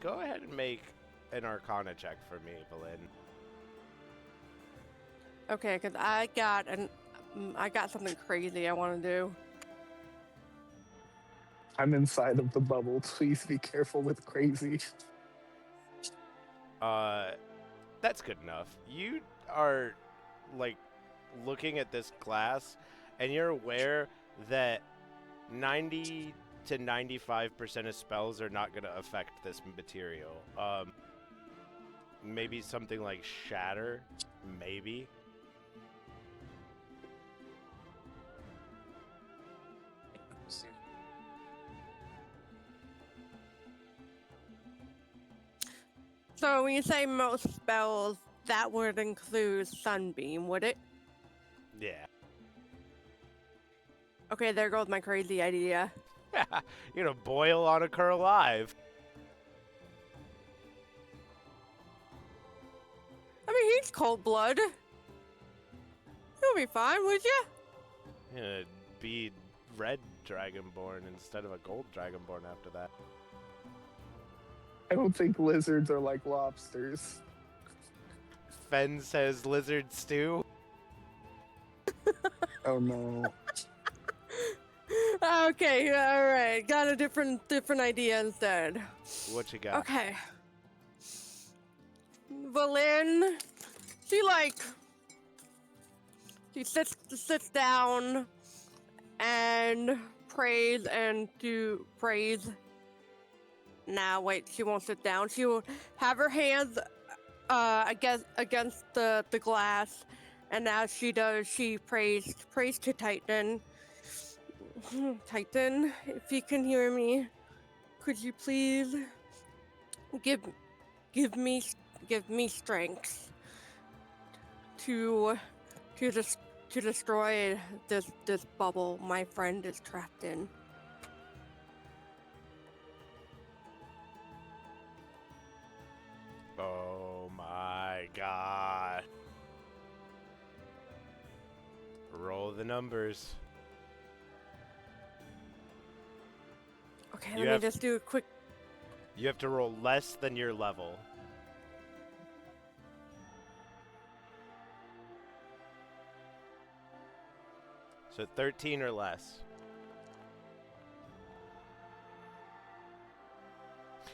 go ahead and make an Arcana check for me, Valin? Okay, because I got something crazy I want to do. I'm inside of the bubble. Please be careful with crazy. That's good enough. You are, like, looking at this glass, and you're aware that 90 to 95% of spells are not going to affect this material. Maybe something like Shatter, maybe. So when you say most spells, that would include Sunbeam, would it? Yeah. Okay, there goes my crazy idea. You're going to boil Onakur alive. I mean, he's cold blood. He'll be fine, would you? You're going to be red Dragonborn instead of a gold Dragonborn after that. I don't think lizards are like lobsters. Fen says lizard stew. Oh no. Okay, all right. Got a different idea instead. What you got? Okay. Valin, she sits down and prays and to praise. Nah, wait, she won't sit down. She will have her hands against the glass, and as she does, she prays to Titan. Titan, if you can hear me, could you please give me strength to destroy this bubble my friend is trapped in. Oh my god. Roll the numbers. Okay, You let have- me just do a quick. You have to roll less than your level. So 13 or less.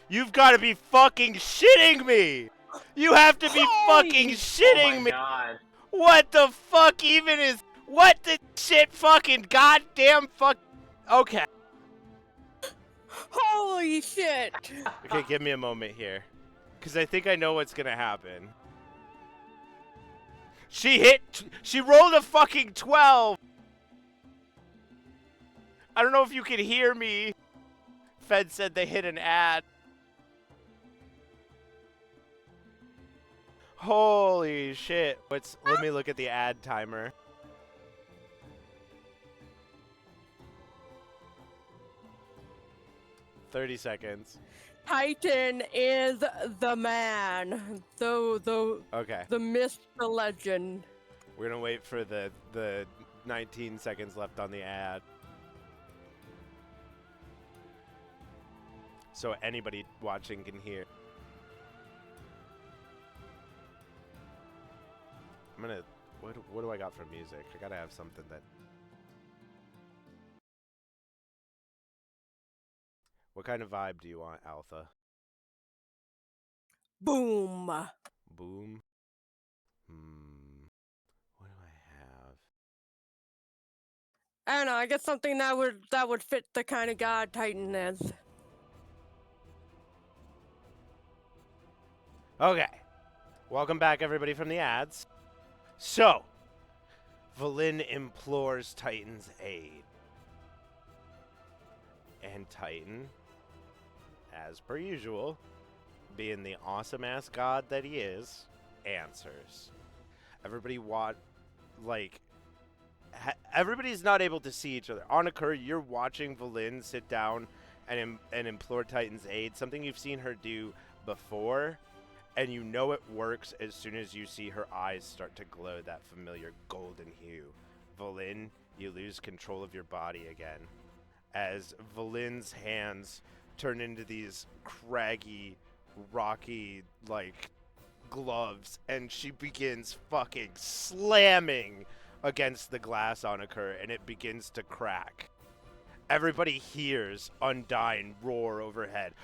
You've got to be fucking shitting me! You have to be fucking shitting Oh my me! god. What the fuck even is... What the shit fucking goddamn fuck... Okay. Holy shit! Okay, give me a moment here. Because I think I know what's going to happen. She rolled a fucking 12! I don't know if you can hear me. Fed said they hit an ad. Holy shit. Let me look at the ad timer. "30 seconds. Titan is the man. Okay. The myth, the legend. We're gonna wait for the 19 seconds left on the ad. So anybody watching can hear. I'm gonna, what do I got for music? I gotta have something that. What kind of vibe do you want, Alpha? Boom. Boom? What do I have? I don't know. I guess something that would fit the kind of god Titan is. Okay. Welcome back, everybody, from the ads. So, Valin implores Titan's aid. And Titan, as per usual, being the awesome-ass god that he is, answers. Everybody everybody's not able to see each other. On Occur, you're watching Valin sit down and implore Titan's aid, something you've seen her do before, and you know it works as soon as you see her eyes start to glow that familiar golden hue. Valin, you lose control of your body again, as Valin's hands turn into these craggy, rocky, gloves, and she begins fucking slamming against the glass on Occur, and it begins to crack. Everybody hears Undyne roar overhead.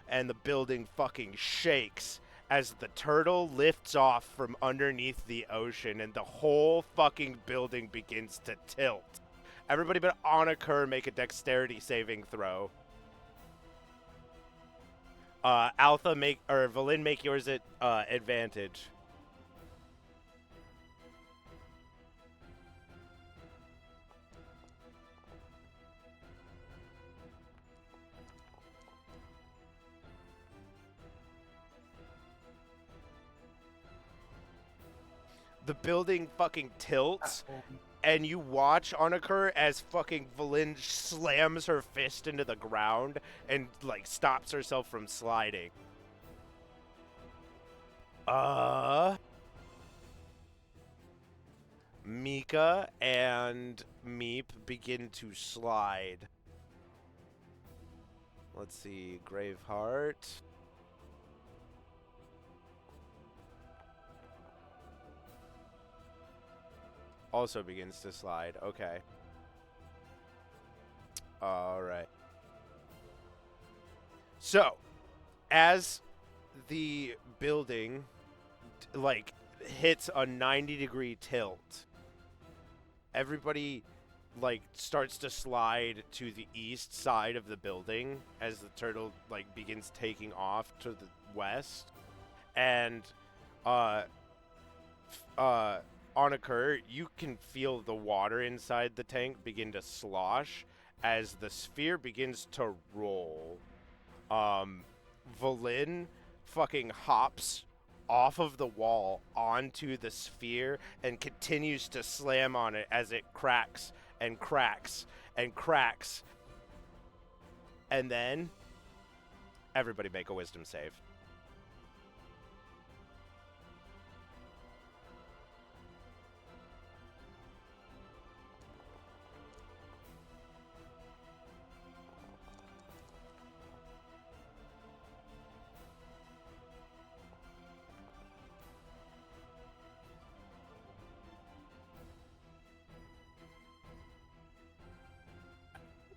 And the building fucking shakes as the turtle lifts off from underneath the ocean, and the whole fucking building begins to tilt. Everybody but On Occur make a dexterity saving throw. Valin, make yours at advantage. The building fucking tilts, and you watch On Occur as fucking Valin slams her fist into the ground and stops herself from sliding. Mika and Meep begin to slide. Let's see, Graveheart. Also begins to slide. Okay. Alright. So, as the building, hits a 90-degree tilt, everybody, starts to slide to the east side of the building as the turtle, begins taking off to the west. And, On Occur, you can feel the water inside the tank begin to slosh as the sphere begins to roll. Valin fucking hops off of the wall onto the sphere and continues to slam on it as it cracks and cracks and cracks. And then, everybody make a wisdom save.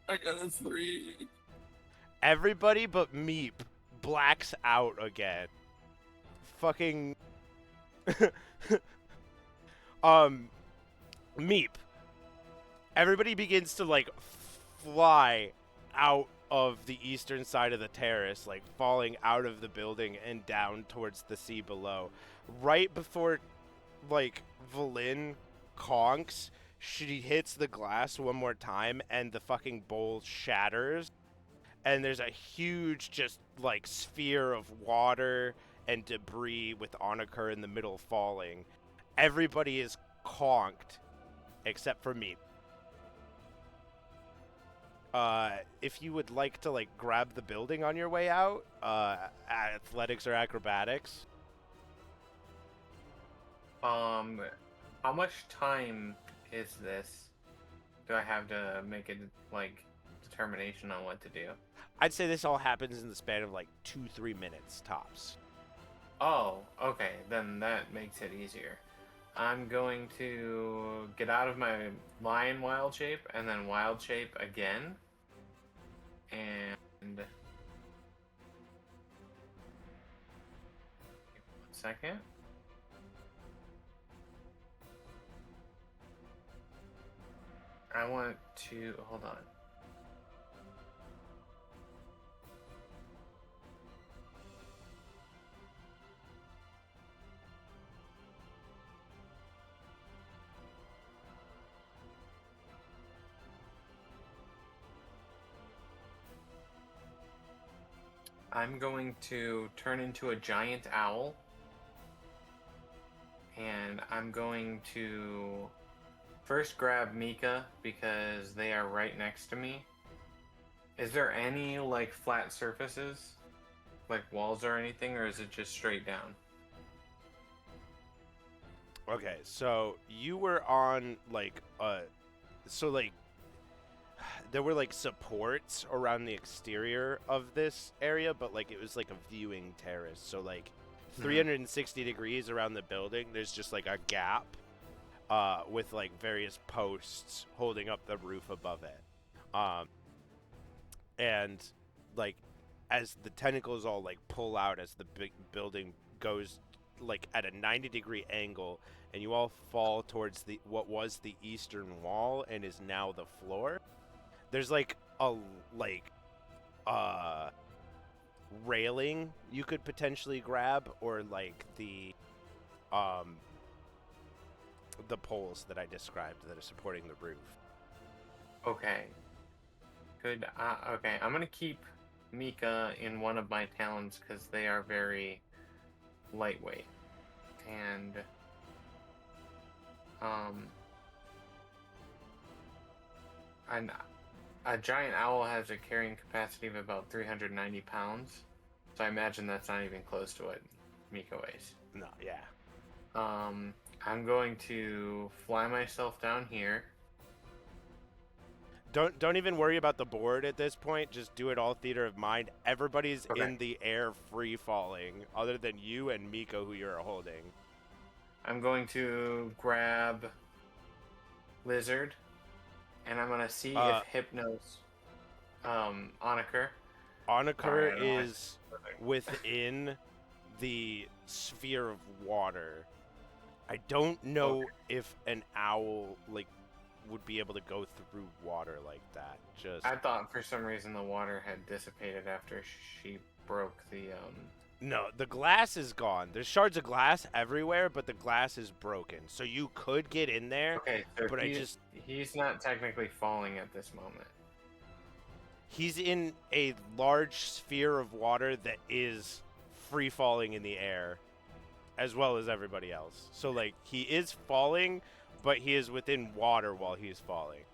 I got a 3. Everybody but Meep blacks out again. Fucking Meep. Everybody begins to fly out of the eastern side of the terrace, falling out of the building and down towards the sea below. Right before Valin conks, she hits the glass one more time, and the fucking bowl shatters, and there's a huge, just like sphere of water and debris with Onaker in the middle falling. Everybody is conked, except for me. If you would like to like grab the building on your way out, athletics or acrobatics. How much time is this? Do I have to make a like determination on what to do? I'd say this all happens in the span of like 2-3 minutes tops. Oh, okay, then that makes it easier. I'm going to get out of my lion wild shape and then wild shape again. And 1 second. I want to hold on. I'm going to turn into a giant owl. And I'm going to first grab Mika because they are right next to me. Is there any like flat surfaces? Like walls or anything, or is it just straight down? Okay, so you were on like there were like supports around the exterior of this area, but like it was like a viewing terrace. So like 360 degrees around the building, there's just like a gap with like various posts holding up the roof above it. And like as the tentacles all like pull out as the big building goes like at a 90-degree angle, and you all fall towards what was the eastern wall and is now the floor. There's like a railing you could potentially grab, or like the poles that I described that are supporting the roof. Okay. Good. Okay, I'm gonna keep Mika in one of my talons because they are very lightweight, and a giant owl has a carrying capacity of about 390 pounds, so I imagine that's not even close to what Mika weighs. No, yeah. I'm going to fly myself down here. Don't even worry about the board at this point. Just do it all theater of mind. Everybody's Okay. in the air free falling, other than you and Miko, who you're holding. I'm going to grab Lizard, and I'm gonna see if Hypnos, Onaker. Onaker is within the sphere of water. I don't know if an owl like would be able to go through water like that. Just I thought for some reason the water had dissipated after she broke the no, the glass is gone. There's shards of glass everywhere, but the glass is broken. So you could get in there. Okay, so but he's not technically falling at this moment. He's in a large sphere of water that is free falling in the air, as well as everybody else. So like he is falling, but he is within water while he's falling.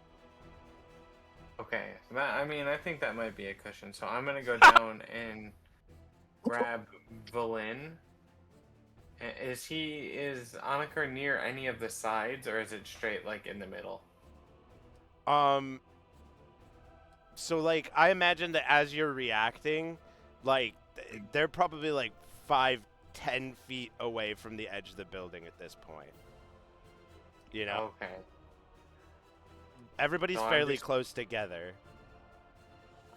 Okay, so I think that might be a cushion. So I'm gonna go down and grab Valin. Is Onaker near any of the sides, or is it straight like in the middle? So like I imagine that as you're reacting, like they're probably like 5-10 feet away from the edge of the building at this point. You know? Okay. Everybody's No, fairly close together.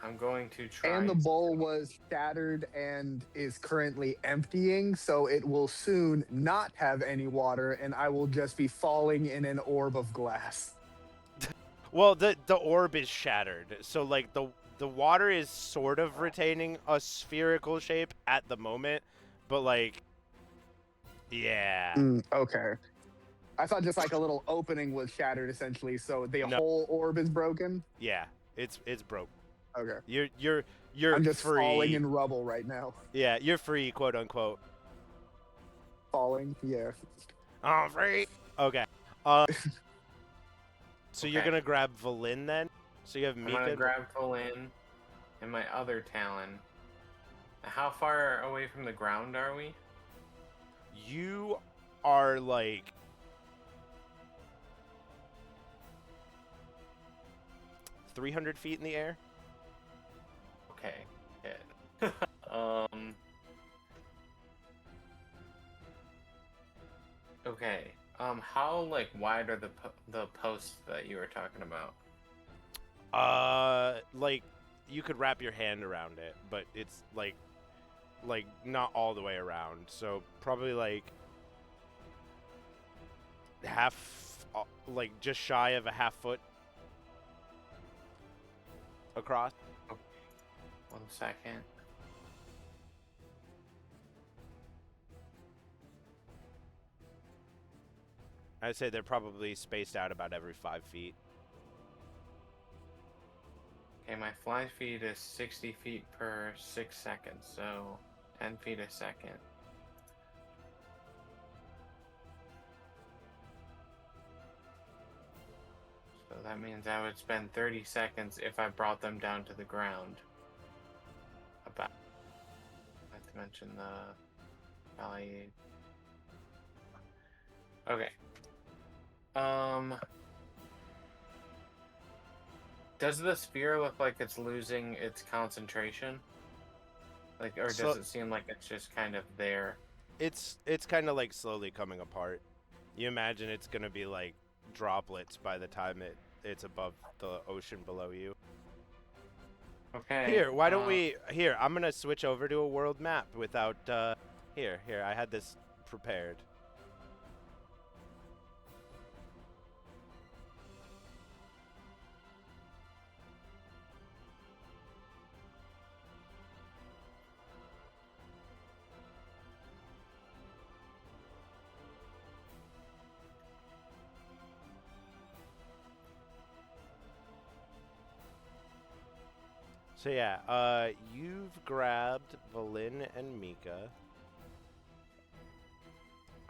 I'm going to try. And the bowl was shattered and is currently emptying, so it will soon not have any water, and I will just be falling in an orb of glass. Well, the orb is shattered, so like the water is sort of retaining a spherical shape at the moment, but like, yeah. Okay. I thought just like a little opening was shattered essentially, so the No. whole orb is broken. Yeah, it's broke. Okay. You're I'm just free. falling in rubble right now. Yeah, you're free, quote unquote. Falling, yeah. I'm free. Okay. So you're Okay. gonna grab Valin then? So you have I'm Mika. gonna grab Valin and my other Talon. How far away from the ground are we? You are like 300 feet in the air. Okay. Good. Okay. How like wide are the posts that you were talking about? Like you could wrap your hand around it, but it's like not all the way around. So probably like half, like just shy of a half foot across. 1 second. I'd say they're probably spaced out about every 5 feet. Okay, my fly speed is 60 feet per 6 seconds, so 10 feet a second. So that means I would spend 30 seconds if I brought them down to the ground. About. Not to mention the valley. Okay. Does the sphere look like it's losing its concentration? Like, or So- does it seem like it's just kind of there? It's kind of like slowly coming apart. You imagine it's gonna be like droplets by the time it's above the ocean below you. Okay. Here, why don't we? Here, I'm gonna switch over to a world map without. Here, I had this prepared. So yeah, you've grabbed Valin and Mika.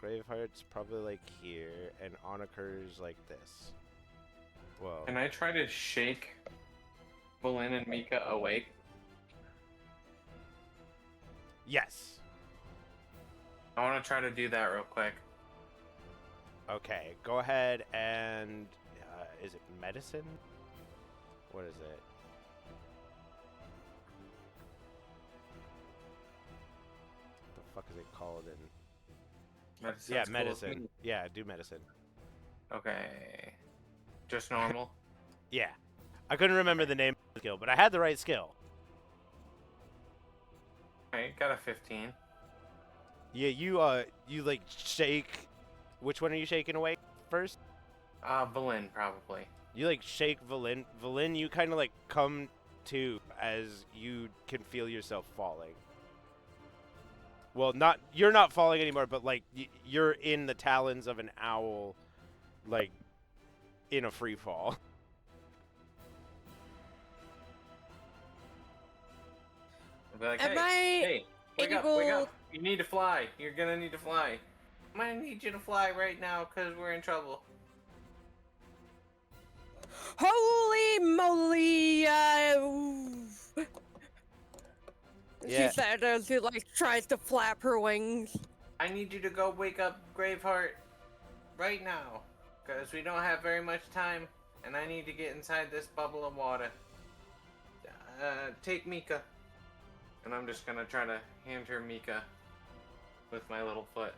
Graveheart's probably like here, and Oniker's like this. Whoa. Can I try to shake Bolin and Mika awake? Yes. I want to try to do that real quick. Okay, go ahead and is it medicine? What is it? The fuck is it called in? Medicine's Yeah, cool with medicine. me. Yeah, do medicine. Okay. Just normal? Yeah. I couldn't remember the name of the skill, but I had the right skill. Alright, got a 15. Yeah, you like shake. Which one are you shaking away first? Bolin, probably. You like shake Valin. Valin, you kind of like come to as you can feel yourself falling. Well, you're not falling anymore, but like you're in the talons of an owl, like in a free fall. I'll be like, Am hey, wake up, wake able- up. You need to fly. You're gonna need to fly. I'm gonna need you to fly right now because we're in trouble. Holy moly! Yeah. She said as she like tries to flap her wings. I need you to go wake up Graveheart right now because we don't have very much time and I need to get inside this bubble of water. Take Mika. And I'm just gonna try to hand her Mika with my little foot.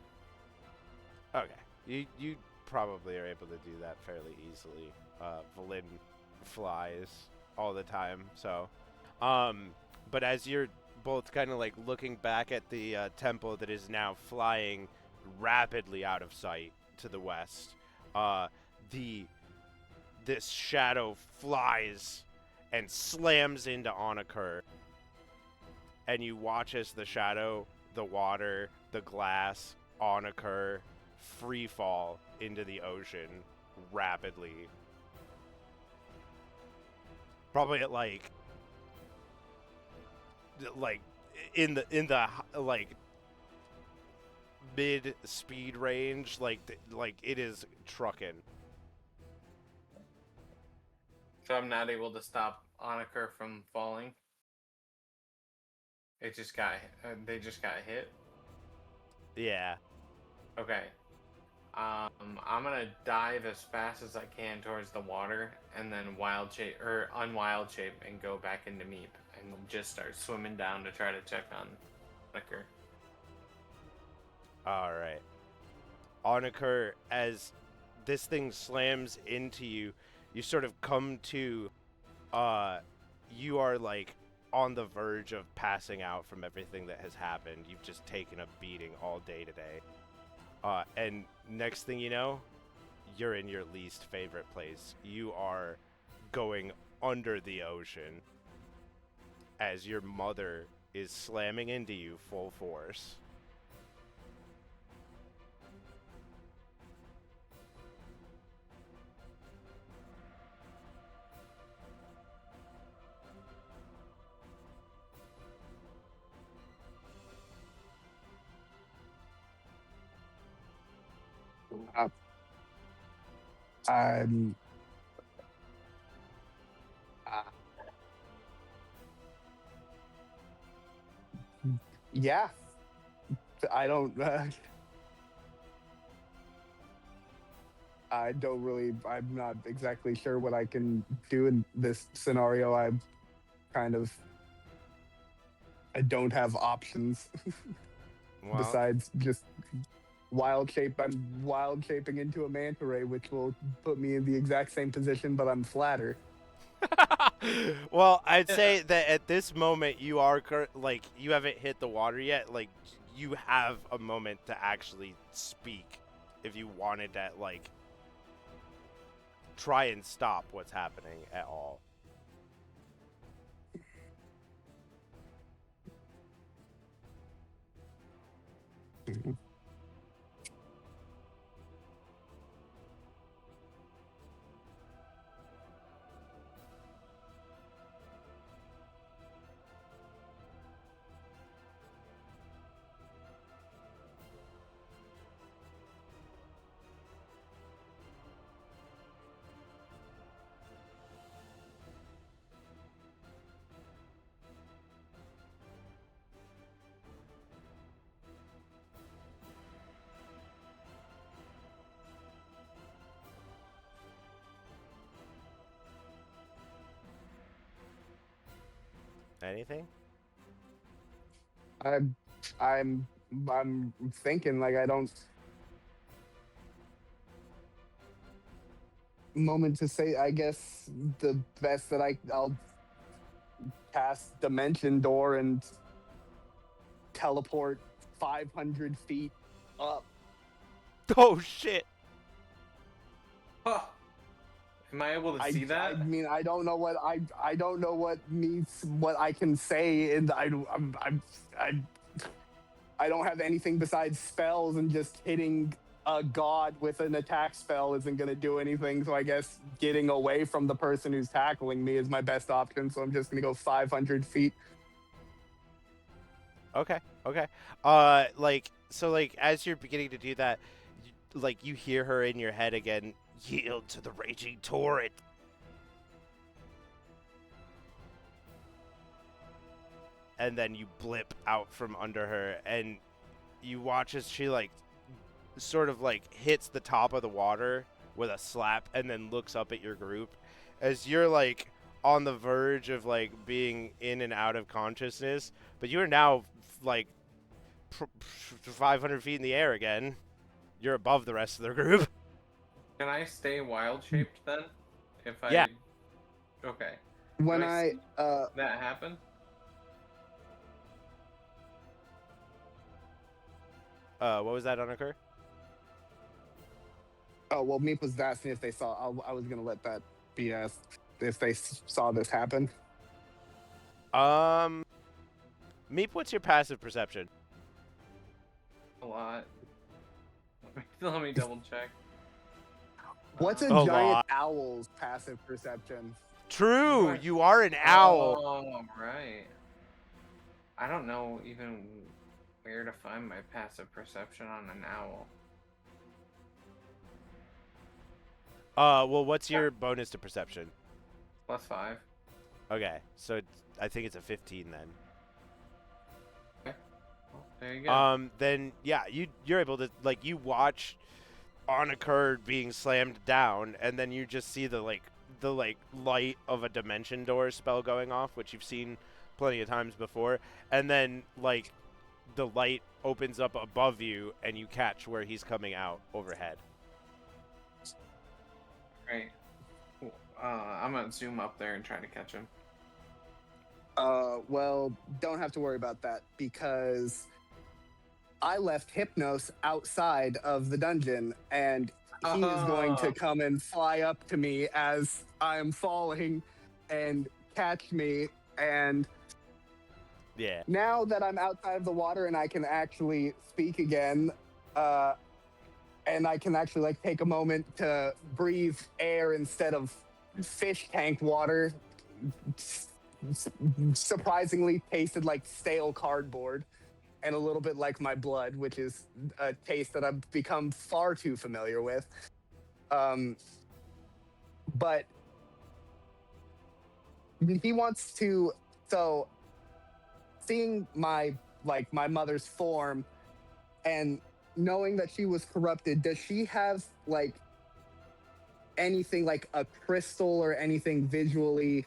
Okay, you probably are able to do that fairly easily. Valin flies all the time, so. But as you're both kind of like looking back at the temple that is now flying rapidly out of sight to the west, this shadow flies and slams into Oniker, and you watch as the shadow, the water, the glass, Oniker free fall into the ocean rapidly. Probably at like in the like mid speed range, like it is trucking. So I'm not able to stop Onaker from falling. It just got they just got hit. Yeah. Okay. I'm gonna dive as fast as I can towards the water, and then wild shape or unwild shape, and go back into Meep, and just start swimming down to try to check on Onaker. All right. Onaker, as this thing slams into you, you sort of come to. You are like on the verge of passing out from everything that has happened. You've just taken a beating all day today. And next thing you know, you're in your least favorite place. You are going under the ocean as your mother is slamming into you full force. I'm. Yeah. I don't. I don't really. I'm not exactly sure what I can do in this scenario. I'm kind of. I don't have options Well, besides just wild shape. I'm wild shaping into a manta ray, which will put me in the exact same position, but I'm flatter. well, I'd say that at this moment you are like you haven't hit the water yet. Like you have a moment to actually speak if you wanted to like try and stop what's happening at all. Anything? I'm. I'm. I'm thinking like I don't. Moment to say. I guess the best that I'll cast Dimension Door and teleport 500 feet up. Oh shit! Huh. Am I able to see that? I mean, I don't know what I don't know what I can say, and I don't have anything besides spells, and just hitting a god with an attack spell isn't going to do anything. So I guess getting away from the person who's tackling me is my best option. So I'm just going to go 500 feet. Okay. Like so, like as you're beginning to do that, like you hear her in your head again. Yield to the raging torrent. And then you blip out from under her, and you watch as she like sort of like hits the top of the water with a slap, and then looks up at your group as you're like on the verge of like being in and out of consciousness, but you are now like 500 feet in the air again. You're above the rest of the group. Can I stay wild shaped then? If I. Yeah. Okay. When Do I I see that happen? What was that on occur? oh well, Meep was asking if they saw. I was going to let that be asked if they saw this happen. Meep, what's your passive perception? A lot. Let me double check. What's a A giant lot. owl's passive perception? True, Right. you are an owl. Oh, right. I don't know even where to find my passive perception on an owl. Well, what's your bonus to perception? +5. Okay, so I think it's a 15 then. Well, there you go. Then yeah, you're able to you watch on a curd being slammed down, and then you just see the light of a dimension door spell going off, which you've seen plenty of times before, and then the light opens up above you, and you catch where he's coming out overhead. Right. I'm gonna zoom up there and try to catch him. Well, don't have to worry about that because I left Hypnos outside of the dungeon, and he is going to come and fly up to me as I'm falling and catch me. And Yeah. now that I'm outside of the water and I can actually speak again, and I can actually take a moment to breathe air instead of fish tank water, surprisingly tasted like stale cardboard and a little bit like my blood, which is a taste that I've become far too familiar with. But he wants to, so seeing my mother's form and knowing that she was corrupted, does she have anything like a crystal or anything visually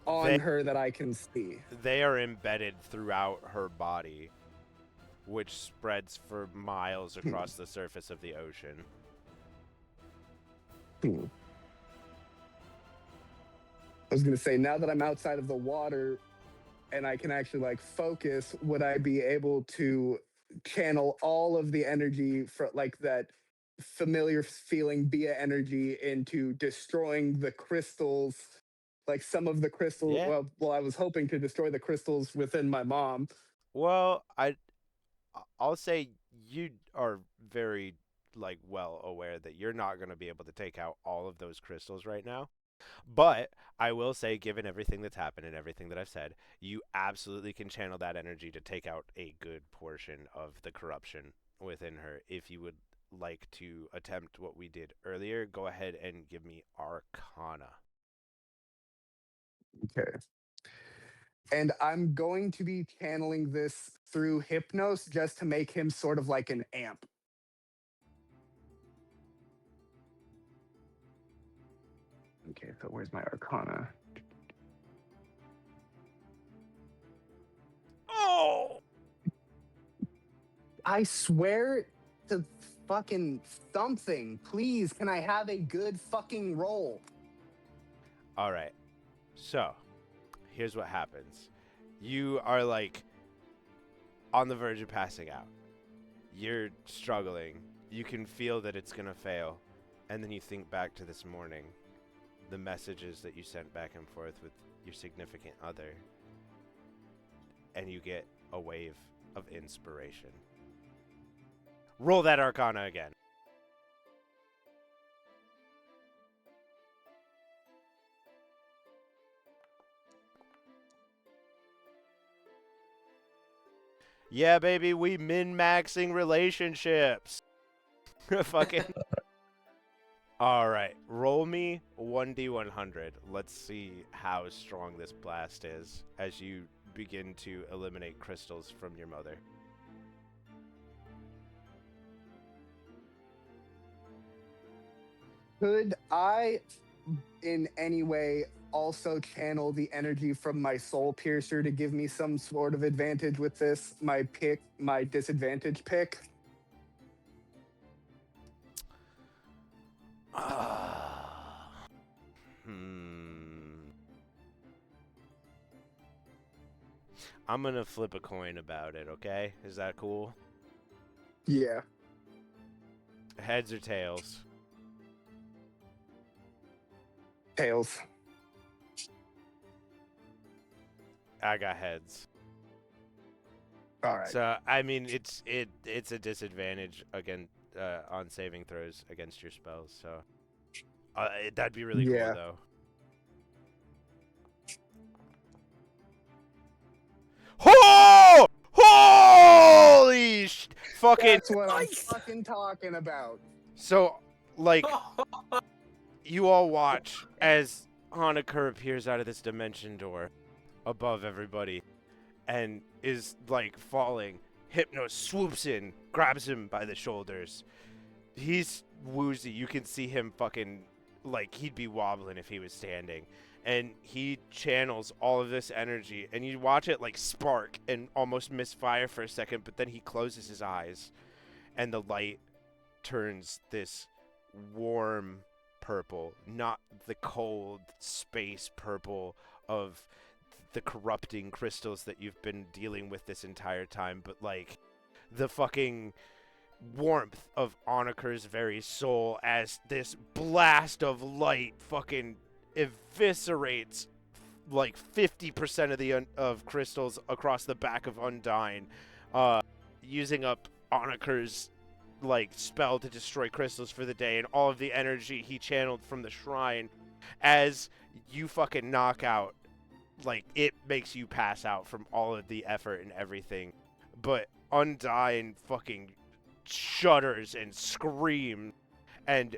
on her that I can see? They are embedded throughout her body, which spreads for miles across the surface of the ocean. I was going to say, now that I'm outside of the water and I can actually focus, would I be able to channel all of the energy for that familiar feeling Bia energy into destroying the crystals, some of the crystals? Yeah. Well, I was hoping to destroy the crystals within my mom. Well, I'll say you are very well aware that you're not going to be able to take out all of those crystals right now. But I will say, given everything that's happened and everything that I've said, you absolutely can channel that energy to take out a good portion of the corruption within her. If you would like to attempt what we did earlier, go ahead and give me Arcana. Okay. And I'm going to be channeling this through Hypnos just to make him sort of like an amp. Okay, so where's my Arcana? Oh! I swear to fucking something. Please, can I have a good fucking roll? All right. So, here's what happens. You are on the verge of passing out. You're struggling. You can feel that it's going to fail. And then you think back to this morning, the messages that you sent back and forth with your significant other, and you get a wave of inspiration. Roll that Arcana again. Yeah, baby, we min-maxing relationships. Fucking. All right, roll me 1d100. Let's see how strong this blast is as you begin to eliminate crystals from your mother. Could I, in any way, also channel the energy from my soul piercer to give me some sort of advantage with this? My disadvantage pick? I'm gonna flip a coin about it, okay? Is that cool? Yeah. Heads or tails? Tails. I got heads. All right. So I mean, it's a disadvantage again on saving throws against your spells. So that'd be really cool, Yeah. though. Oh! Holy fucking! That's what I'm Nice. fucking talking about. So, like, you all watch as Hanukkah appears out of this dimension door above everybody and is, like, falling. Hypnos swoops in, grabs him by the shoulders. He's woozy. You can see him fucking, like, he'd be wobbling if he was standing. And he channels all of this energy, and you watch it, like, spark and almost misfire for a second, but then he closes his eyes, and the light turns this warm purple, not the cold space purple of the corrupting crystals that you've been dealing with this entire time, but like the fucking warmth of Oniker's very soul as this blast of light fucking eviscerates like 50% of the of crystals across the back of Undyne, using up Oniker's like spell to destroy crystals for the day and all of the energy he channeled from the shrine. As you fucking knock out, like, it makes you pass out from all of the effort and everything, but Undyne fucking shudders and screams and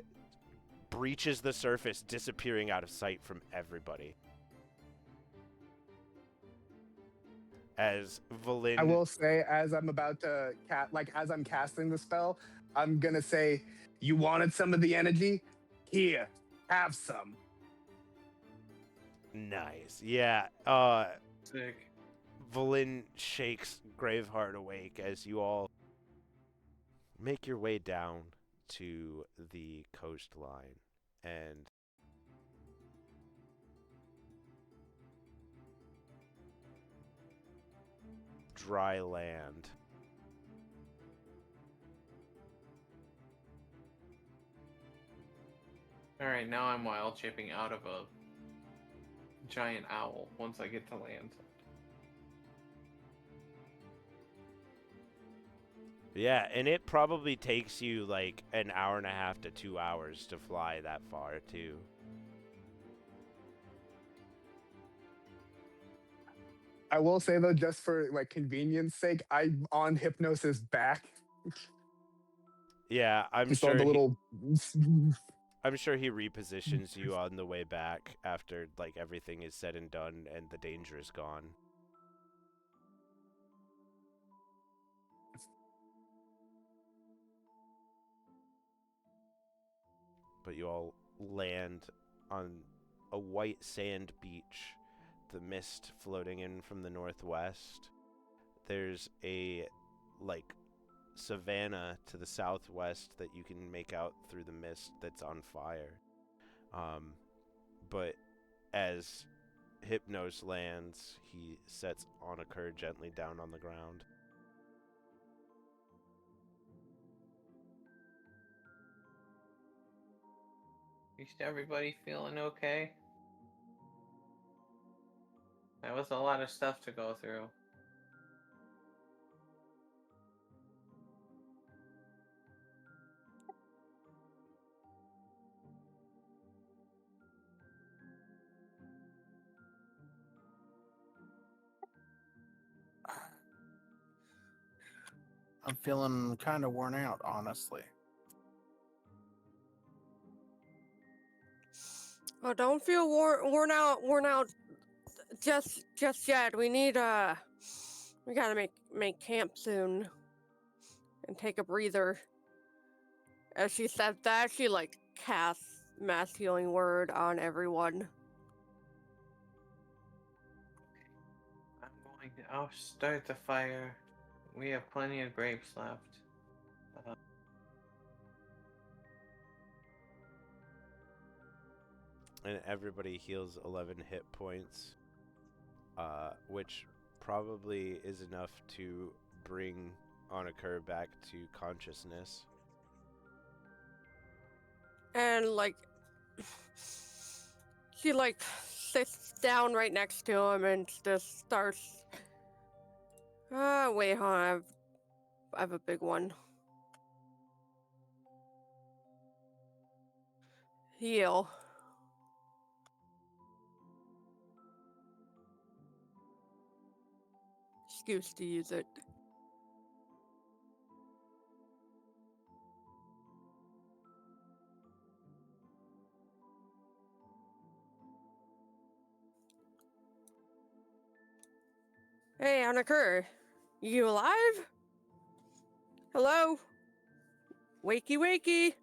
breaches the surface, disappearing out of sight from everybody. As Valin, I will say, as I'm about to as I'm casting the spell, I'm gonna say, "You wanted some of the energy? Here, have some." nice, yeah. Sick. Valin shakes Graveheart awake as you all make your way down to the coastline and dry land. Alright, now I'm wild shaping out of a giant owl once I get to land. Yeah, and it probably takes you like an hour and a half to 2 hours to fly that far too. I will say though, just for like convenience sake, I'm on Hypnosis back. Yeah, I'm Just sure on the little. I'm sure he repositions you on the way back after like everything is said and done and the danger is gone. But you all land on a white sand beach, the mist floating in from the northwest. There's a like savanna to the southwest that you can make out through the mist that's on fire. But as Hypnos lands, he sets Oniker gently down on the ground. Is everybody feeling okay? That was a lot of stuff to go through. I'm feeling kind of worn out, honestly. Oh, don't feel worn out just yet. We need we gotta make camp soon and take a breather. As she said that, she like casts mass healing word on everyone. I'll start the fire. We have plenty of grapes left. And everybody heals 11 hit points, which probably is enough to bring Oniker back to consciousness. And like she like sits down right next to him and just starts wait, hold on, I have a big one. Heal. Excuse to use it. Hey, Annaker, you alive? Hello? Wakey, wakey.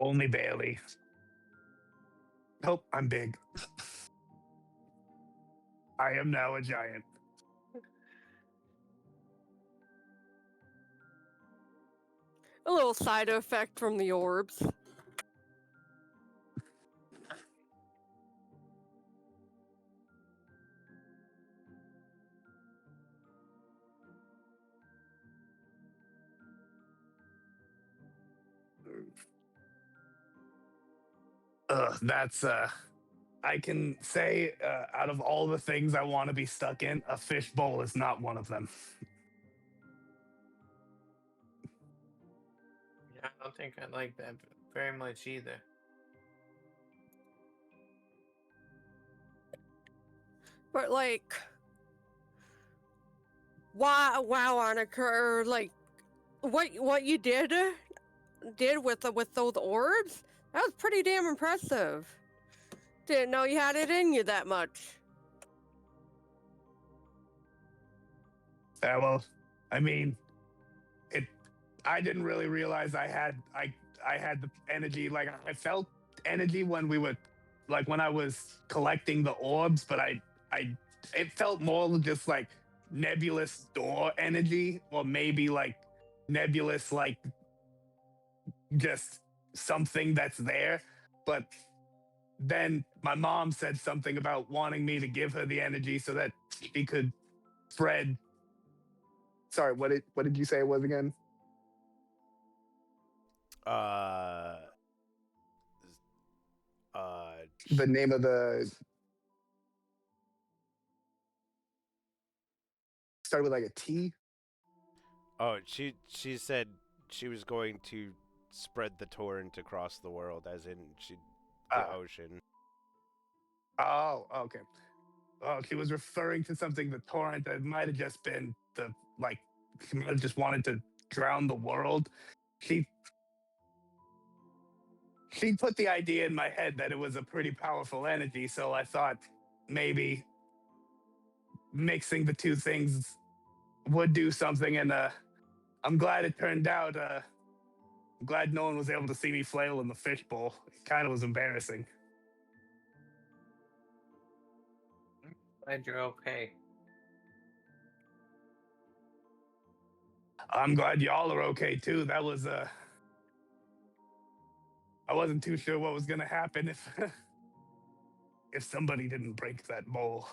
Only barely. Nope, I'm big. I am now a giant. A little side effect from the orbs. That's I can say out of all the things I want to be stuck in, a fishbowl is not one of them. Yeah, I don't think I like that very much either. But like, wow, Annaker, like, what you did with those orbs, that was pretty damn impressive. Didn't know you had it in you that much. Well, I mean, it. I didn't really realize I had the energy. Like I felt energy when we were, like when I was collecting the orbs, but I it felt more just like nebulous door energy, or maybe like nebulous, like just something that's there. But then my mom said something about wanting me to give her the energy so that she could spread. Sorry, what did you say it was again? Uh, The name of the started with like a T. oh, she said she was going to spread the torrent across the world, as in the ocean. Oh, okay. Oh, she was referring to something, the torrent, that might have just been the, like, she might have just wanted to drown the world. She she put the idea in my head that it was a pretty powerful energy, so I thought maybe mixing the two things would do something, and I'm glad it turned out. I'm glad no one was able to see me flail in the fishbowl. It kind of was embarrassing. Glad you're okay. I'm glad y'all are okay too. That was I wasn't too sure what was gonna happen if if somebody didn't break that bowl.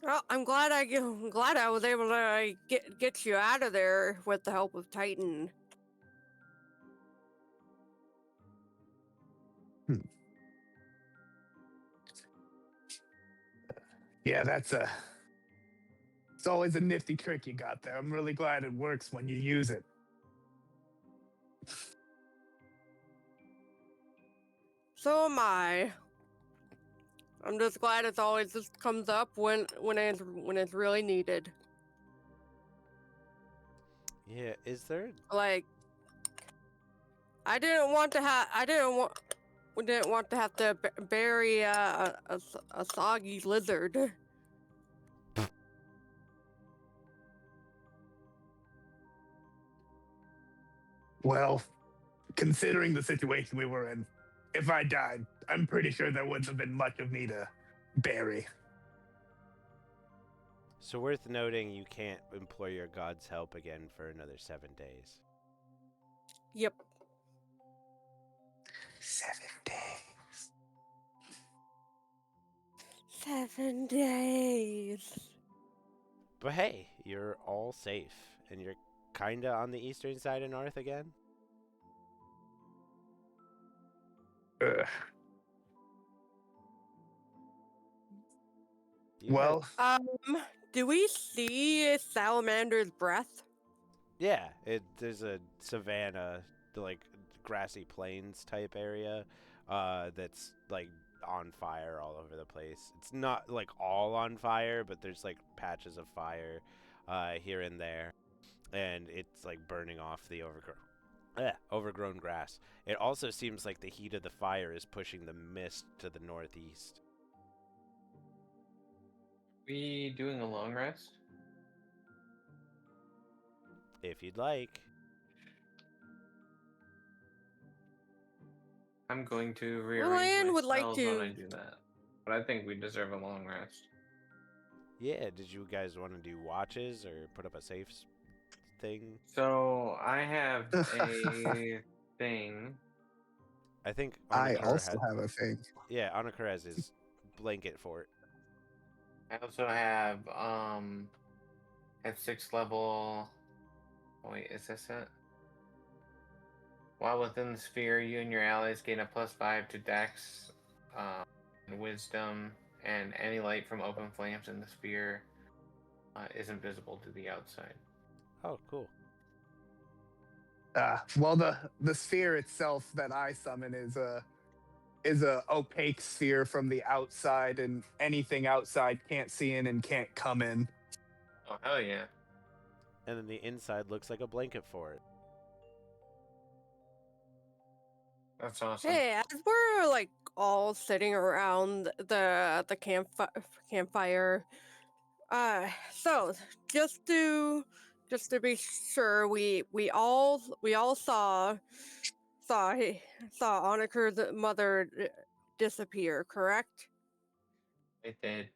Well, I'm glad I was able to get you out of there with the help of Titan. Yeah, it's always a nifty trick you got there. I'm really glad it works when you use it. So am I. I'm just glad it's always just comes up when it's really needed. Yeah, is there? Like, we didn't want to have to bury a soggy lizard. Well, considering the situation we were in, if I died, I'm pretty sure there wouldn't have been much of me to bury. So worth noting, you can't employ your god's help again for another 7 days. Yep. 7 days. 7 days. But hey, you're all safe, and you're kinda on the eastern side of North again. Ugh. You Well, Do we see Salamander's breath? yeah, there's a savanna, like grassy plains type area, that's like on fire all over the place. It's not like all on fire, but there's like patches of fire, here and there, and it's like burning off the overgrown grass. It also seems like the heat of the fire is pushing the mist to the northeast. We doing a long rest? If you'd like. I'm going to Well, rearrange Anne my would like spells when to. I do that. But I think we deserve a long rest. Yeah, did you guys want to do watches or put up a safe thing? So I have a thing. I think I Anakura also have a thing. Yeah, Anakura has his blanket fort. I also have at 6th level. Oh, wait, is this it? While within the sphere, you and your allies gain a +5 to Dex, and Wisdom, and any light from open flames in the sphere is invisible to the outside. Oh, cool. Well, the sphere itself that I summon is a opaque sphere from the outside, and anything outside can't see in and can't come in. Oh, hell yeah. And then the inside looks like a blanket fort. That's awesome. Hey, as we're like all sitting around the campfire, so just to be sure, we all saw Oniker's mother disappear, correct? It did.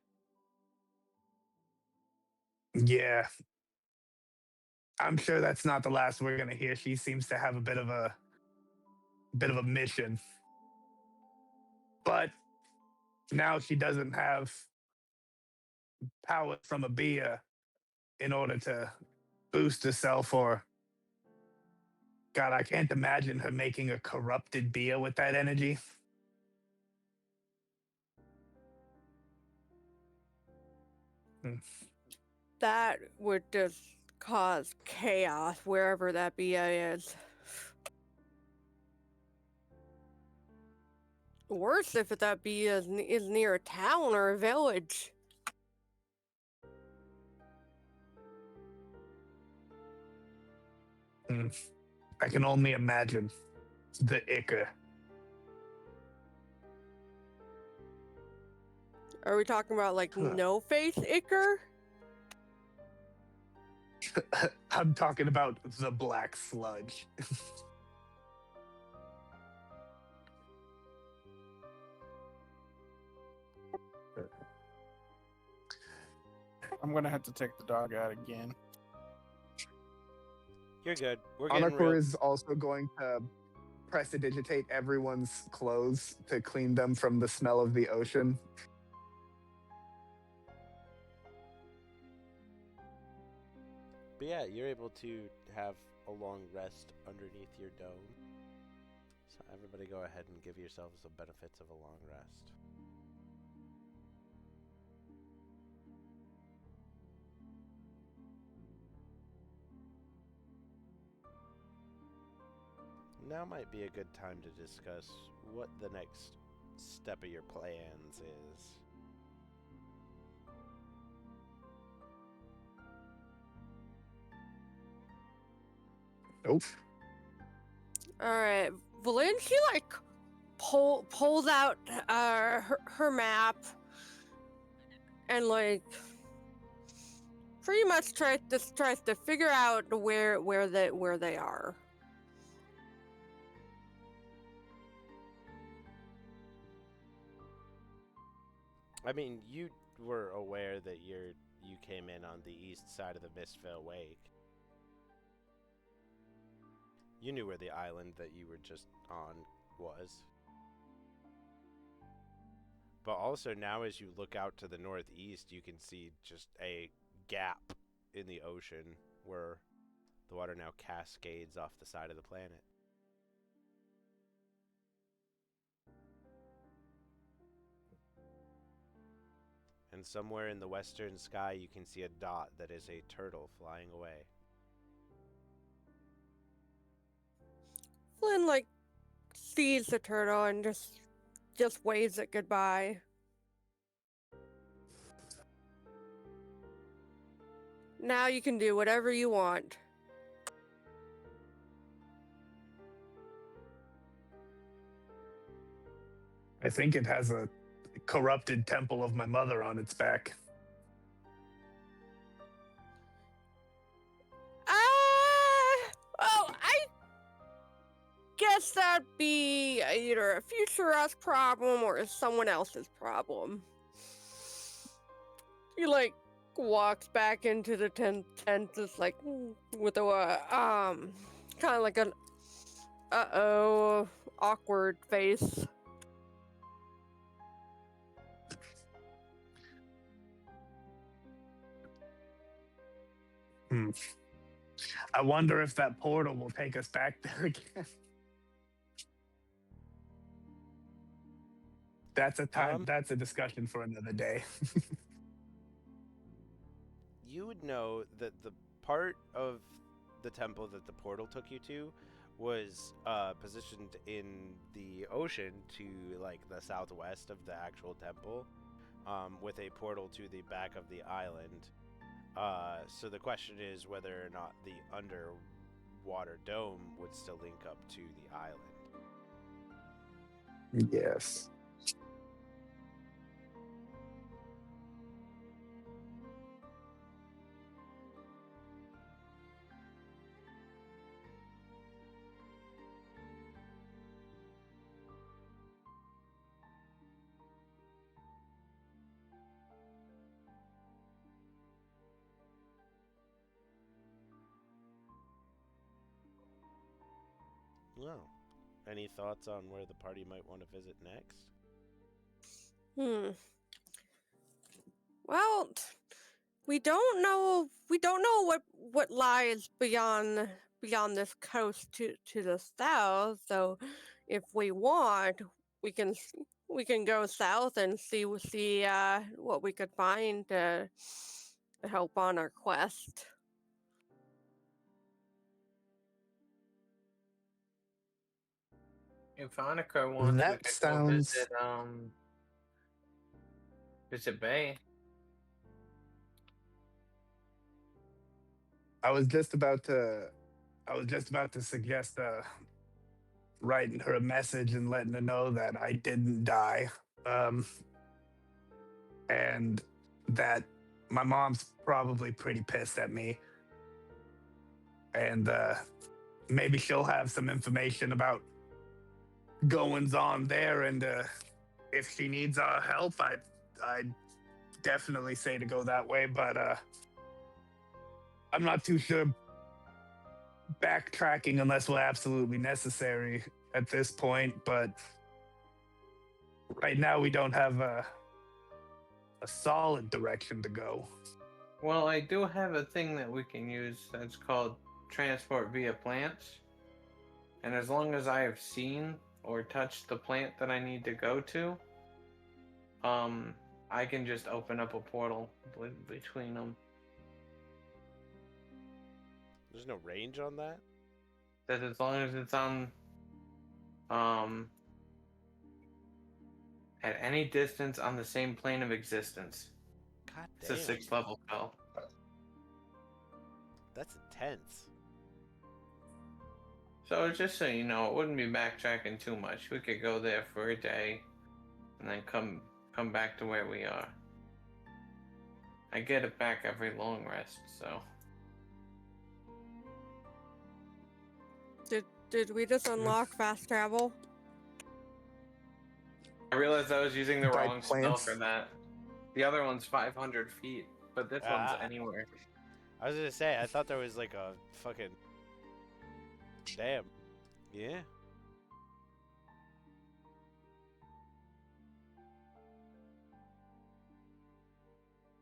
Yeah, I'm sure that's not the last we're gonna hear. She seems to have a bit of a mission, but now she doesn't have power from a Bia in order to boost herself. Or God, I can't imagine her making a corrupted Bia with that energy. That would just cause chaos wherever that BA is. Worse if that BA is near a town or a village. I can only imagine the icker. Are we talking about like no face Icker? I'm talking about the black sludge. I'm gonna have to take the dog out again. You're good. We're getting Anakor real. is also going to prestidigitate everyone's clothes to clean them from the smell of the ocean. But yeah, you're able to have a long rest underneath your dome. So everybody go ahead and give yourselves the benefits of a long rest. Now might be a good time to discuss what the next step of your plans is. Nope. All right, Valen, she like pulls out her map and like pretty much tries to figure out where they are. I mean, you were aware that you came in on the east side of the Mistvale Wake. You knew where the island that you were just on was. But also now as you look out to the northeast, you can see just a gap in the ocean where the water now cascades off the side of the planet. And somewhere in the western sky, you can see a dot that is a turtle flying away. Flynn like sees the turtle and just waves it goodbye. Now you can do whatever you want. I think it has a corrupted temple of my mother on its back. Well, I guess that'd be either a future us problem or someone else's problem. He like walks back into the tent just like with a kind of like an awkward face. I wonder if that portal will take us back there again. That's a time. That's a discussion for another day. You would know that the part of the temple that the portal took you to was positioned in the ocean to like the southwest of the actual temple, with a portal to the back of the island. So the question is whether or not the underwater dome would still link up to the island. Yes. Well, any thoughts on where the party might want to visit next? Well, we don't know what lies beyond this coast to the south. So, if we want, we can go south and see what we could find to help on our quest. If Annika wants, That we could sounds- go visit Bay. I was just about to suggest writing her a message and letting her know that I didn't die, and that my mom's probably pretty pissed at me, and maybe she'll have some information about goings on there, and if she needs our help, I'd definitely say to go that way, but I'm not too sure backtracking unless we're absolutely necessary at this point, but right now we don't have a solid direction to go. Well, I do have a thing that we can use that's called transport via plants. And as long as I have seen or touched the plant that I need to go to, I can just open up a portal between them. There's no range on that? That as long as it's on at any distance on the same plane of existence. God It's damn. a 6th level spell. That's intense. So just so you know, it wouldn't be backtracking too much. We could go there for a day and then come back to where we are. I get it back every long rest, so. Did we just unlock fast travel? I realized I was using the By wrong spell plants. for that. The other one's 500 feet, but this one's anywhere. I was gonna say, I thought there was like a fucking... Damn. Yeah.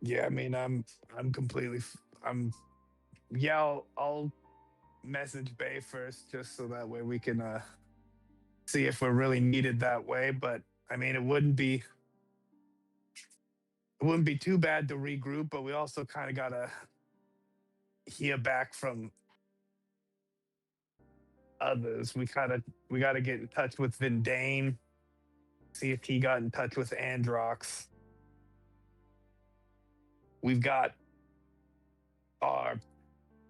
Yeah, I mean, I'm completely, I'll message Bay first just so that way we can see if we're really needed that way. But I mean, it wouldn't be it wouldn't be too bad to regroup, but we also kind of gotta hear back from others. We gotta get in touch with Vindane, see if he got in touch with Androx. We've got our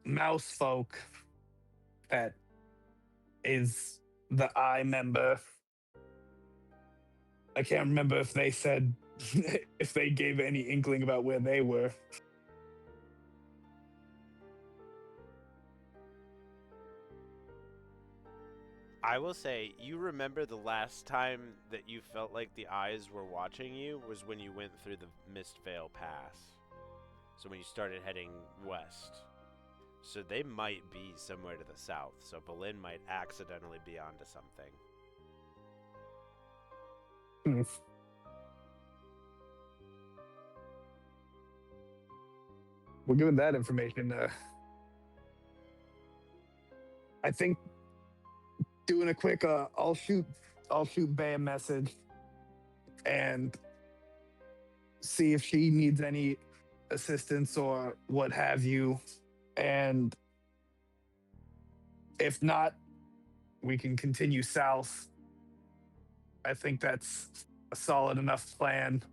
mouse folk that is the I member. I can't remember if they said if they gave any inkling about where they were. I will say, you remember the last time that you felt like the eyes were watching you was when you went through the Mist Vale Pass. So when you started heading west. So they might be somewhere to the south. So Boleyn might accidentally be onto something. Well, given that information, I think doing a quick I'll shoot Bay a message and see if she needs any assistance or what have you. And if not, we can continue south. I think that's a solid enough plan.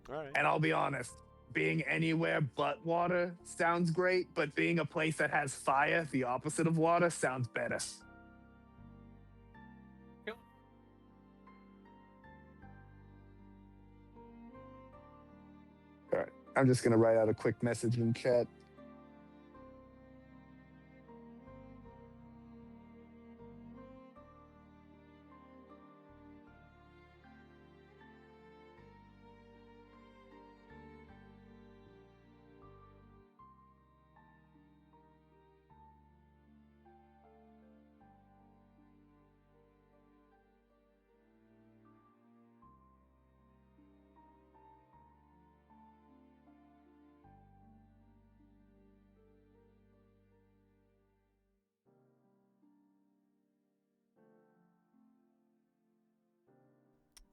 All right. And I'll be honest, being anywhere but water sounds great, but being a place that has fire, the opposite of water, sounds better. Yep. All right. I'm just going to write out a quick message in chat.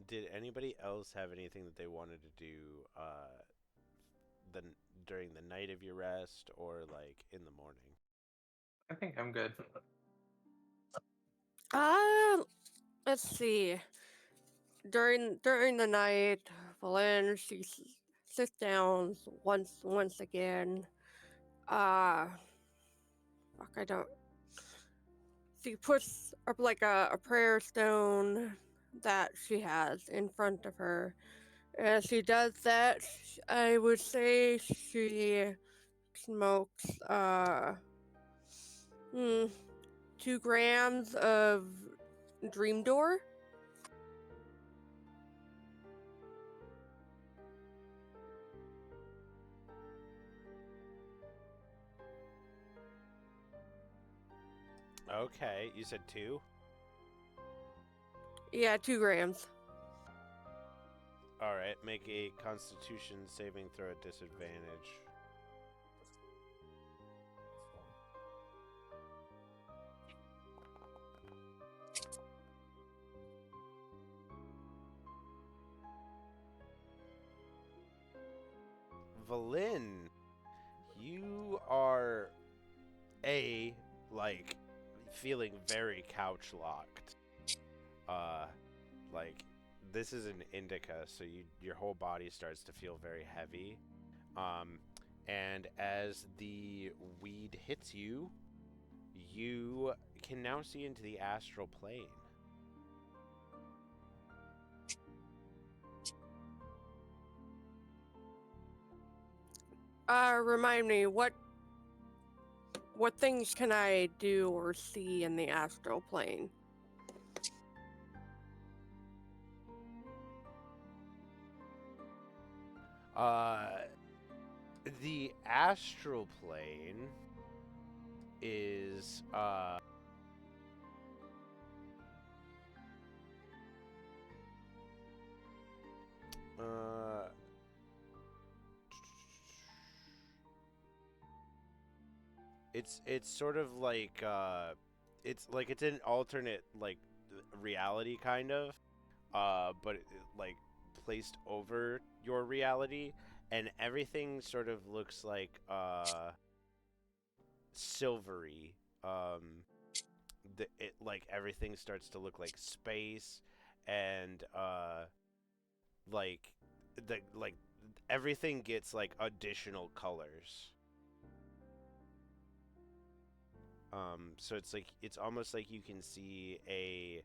Did anybody else have anything that they wanted to do the during the night of your rest or like in the morning? I think I'm good. Let's see. During the night, Valen she sits down once again. Fuck, I don't. She puts up like a prayer stone that she has in front of her. As she does that, I would say she smokes 2 grams of Dream Door. Okay, you said 2? Yeah, 2 grams. All right, make a Constitution saving throw at disadvantage. Valin, you are like feeling very couch locked. Like this is an indica, so your whole body starts to feel very heavy. And as the weed hits you, you can now see into the astral plane. Remind me, what things can I do or see in the astral plane? The astral plane is it's sort of like it's an alternate like reality kind of. but like placed over your reality, and everything sort of looks like silvery. Like everything starts to look like space, and like like everything gets like additional colors. So it's almost like you can see a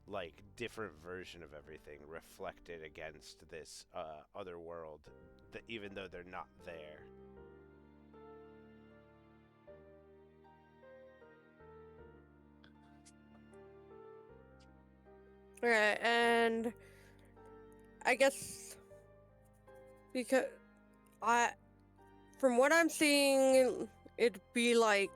like different version of everything reflected against this other world, even though they're not there. Right, and I guess because I, from what I'm seeing, it'd be like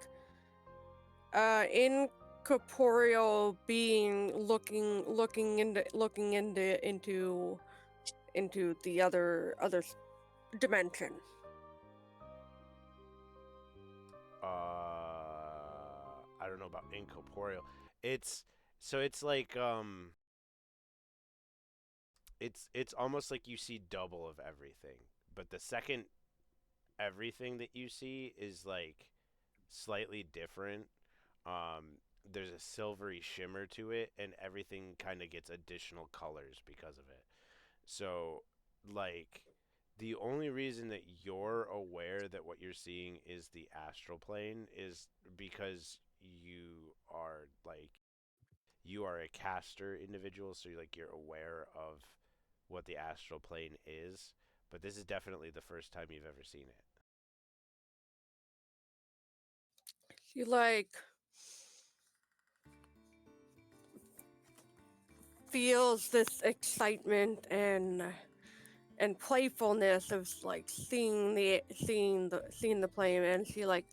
incorporeal being looking into the other dimension. I don't know about incorporeal. It's so it's like it's almost like you see double of everything, but the second everything that you see is like slightly different. There's a silvery shimmer to it, and everything kind of gets additional colors because of it. So, like, the only reason that you're aware that what you're seeing is the astral plane is because you are a caster individual, so you're aware of what the astral plane is. But this is definitely the first time you've ever seen it. She like feels this excitement and playfulness of like seeing the plane, and she like,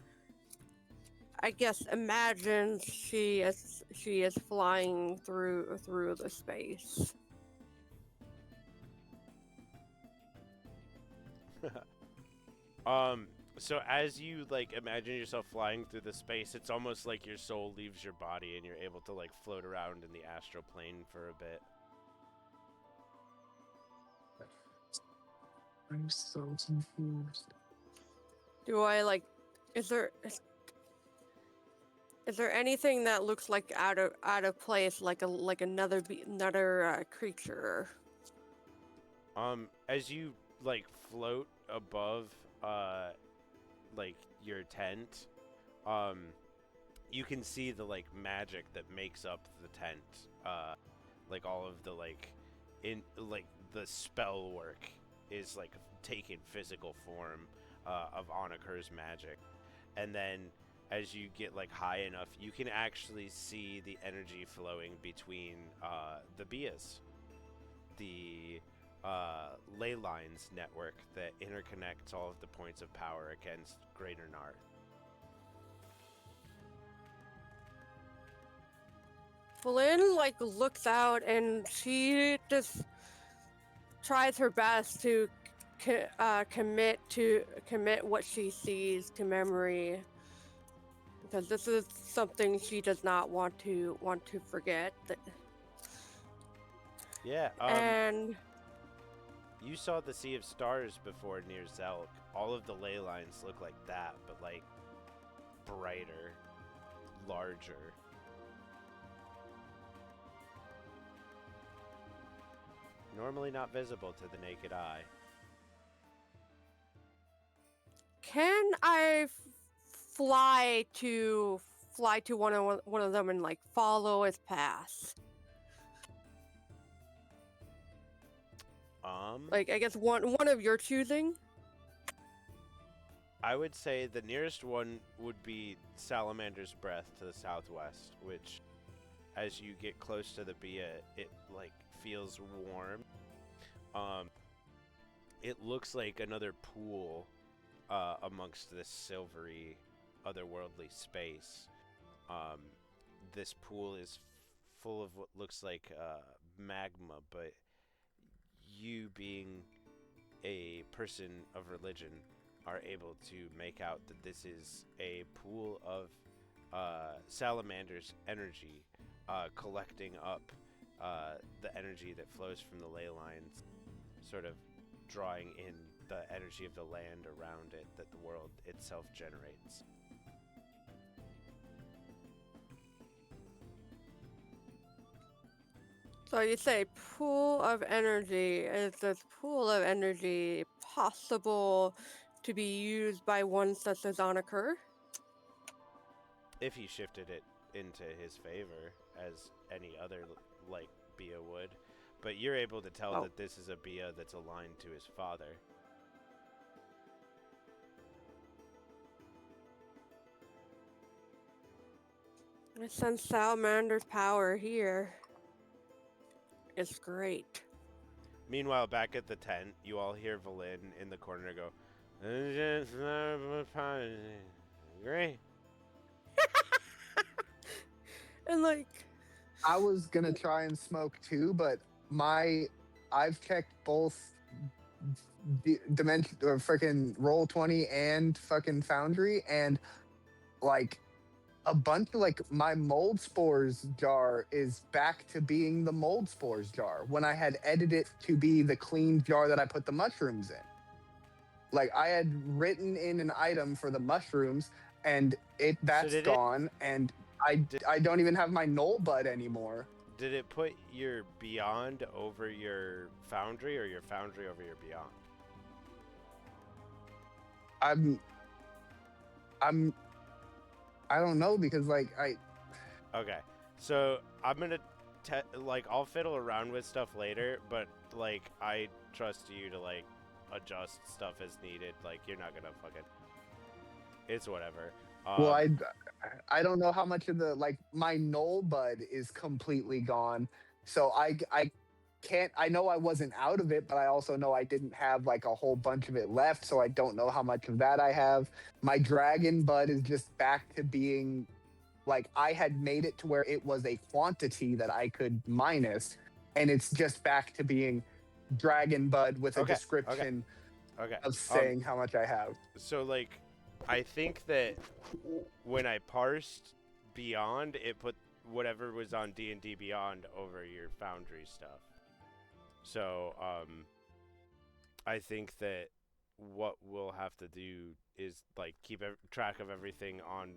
I guess, imagines she is flying through the space. So as you like imagine yourself flying through the space, it's almost like your soul leaves your body and you're able to like float around in the astral plane for a bit. I'm so confused. Do I like? Is there is there anything that looks like out of place, like another creature? As you like float above like your tent, um you can see the like magic that makes up the tent. Like all of the like in like the spell work is like taking physical form of Oniker's magic. And then as you get like high enough, you can actually see the energy flowing between the Bias, the ley lines network that interconnects all of the points of power against Greater Narth. Flynn like looks out and she just tries her best to commit what she sees to memory, because this is something she does not want to forget. Yeah, And you saw the Sea of Stars before near Zelk. All of the ley lines look like that, but like brighter, larger. Normally not visible to the naked eye. can I fly to one of them and like follow its path? Like, I guess one of your choosing. I would say the nearest one would be Salamander's Breath to the southwest, which, as you get close to the Bia, it like feels warm. It looks like another pool amongst this silvery, otherworldly space. Um, this pool is full of what looks like magma, but you being a person of religion are able to make out that this is a pool of salamander's energy, collecting up the energy that flows from the ley lines, sort of drawing in the energy of the land around it that the world itself generates. So you say pool of energy. Is this pool of energy possible to be used by one such as Anakur? If he shifted it into his favor, as any other, like, Bia would. But you're able to tell that this is a Bia that's aligned to his father. I sense Salamander's power here. It's great. Meanwhile, back at the tent, you all hear Valin in the corner go, great. And like, I was gonna try and smoke too, but I've checked both dimension or freaking Roll20 and fucking Foundry, and like a bunch of like my mold spores jar is back to being the mold spores jar when I had edited it to be the clean jar that I put the mushrooms in. Like I had written in an item for the mushrooms, and that's gone, and I don't even have my Knoll Bud anymore. Did it put your Beyond over your Foundry, or your Foundry over your Beyond? I don't know, because like Okay, so I'm gonna I'll fiddle around with stuff later, but like I trust you to like adjust stuff as needed. Like you're not gonna fucking. It's whatever. Well, I don't know how much of the like my Knoll Bud is completely gone, so I can't. I know I wasn't out of it, but I also know I didn't have like a whole bunch of it left, so I don't know how much of that I have. My Dragon Bud is just back to being like I had made it to where it was a quantity that I could minus, and it's just back to being Dragon Bud with a description of saying how much I have. So like, I think that when I parsed Beyond, it put whatever was on D&D Beyond over your Foundry stuff. So, I think that what we'll have to do is like keep track of everything on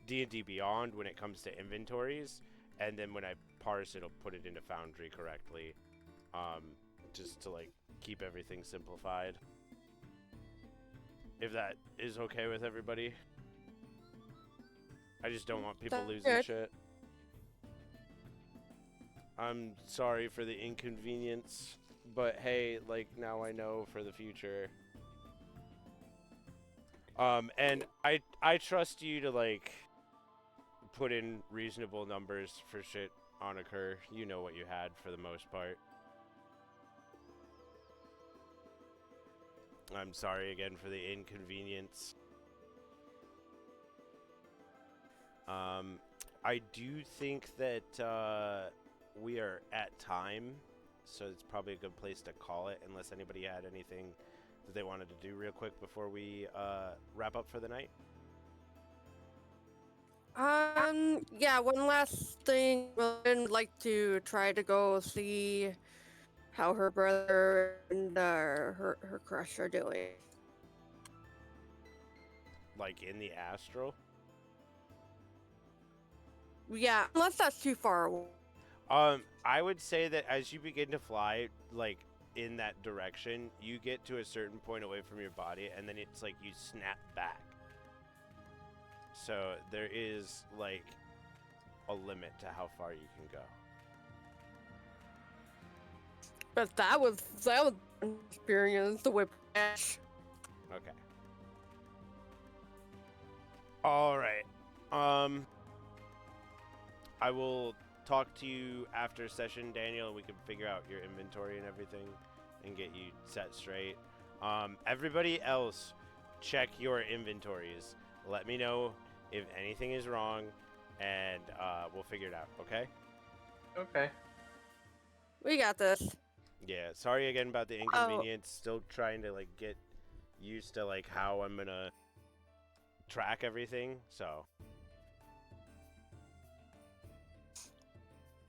D&D Beyond when it comes to inventories, and then when I parse, it'll put it into Foundry correctly, just to like keep everything simplified. If that is okay with everybody. I just don't want people losing shit. I'm sorry for the inconvenience, but hey, like now I know for the future. And I trust you to like put in reasonable numbers for shit on occur. You know what you had for the most part. I'm sorry again for the inconvenience. I do think that we are at time, so it's probably a good place to call it, unless anybody had anything that they wanted to do real quick before we wrap up for the night. Yeah, one last thing. I'd like to try to go see how her brother and her crush are doing. Like in the astral? Yeah, unless that's too far away. I would say that as you begin to fly, like, in that direction, you get to a certain point away from your body, and then it's like you snap back. So there is, like, a limit to how far you can go. But that was an experience, the whiplash. Okay. All right. I will talk to you after session, Daniel, and we can figure out your inventory and everything and get you set straight. Everybody else, check your inventories. Let me know if anything is wrong, and we'll figure it out, okay? Okay. We got this. Yeah, sorry again about the inconvenience. Still trying to, like, get used to, like, how I'm gonna track everything, so...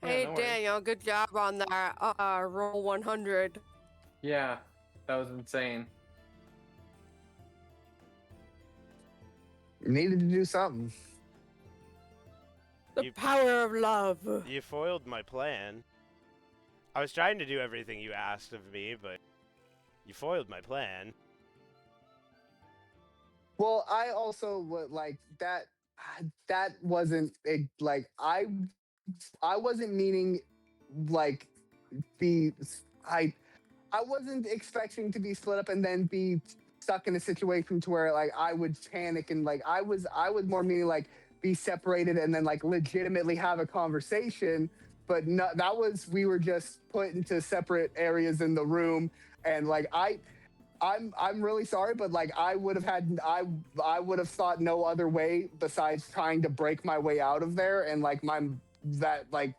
Hey, no worries. Daniel, good job on that roll 100. Yeah, that was insane. Needed to do something. The You- power of love. You foiled my plan. I was trying to do everything you asked of me, but you foiled my plan. Well, I also would like that. That wasn't like I wasn't meaning like be I wasn't expecting to be split up and then be stuck in a situation to where like I would panic and like I was more meaning like be separated and then like legitimately have a conversation. But no, that was we were just put into separate areas in the room, and like I'm really sorry, but like I would have thought no other way besides trying to break my way out of there, and like that like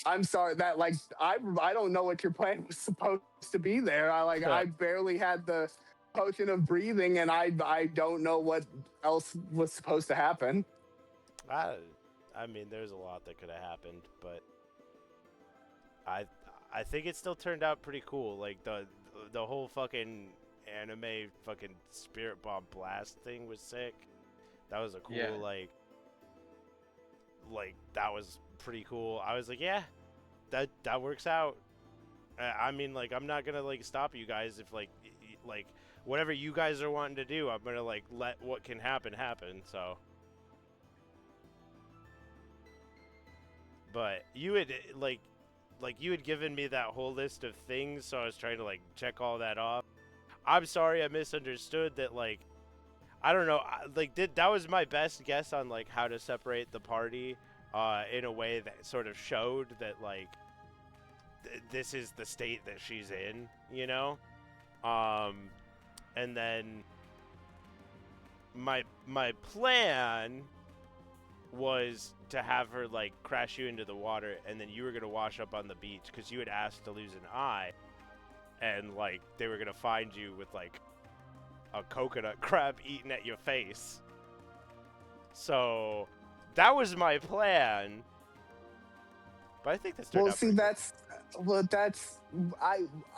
I'm sorry that like I don't know what your plan was supposed to be there. I barely had the potion of breathing, and I don't know what else was supposed to happen. I mean, there's a lot that could have happened, but I think it still turned out pretty cool. Like the whole fucking anime fucking spirit bomb blast thing was sick. That was a cool Yeah. like that was pretty cool. I was like, yeah, that works out. I mean, like, I'm not gonna like stop you guys if like whatever you guys are wanting to do, I'm gonna like let what can happen happen. So, but you had like you had given me that whole list of things, so I was trying to like check all that off. I'm sorry I misunderstood that. Like, I don't know, that was my best guess on like how to separate the party in a way that sort of showed that like this is the state that she's in, you know? And then my plan was to have her like crash you into the water, and then you were gonna wash up on the beach because you had asked to lose an eye, and like they were gonna find you with like a coconut crab eating at your face. So that was my plan. But I think this turned Well, out see, pretty good. that's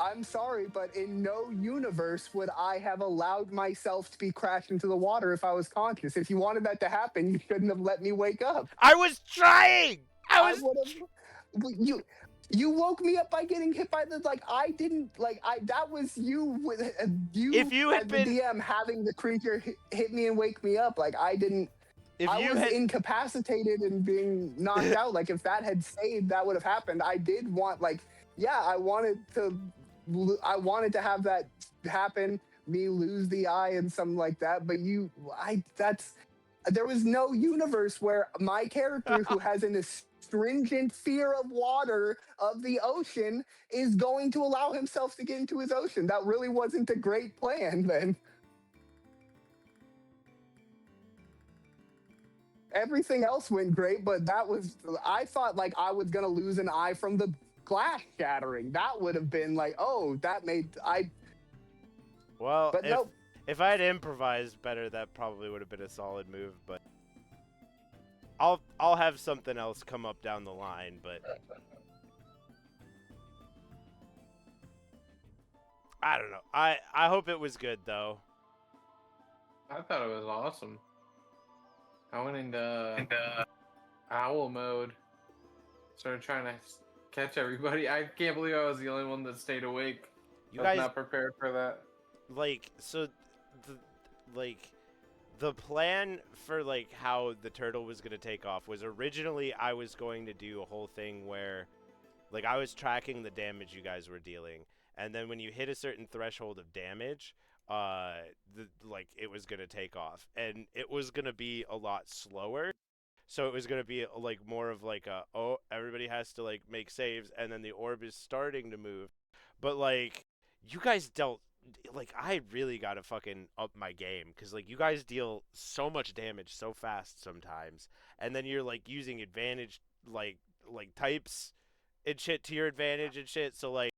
I'm sorry, but in no universe would I have allowed myself to be crashed into the water if I was conscious. If you wanted that to happen, you shouldn't have let me wake up. I was trying. I would have you woke me up by getting hit by the like I didn't like I that was you with you If you had as been- the DM having the creature hit me and wake me up. Like I didn't. If I you was had incapacitated and being knocked out. Like if that had stayed, that would have happened. I did want like yeah, I wanted to have that happen. Me lose the eye and something like that. But there was no universe where my character, who has an astringent fear of water, of the ocean, is going to allow himself to get into his ocean. That really wasn't a great plan then. Everything else went great, but I thought like I was gonna lose an eye from the glass shattering. That would have been like, oh, well, but nope. if I had improvised better, that probably would have been a solid move, but I'll have something else come up down the line, but I don't know. I hope it was good though. I thought it was awesome. I went into owl mode. Started trying to catch everybody. I can't believe I was the only one that stayed awake. You I was guys not prepared for that. like so the plan for like how the turtle was going to take off was originally I was going to do a whole thing where like I was tracking the damage you guys were dealing, and then when you hit a certain threshold of damage, like it was going to take off, and it was going to be a lot slower. So it was going to be like more of like everybody has to like make saves, and then the orb is starting to move. But like you guys dealt like I really got to fucking up my game, cuz like you guys deal so much damage so fast sometimes, and then you're like using advantage like types and shit to your advantage and shit. So like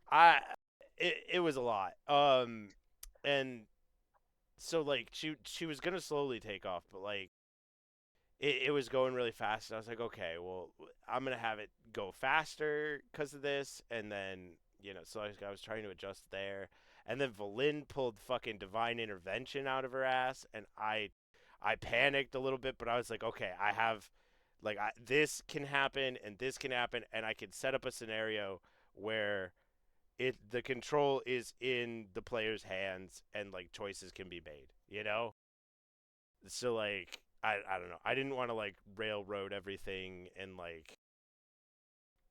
I it was a lot. And so like she was going to slowly take off, but like it was going really fast. And I was like, okay, well, I'm gonna have it go faster because of this, and then so I was trying to adjust there, and then Valin pulled fucking divine intervention out of her ass, and I panicked a little bit, but I was like, okay, I have this can happen and this can happen, and I can set up a scenario where the control is in the player's hands and like choices can be made. So like I don't know. I didn't want to like railroad everything and like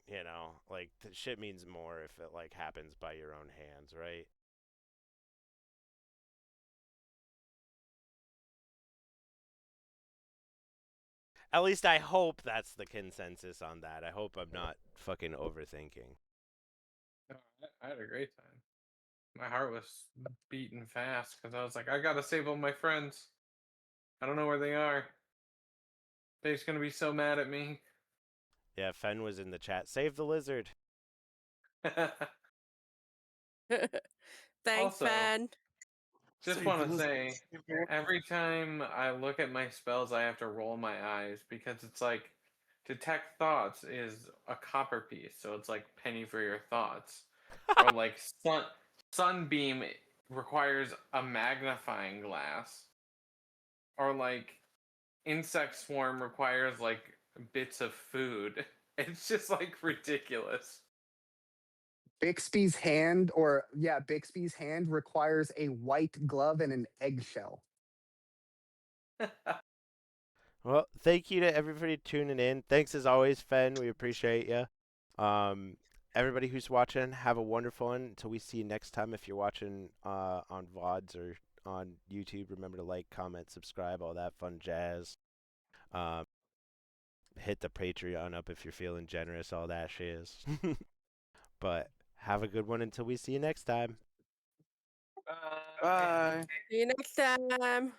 the shit means more if it like happens by your own hands, right? At least I hope that's the consensus on that. I hope I'm not fucking overthinking. No, I had a great time. My heart was beating fast because I was like, I gotta save all my friends. I don't know where they are. They're just gonna be so mad at me. Yeah, Fen was in the chat. Save the lizard. Thanks, Also, Fan. just Save want the to lizard. say, every time I look at my spells, I have to roll my eyes because it's like detect thoughts is a copper piece, so it's like penny for your thoughts. Or like sunbeam requires a magnifying glass. Or like insect swarm requires like bits of food. It's just like ridiculous. Bixby's hand requires a white glove and an eggshell. Well, thank you to everybody tuning in. Thanks as always, Fen. We appreciate you. Everybody who's watching, have a wonderful one. Until we see you next time. If you're watching on VODs or on YouTube, remember to like, comment, subscribe, all that fun jazz. Hit the Patreon up if you're feeling generous, all that shiz. But have a good one until we see you next time. Bye. Bye. See you next time.